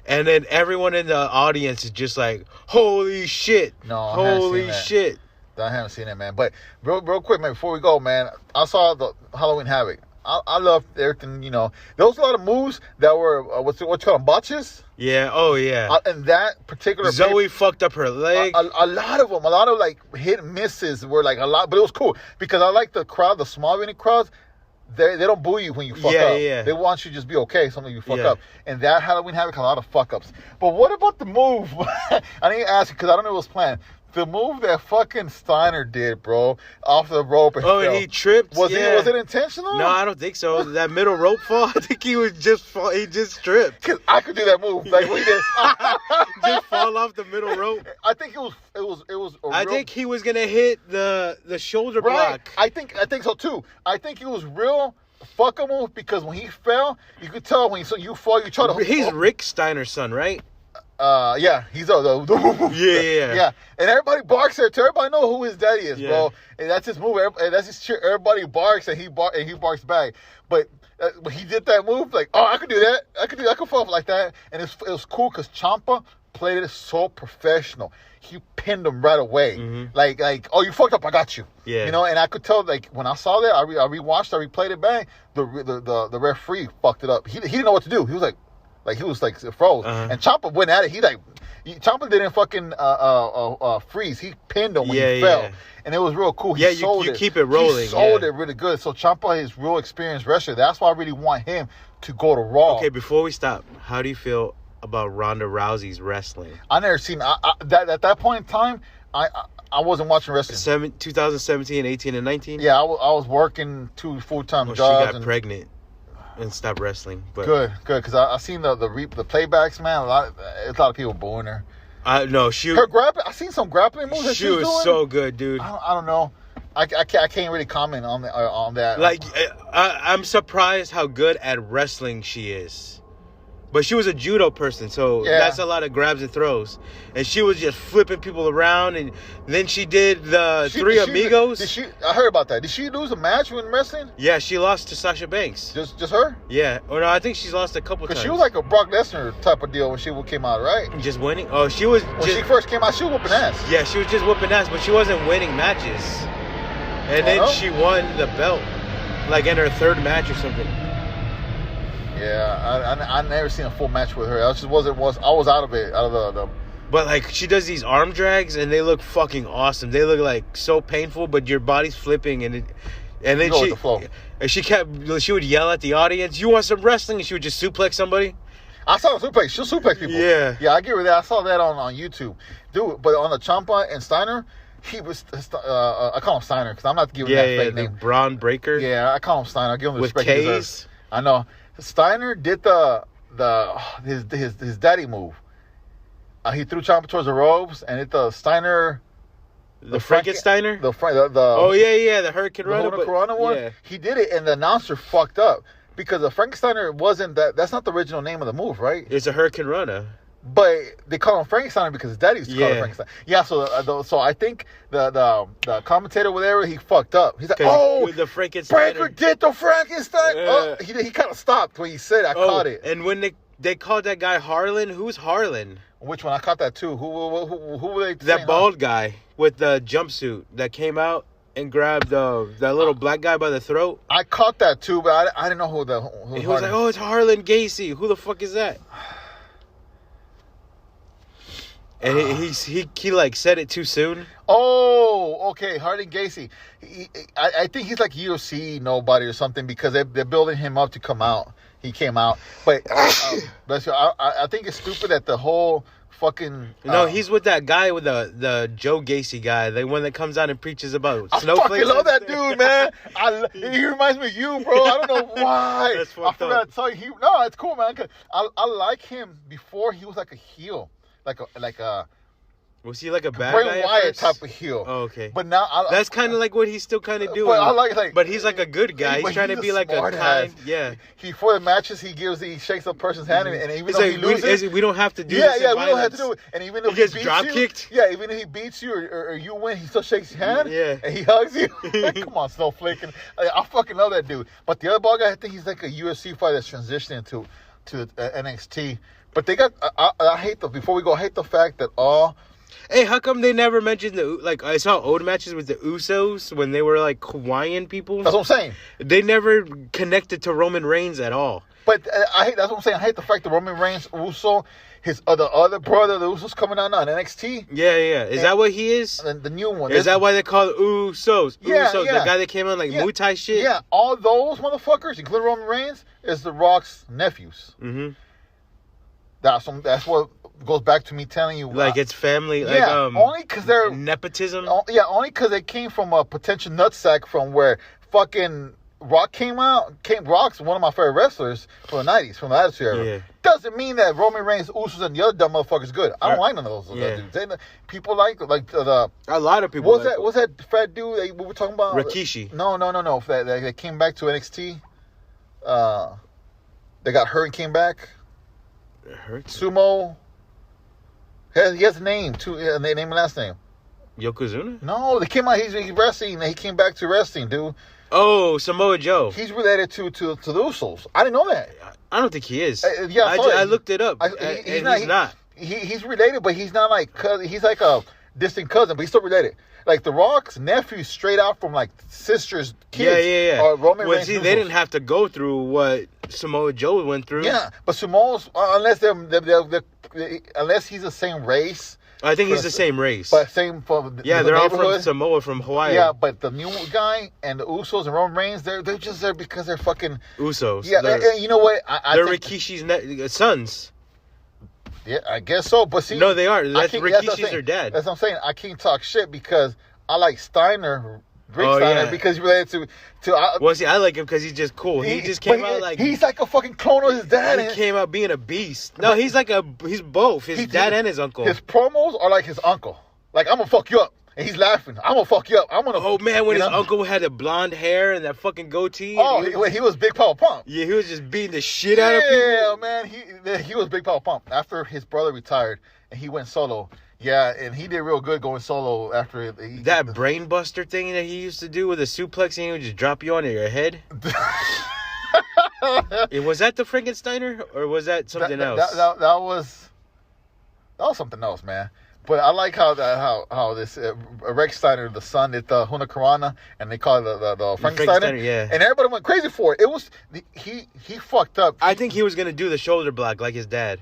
and then everyone in the audience is just like, "Holy shit! No, I haven't seen Holy that. shit!" I haven't seen it, man. But real quick, man, before we go, man, I saw the Halloween Havoc. I love everything, you know. There was a lot of moves that were, what you call them, botches? Yeah, oh yeah. And that particular... Zoe fucked up her leg. A lot of them, a lot of, like, hit and misses were, like, a lot. But it was cool because I like the crowd, the small mini crowds. They don't boo you when you fuck up. Yeah. They want you to just be okay, something you fuck Yeah. up. And that Halloween Havoc had a lot of fuck ups. But what about the move? I didn't ask you because I don't know what was planned. The move that fucking Steiner did, bro, off the rope. And and fell. he tripped. Was it intentional? No, I don't think so. That middle rope fall, I think he was just he just tripped. Cause I could do that move like we did. Just fall off the middle rope. I think it was. I think he was gonna hit the shoulder right. block. I think so too. I think it was real fuck up move because when he fell, you could tell when you fall, you try to. He's Rick Steiner's son, right? Yeah, he's the Yeah. And everybody barks there. Everybody know who his daddy is, Yeah. bro. And that's his move. And that's his cheer. Everybody barks and he barks back. But when he did that move, like, oh, I could do that. I could fall like that. And it was cool because Ciampa played it so professional. He pinned him right away. Mm-hmm. Like, oh, you fucked up. I got you. Yeah. You know, and I could tell, like, when I saw that, I rewatched, I replayed it back. The referee fucked it up. He didn't know what to do. He was like froze. Uh-huh. And Ciampa went at it. Ciampa didn't fucking freeze. He pinned him when he fell. Yeah. And it was real cool. Yeah, you keep it rolling. He sold it really good. So Ciampa is real experienced wrestler. That's why I really want him to go to Raw. Okay, before we stop, how do you feel about Ronda Rousey's wrestling? I never seen that at that point in time. I wasn't watching wrestling. 2017, 18, and 19? Yeah, I was working 2 full-time Well, jobs. she got pregnant and stopped wrestling. But Good, because I seen the playbacks, man. A lot of people booing her. No, Her grappling. I seen some grappling moves that she she was was doing. so good, dude. I don't know. I can't really comment on that. Like, I'm surprised how good at wrestling she is. But she was a judo person, so Yeah. that's a lot of grabs and throws. And she was just flipping people around. And then she did the Three Amigos. I heard about that. Did she lose a match when wrestling? Yeah, she lost to Sasha Banks. Just her? Yeah. Oh, no, I think she's lost a couple times. Because she was like a Brock Lesnar type of deal when she came out, right? Just winning? Oh, she was When she first came out, she was whooping ass. Yeah, she was just whooping ass, but she wasn't winning matches. And then she won the belt, like in her third match or something. Yeah, I never seen a full match with her. I was out of it, out of the. But like she does these arm drags and they look fucking awesome. They look like so painful, but your body's flipping and then Go with the flow. she would yell at the audience, "You want some wrestling?" And she would just suplex somebody. I saw her suplex. She'll suplex people. Yeah. Yeah, I give her that. I saw that on YouTube, dude. But on the Ciampa and Steiner, he was. I call him Steiner because I'm not giving that fake the name. Braun Breaker. Yeah, I call him Steiner. I give him the With respect he K's. deserves. I know. Steiner did his daddy move. He threw Ciampa towards the ropes and hit the Steiner. The Frankensteiner? The Hurricane Rana. Corona one. Yeah. He did it, and the announcer fucked up because the Frankensteiner wasn't that. That's not the original name of the move, right? It's a Hurricane Rana. But they call him Frankensteiner because his daddy used to call him Yeah. Frankenstein. Yeah, so I think the commentator over there, he fucked up. He's like, oh, the Frankensteiner. Breaker did the Frankenstein. Yeah. He kind of stopped when he said it. I caught it. And when they called that guy Harlan, who's Harlan? Which one? I caught that too. Who were they? That saying? bald guy with the jumpsuit that came out and grabbed that little black guy by the throat. I caught that too, but I didn't know who He was like, "Oh, it's Harlan Gacy. Who the fuck is that?" And he like said it too soon. Oh, okay, Harlan Gacy. I think he's like UFC nobody or something because they're building him up to come out. He came out, but I think it's stupid that the whole fucking. No, he's with that guy with the Joe Gacy guy, the one that comes out and preaches about I snowflakes. fucking love that dude, man. He reminds me of you, bro. I don't know why. That's I fucked forgot up. to tell you. No, it's cool, man. 'Cause I like him before he was like a heel, like a Was he like a bad Bray guy at Wyatt first? type of heel. Oh, okay. But now That's kind of like what he's still kind of doing. But I like But he's like a good guy. He's trying to be like a smart kind. ass. Yeah. Before the matches, he shakes a person's hand, and even It's though like he loses, we don't have to do yeah, this. we in don't have to violence. do it. And even though He gets beats drop you, kicked? yeah, even if he beats you or you win, he still shakes your hand. Yeah. And he hugs you. Come on, Snowflake. And I fucking love that dude. But the other ball guy, I think he's like a UFC fighter that's transitioning to NXT. But they got. I hate before we go. I hate the fact that all. Hey, how come they never mentioned I saw old matches with the Usos when they were like Hawaiian people? That's what I'm saying. They never connected to Roman Reigns at all. But that's what I'm saying. I hate the fact that Roman Reigns, Uso, his other brother, the Usos coming out now in NXT. Yeah. Is that what he is? And the new one. Is that why they call it Usos? Yeah, Usos, yeah. the guy that came on Muay Thai shit? Yeah, all those motherfuckers, including Roman Reigns, is The Rock's nephews. Mm-hmm. That's what goes back to me telling you. It's family. Only because they're... Nepotism? Only because they came from a potential nutsack from where fucking Rock came out. Rock's one of my favorite wrestlers from the 90s, from the Attitude Era. Yeah. Doesn't mean that Roman Reigns, Usos, and the other dumb motherfuckers good. I don't like none of those dudes. People like the... A lot of people What's that fat dude that we were talking about? Rikishi. No. They came back to NXT. They got hurt and came back. Sumo. He has a name too. Name and last name. Yokozuna? No, they came out. He's wrestling. He came back to wrestling, dude. Oh, Samoa Joe. He's related to the Usos. I didn't know that. I don't think he is. I looked it up. He's not. He's related, but he's not like cousin. He's like a distant cousin, but he's still related. Like The Rock's nephew, straight out from like sister's kids. Yeah. Roman Reigns. They didn't have to go through what Samoa Joe went through. Yeah, but Samoa's unless he's the same race. I think he's the same race. But same from they're all from Samoa, from Hawaii. Yeah, but the new guy and the Usos and Roman Reigns, they're just there because they're fucking Usos. Yeah, and you know what? They're Rikishi's sons. Yeah, I guess so. But see, no, they are. Rikishi's their dad. That's what I'm saying. I can't talk shit because I like Steiner. Rick Steiner, because he's related to well, see, I like him because he's just cool. He just came out like... He's like a fucking clone of his dad. He came out being a beast. No, he's both. His dad and his uncle. His promos are like his uncle. Like, I'm going to fuck you up. And he's laughing. I'm going to fuck you up. Oh, man, when his uncle had the blonde hair and that fucking goatee. Oh, he was Big Papa Pump. Yeah, he was just beating the shit out of people. Yeah, man. He was Big Papa Pump. After his brother retired and he went solo... Yeah, and he did real good going solo after that brain buster thing that he used to do with a suplex and he would just drop you on your head. Was that the Frankensteiner or was that something else? That was something else, man. But I like how this Rex Steiner, the son, it's the Huna and they call it the Frankensteiner. Yeah. And everybody went crazy for it. It was he fucked up. I think he was gonna do the shoulder block like his dad.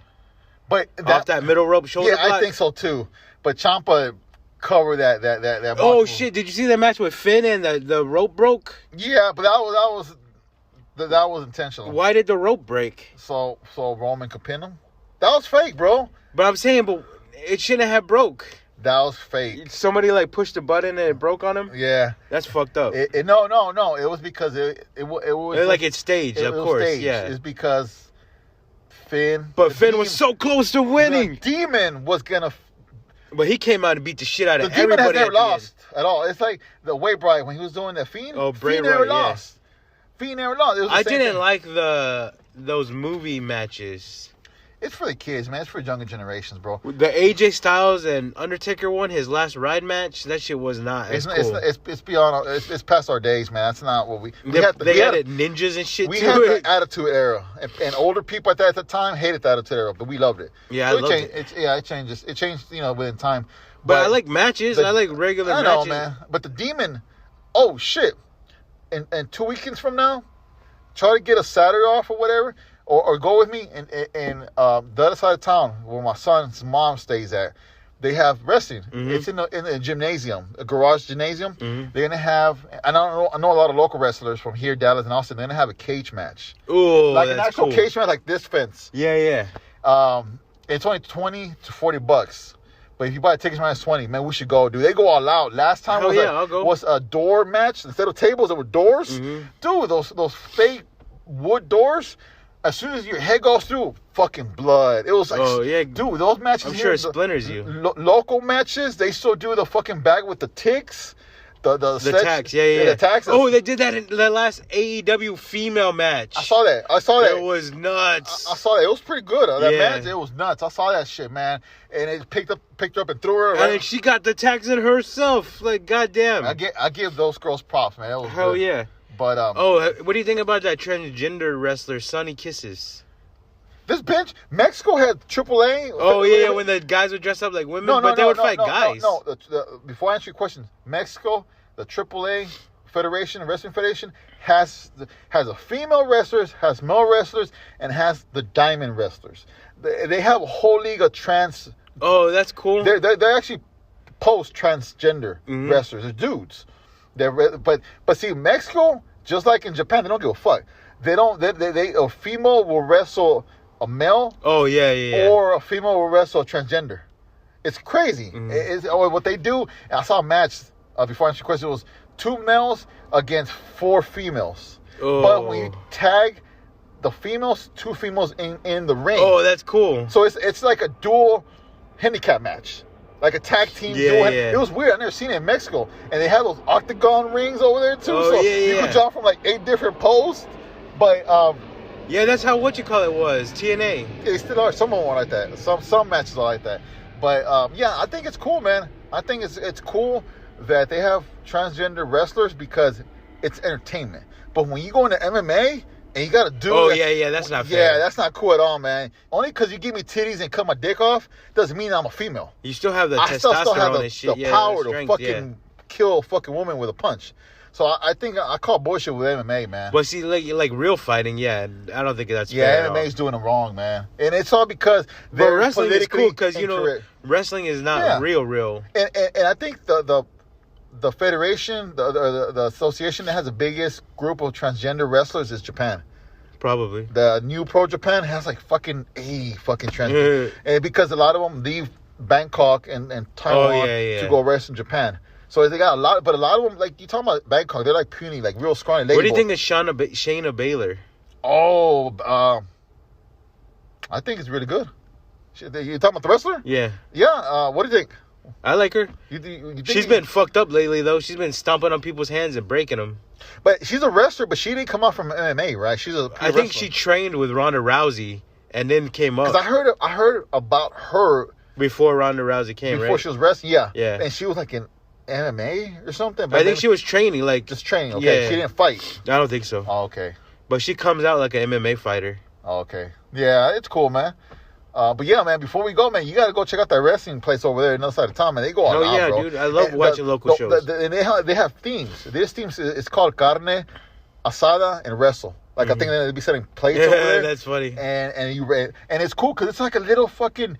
But off that middle rope shoulder block? I think so too. But Ciampa covered that. Oh shit! Did you see that match with Finn and the rope broke? Yeah, but that was intentional. Why did the rope break? So Roman could pin him. That was fake, bro. But I'm saying, it shouldn't have broke. That was fake. Somebody pushed the button and it broke on him. Yeah, that's fucked up. No. It was because it was like it's staged. Of course, staged. Yeah. It's because. Finn was so close to winning. The Demon was gonna, but he came out and beat the shit out of The everybody. Demon has never lost at all. It's like the way Bray when he was doing that Fiend. Oh, Bray Fiend never lost. Fiend never lost. I didn't like those movie matches. It's for the kids, man. It's for younger generations, bro. The AJ Styles and Undertaker one, his last ride match, that shit was not as cool. It's beyond. It's past our days, man. That's not what we had. They added ninjas and shit. We had the Attitude Era, and older people at that time hated the Attitude Era, but we loved it. Yeah, so I loved it. It changes. It changed, within time. But I like matches. I like regular matches. I know, man. But the Demon, oh shit! And 2 weekends from now, try to get a Saturday off or whatever. Or go with me in the other side of town where my son's mom stays at. They have wrestling. Mm-hmm. It's in the gymnasium, a garage gymnasium. Mm-hmm. They're gonna have. I know a lot of local wrestlers from here, Dallas and Austin. They're gonna have a cage match. Ooh, like an actual cage match, like this fence. Yeah. It's only $20 to $40. But if you buy tickets around 20, man, we should go, dude. They go all out. Last time was a door match instead of tables. There were doors. Mm-hmm. Dude, those fake wood doors. As soon as your head goes through, fucking blood. It was like, dude, those matches. I'm sure it splinters you. Local matches, they still do the fucking bag with the ticks, the tax, yeah. The tax. Oh, they did that in the last AEW female match. I saw that. It was nuts. I saw that. It was pretty good. That match, it was nuts. I saw that shit, man. And it picked her up and threw her. And she got the tax in herself. Like, goddamn. I give those girls props, man. It was hell good. Yeah. But what do you think about that transgender wrestler Sonny Kisses? This bench, Mexico had AAA. Oh yeah, when the guys would dress up like women, but they would fight guys. No. Before I answer your question, Mexico, the AAA Federation, Wrestling Federation, has a female wrestlers, has male wrestlers, and has the diamond wrestlers. They have a whole league of trans. Oh, that's cool. They're actually post transgender wrestlers. They're dudes. But see, Mexico, just like in Japan, they don't give a fuck. They don't. A female will wrestle a male. Oh yeah. Or a female will wrestle a transgender. It's crazy. It's what they do. I saw a match before I answered your question. It was 2 males against 4 females. Oh. But when you tag the females, 2 females in the ring. Oh, that's cool. So it's like a dual handicap match. Like a tag team duel. It was weird. I never seen it in Mexico. And they have those octagon rings over there too. Oh, so you could jump from like 8 different posts. But yeah, that's how was TNA. They still are. Some of them are like that. Some matches are like that. But yeah, I think it's cool, man. I think it's cool that they have transgender wrestlers because it's entertainment. But when you go into MMA and you got to do that's not fair. Yeah, that's not cool at all, man. Only because you give me titties and cut my dick off doesn't mean I'm a female. You still have the I testosterone still have and shit. the power strength, to fucking kill a fucking woman with a punch. So I think I call bullshit with MMA, man. But see, like real fighting, I don't think that's fair. Yeah, MMA's doing them wrong, man. And it's all because they're wrestling is cool because wrestling is not real. And I think the federation, the association that has the biggest group of transgender wrestlers is Japan. Probably. The New Pro Japan has like fucking 80 fucking transgender. And because a lot of them leave Bangkok and Taiwan to go wrestle in Japan. So they got a lot of them, like you talking about Bangkok, they're like puny, like real scrawny. What do you think of Shayna Baszler? Oh, I think it's really good. You talking about the wrestler? Yeah. Yeah. What do you think? I like her. You think she's been fucked up lately, though. She's been stomping on people's hands and breaking them. But she's a wrestler, but she didn't come out from MMA, right? I think she trained with Ronda Rousey and then came up. Because I heard about her before Ronda Rousey came, before she was wrestling, yeah. And she was like in MMA or something. But I think she was training, just training. Okay, she didn't fight. I don't think so. Oh, okay. But she comes out like an MMA fighter. Oh, okay. Yeah, it's cool, man. But yeah, man, before we go, man, you got to go check out that wrestling place over there on the other side of town, man. They go all out, bro. Dude. I love watching local shows. And they have themes. This theme is called Carne, Asada, and Wrestle. Like, I think they'll be setting plates over there. That's funny. And it's cool because it's like a little fucking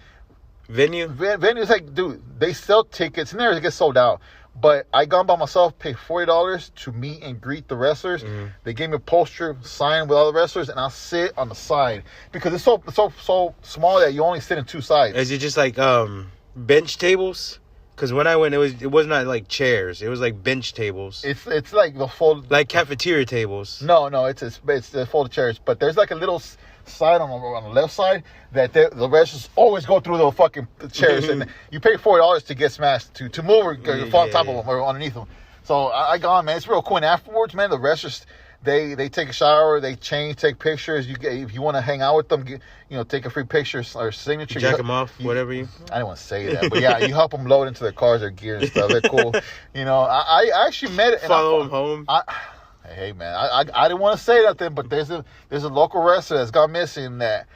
venue. It's like, dude, they sell tickets and they get sold out. But I gone by myself, paid $40 to meet and greet the wrestlers. They gave me a poster signed with all the wrestlers, and I'll sit on the side because it's so small that you only sit in 2 sides. Is it just like bench tables? Because when I went, it was not like chairs. It was like bench tables. It's like the fold, like cafeteria tables. No, it's the folded chairs. But there's like a little side on the left side that the wrestlers always go through the fucking chairs, and you pay $40 to get smashed to move or fall on top of them or underneath them. So I gone, man. It's real cool. And afterwards, man, the wrestlers they take a shower, they change, take pictures. If you want to hang out with them, take a free picture or signature. Jack them off, whatever you. I didn't want to say that, but yeah, you help them load into their cars, their gear and stuff. They're cool. I actually met it. Follow them home. Hey man, I didn't want to say nothing, but there's a local wrestler that's gone missing that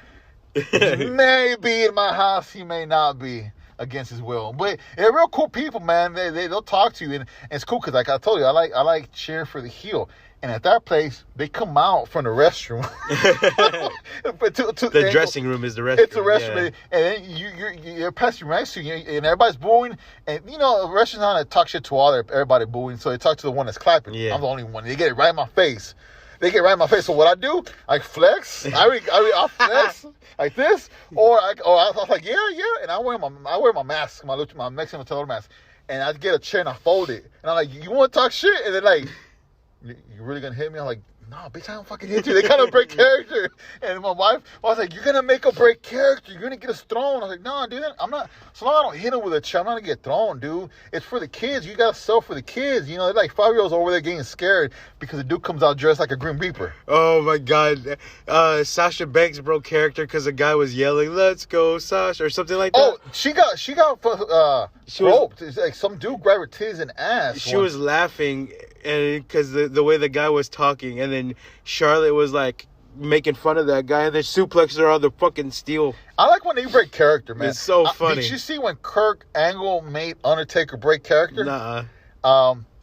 may be in my house, he may not be against his will. But they're real cool people, man. They'll talk to you, and it's cool because like I told you, I like cheering for the heel. And at that place, they come out from the restroom. But the dressing room is the restroom. It's a restroom, and then you're passing next to you, and everybody's booing. And the restroom's not to talk shit to everybody booing, so they talk to the one that's clapping. Yeah. I'm the only one. They get it right in my face. So what I do, I flex. I flex like this, or I was like, yeah, and I wear my mask, my Mexican Matador mask, and I get a chair and I fold it, and I'm like, you want to talk shit, and then like, you really gonna hit me? I'm like, no, bitch, I don't fucking hit you. They kind of break character. And my wife, I was like, you're gonna make a break character. You're gonna get us thrown. I was like, no, dude, I'm not. So long as I don't hit him with a chair, I'm not gonna get thrown, dude. It's for the kids. You gotta sell for the kids. They're like 5-year-olds over there getting scared because the dude comes out dressed like a Grim Reaper. Oh my God, Sasha Banks broke character because a guy was yelling, "Let's go, Sasha," or something like that. Oh, she got roped. It's like some dude grabbed her titties and ass. She was laughing, and because the way the guy was talking, and then Charlotte was like, making fun of that guy, and then suplexes are all the fucking steel. I like when they break character, man. It's so funny. Did you see when Kurt Angle made Undertaker break character? Nah.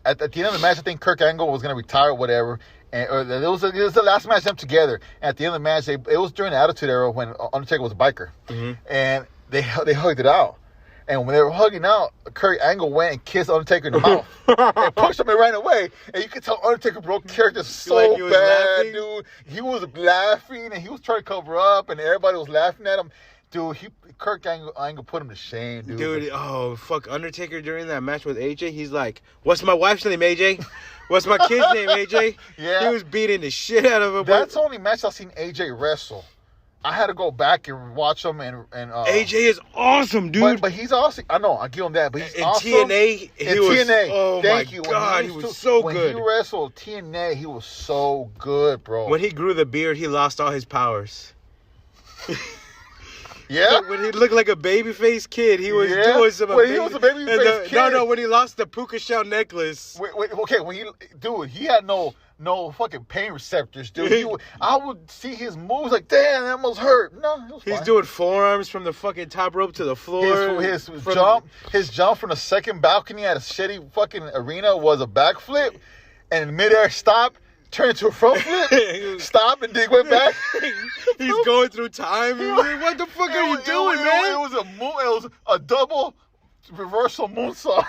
At the end of the match, I think Kurt Angle was going to retire or whatever. And it was the last match them together. And at the end of the match, it was during the Attitude Era when Undertaker was a biker. Mm-hmm. And they hugged it out. And when they were hugging out, Kurt Angle went and kissed Undertaker in the mouth. And pushed him and ran away. And you could tell Undertaker broke character so like he was bad, laughing? dude. He was laughing and he was trying to cover up and everybody was laughing at him. Dude, Kurt Angle put him to shame, dude. Dude, oh, fuck. Undertaker during that match with AJ, he's like, what's my wife's name, AJ? What's my kid's name, AJ? Yeah. He was beating the shit out of him. That's the only match I've seen AJ wrestle. I had to go back and watch him and AJ is awesome, dude. But he's awesome. I know, I give him that. But he's in awesome. TNA, he was. TNA. Oh Thank my you. god, he was so good. When he wrestled TNA, he was so good, bro. When he grew the beard, he lost all his powers. Yeah. When he looked like a babyface kid, he was doing some. When he was a babyface kid. No. When he lost the puka shell necklace. Okay. He had no fucking pain receptors, dude. I would see his moves like, damn, that must hurt. No, it was He's fine. doing forearms from the fucking top rope to the floor. His jump from the second balcony at a shitty fucking arena was a backflip, and in midair stop, turned into a front flip, stop, and then went back. He's going through time. What the fuck are you doing, man? It was a double reversal moonsault.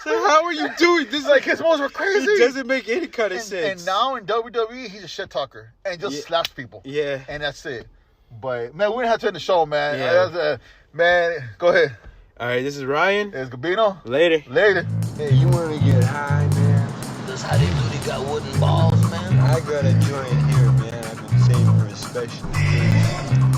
So how are you doing this? Like his moves were crazy. It doesn't make any kind of sense. And now in WWE, he's a shit talker and just slaps people. Yeah. And that's it. But man, we're gonna have to end the show, man. Yeah. Man, go ahead. All right, this is Ryan. It's Gabino. Later. Hey, you wanna get high, man? That's how they do. They got wooden balls, man. I got a joint here, man. I've been saving for a special occasion.